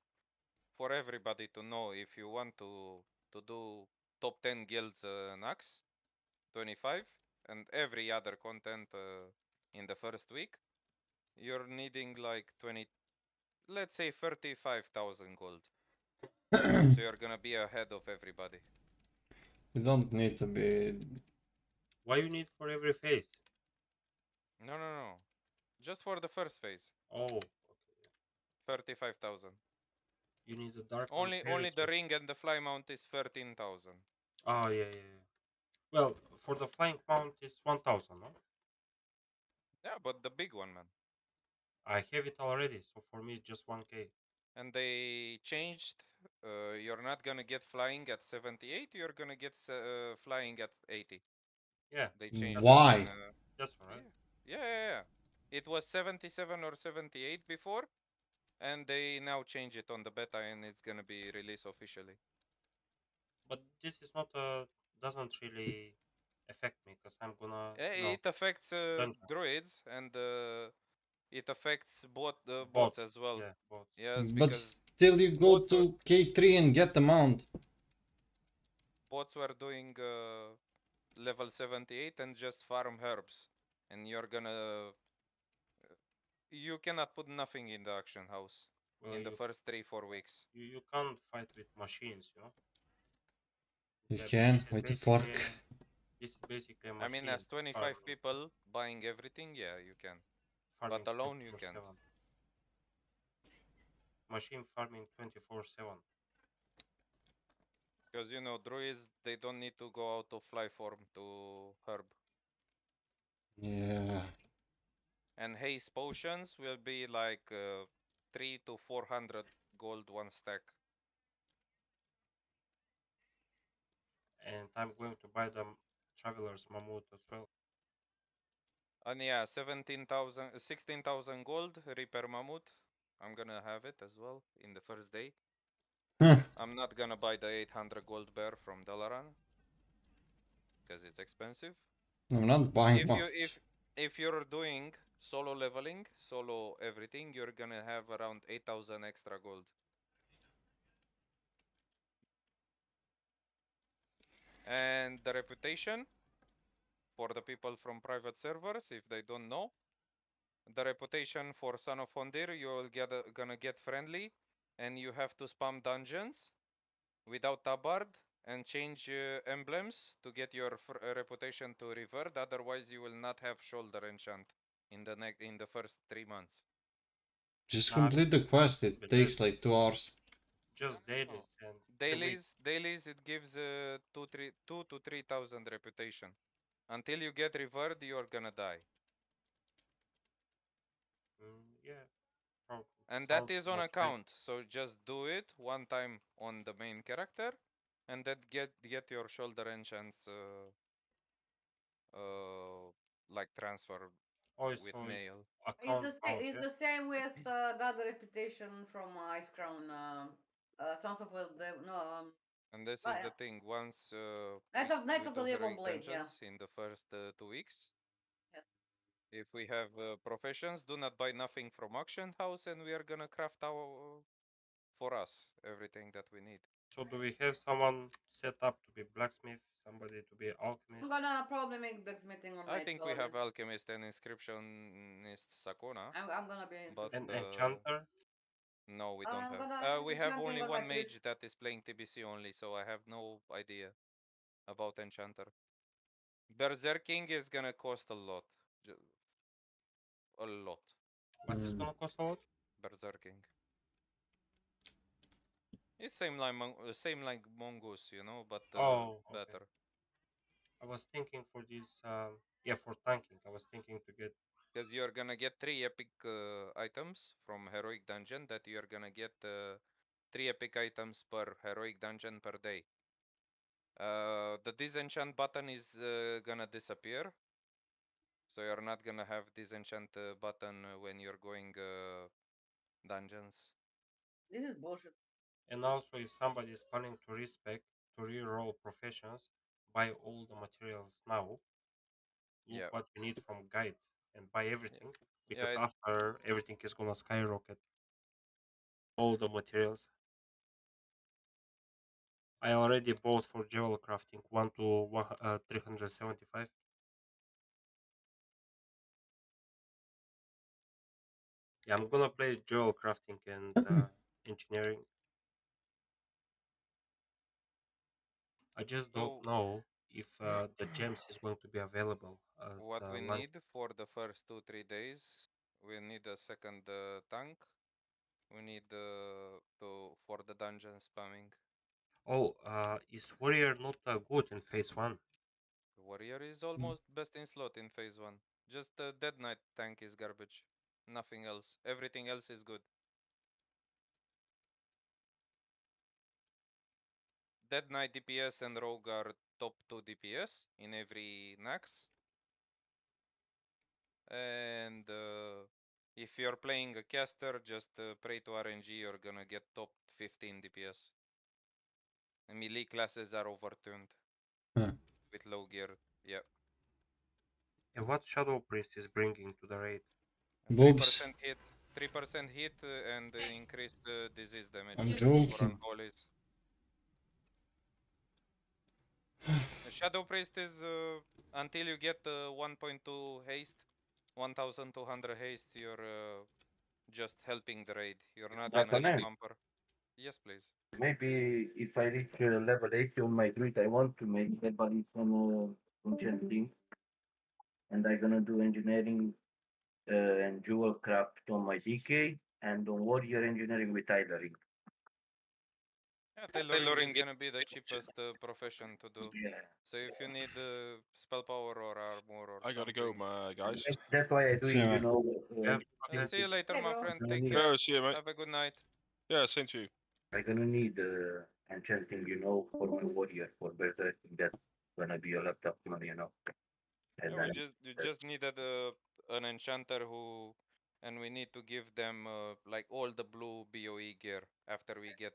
for everybody to know, if you want to do top 10 guilds Nax 25 and every other content in the first week, you're needing like 20, let's say 35,000 gold. So you're gonna be ahead of everybody. you don't need to be. Why you need for every phase? No. Just for the first phase. Oh, okay. 35,000. You need a dark Only the ring and the fly mount is 13,000. Oh yeah. Well, for the flying mount is 1,000, no? Yeah, but the big one, man. I have it already, so for me it's just 1k. And they changed. You're not gonna get flying at 78. You're gonna get flying at 80. Yeah. They changed. Why? It That's alright. yeah. It was 77 or 78 before, and they now change it on the beta, and it's gonna be released officially. But this is not doesn't really affect me because I'm gonna It affects dungeon. druids and it affects bots Bots. as well. Yeah, bots. Yes, But because still, you go bots to K3 and get the mount. bots were doing level 78 and just farm herbs, and you cannot put nothing in the auction house Well, in the first 3-4 weeks. you can't fight with machines, You That can this is with the basically fork. this is basically a I mean, as machine 25 people buying everything, yeah, you can. farming But alone, you 24/7. can't. Machine farming 24/7. Because, druids, they don't need to go out of fly form to herb. Yeah. And haste potions will be like 3 to 400 gold one stack. And I'm going to buy them Traveler's Mammoth as well. And yeah, 17,000, 16,000 gold, Reaper Mammoth. I'm gonna have it as well in the first day. Huh. I'm not gonna buy the 800 gold bear from Dalaran because it's expensive. I'm not buying If one. you if you're doing solo leveling, solo everything, you're gonna have around 8,000 extra gold. And the reputation for the people from private servers, if they don't know, the reputation for Son of Hondir, you'll gonna get friendly, and you have to spam dungeons without tabard and change emblems to get your reputation to revert. Otherwise, you will not have shoulder enchant in the first 3 months. Just Not complete the quest. It but takes like 2 hours. just dailies and 3 weeks. Dailies, it gives 2 to 3,000 reputation. Until you get revert, you're gonna die. Yeah, probably. And that Sounds is on about right. account. So just do it one time on the main character, and then get your shoulder enchants like transfer Oh, with so it's mail. account count, It's yeah? the same with got the reputation from Ice Crown. Sons of the no. And this is But, the thing. Once Knights we of the do Living heroic Blade, yeah. dungeons in the first 2 weeks, Yes. if we have professions, do not buy nothing from auction house, and we are gonna craft our for us everything that we need. So do we have someone set up to be blacksmith, somebody to be I'm alchemist, gonna probably make blacksmithing on I Night think we Paladin. have alchemist and inscriptionist Sakuna, I'm gonna be but an enchanter? no, we don't I'm have. gonna We finish have enchanting only on my one priest. mage that is playing TBC only, so I have no idea about enchanter. Berserking is gonna cost a lot, a lot. What is gonna cost a lot? Berserking. It's same like mongoose, but Oh, okay. better. I was thinking for this, yeah, for tanking. I was thinking to get. Because you're gonna get 3 epic items from heroic dungeon. That you're gonna get 3 epic items per heroic dungeon per day. The disenchant button is gonna disappear, so you're not gonna have disenchant button when you're going dungeons. This is bullshit. And also, if somebody is planning to respec to re-roll professions, buy all the materials now. Look Yeah, what you need from guide and buy yeah, everything yeah. because after everything is gonna skyrocket. All the materials. I already bought for jewel crafting 1 to 375. Yeah, I'm gonna play jewel crafting and engineering. I just don't So know if the gems is going to be available at what we lunch. need for the first 2-3 days, we need a second tank. We need to for the dungeon spamming. Oh, is warrior not good in phase 1? Warrior is almost best in slot in phase 1. Just the Dead Knight tank is garbage. Nothing else. Everything else is good. Dead Knight DPS and Rogue are top 2 DPS in every Nax. And if you're playing a caster, just pray to RNG, you're gonna get top 15 DPS. And melee classes are overturned Huh. with low gear. Yeah. And what shadow priest is bringing to the raid? 3 hit. 3% hit and increased disease damage I'm for joking. unholies. Shadow Priest is until you get 1.2 haste, 1200 haste, you're just helping the raid. You're not gonna get Draconet, bumper. Yes, please. maybe if I reach level 80 on my druid, I want to make everybody some enchanting, and I'm gonna do engineering and jewel craft on my DK, and on warrior engineering with tailoring. Yeah, Yeah, tailoring is gonna be the cheapest profession to do. Yeah. So if you need spell power or armor or I gotta something. go, guys. That's why I do See it, you, you man. know. Yeah. See you later, Hey, my bro. friend. Gonna Take need- care. Yeah, see you, mate. Have a good night. Yeah, same to you. I'm gonna need enchanting, you know, for my warrior for better. That's gonna be a lot of money, you know. And Yeah, then you just needed an enchanter who, and we need to give them like all the blue BOE gear after we get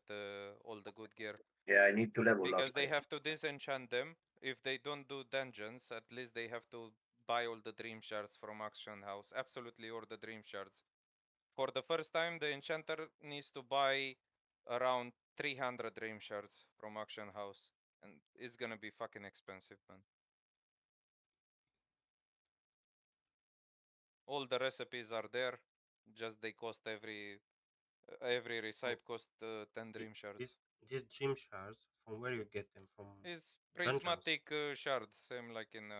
all the good gear. yeah, I need to level up. Because they have to disenchant them. If they don't do dungeons, at least they have to buy all the dream shards from Auction House. Absolutely all the dream shards. For the first time, the enchanter needs to buy around 300 dream shards from Auction House. And it's gonna be fucking expensive, man. All the recipes are there. Just they cost every recipe cost 10 dream shards. These dream shards, from where you get them? From It's dungeons. prismatic shards, same like in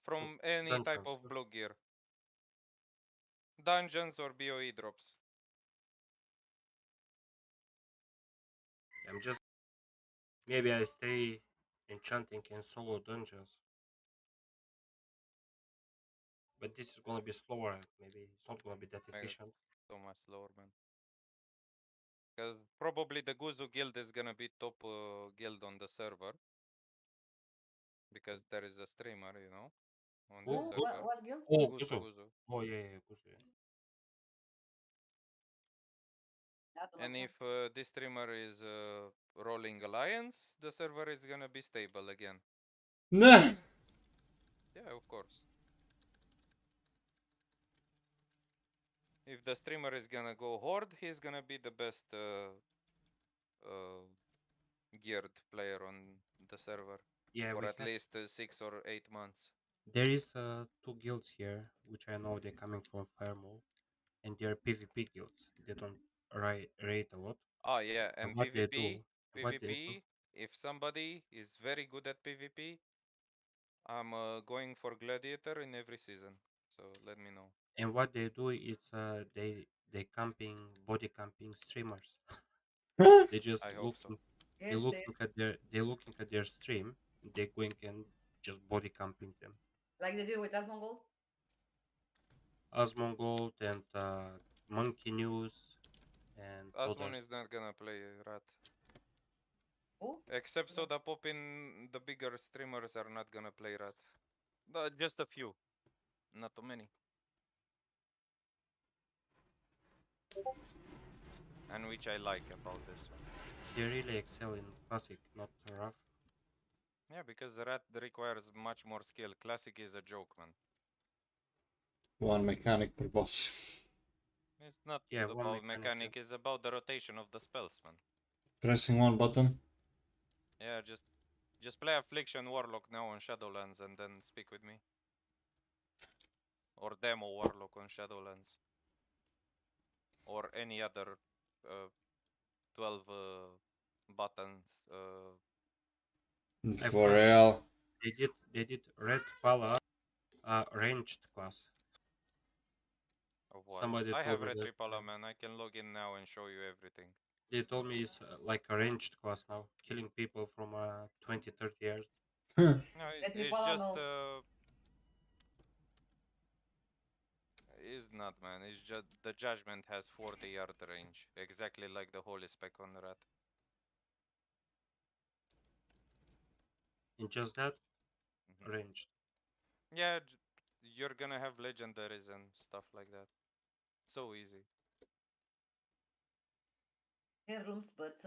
from any type Dungeons. of blue gear. Dungeons or BOE drops. I'm just maybe I stay enchanting in solo dungeons. But this is gonna be slower. Maybe it's not gonna be that Yeah, efficient. so much slower, man. Because probably the Guzu guild is gonna be top guild on the server. Because there is a streamer, you know, on this Who? server. What guild? Oh, Guzu, Guzo. Guzu. Oh yeah, Guzo. Yeah. I don't know And him. if this streamer is rolling alliance, the server is gonna be stable again. Nah. Yeah, of course. If the streamer is gonna go horde, he's gonna be the best geared player on the server Yeah, for we at have. least 6 or 8 months. There is two guilds here, which I know they're coming from Firemall, and they're PvP guilds. They don't rate a lot. Oh yeah, And and what they do, what they do, PvP, if somebody is very good at PvP, I'm going for Gladiator in every season. So let me know. and what they do is they camping body camping streamers. They just I hope so. they Yes, looking at their stream. They going and just body camping them. like they did with Asmongold. Asmongold and Monkey News and Asmon others. is not gonna play Rat. Who? Except Soda Popin, the bigger streamers are not gonna play Rat. Just a few. Not too many. And which I like about this one. They really excel in classic, not rough. Yeah, because Rat requires much more skill. Classic is a joke, man. One mechanic per boss. It's not Yeah, one about mechanic, mechanic, it's about the rotation of the spells, man. Pressing one button. Yeah, just play Affliction Warlock now on Shadowlands and then speak with me. Or Demo Warlock on Shadowlands. Or any other 12 buttons. For real. They did Red Pala ranged class. Of what? Somebody I told have me Red that Tripala, man. I can log in now and show you everything. they told me it's like a ranged class now, killing people from 20, 30 yards. No, Red it's Tripala, just no. it's not, man. It's just the judgment has 40-yard range, exactly like the holy spec on Rat. And just that, Mhm. ranged. Yeah, you're gonna have legendaries and stuff like that. So easy. Hair rooms, but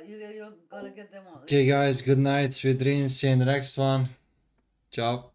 you're gonna get them on. Okay, guys. Good night. Sweet dreams. See you in the next one. Ciao.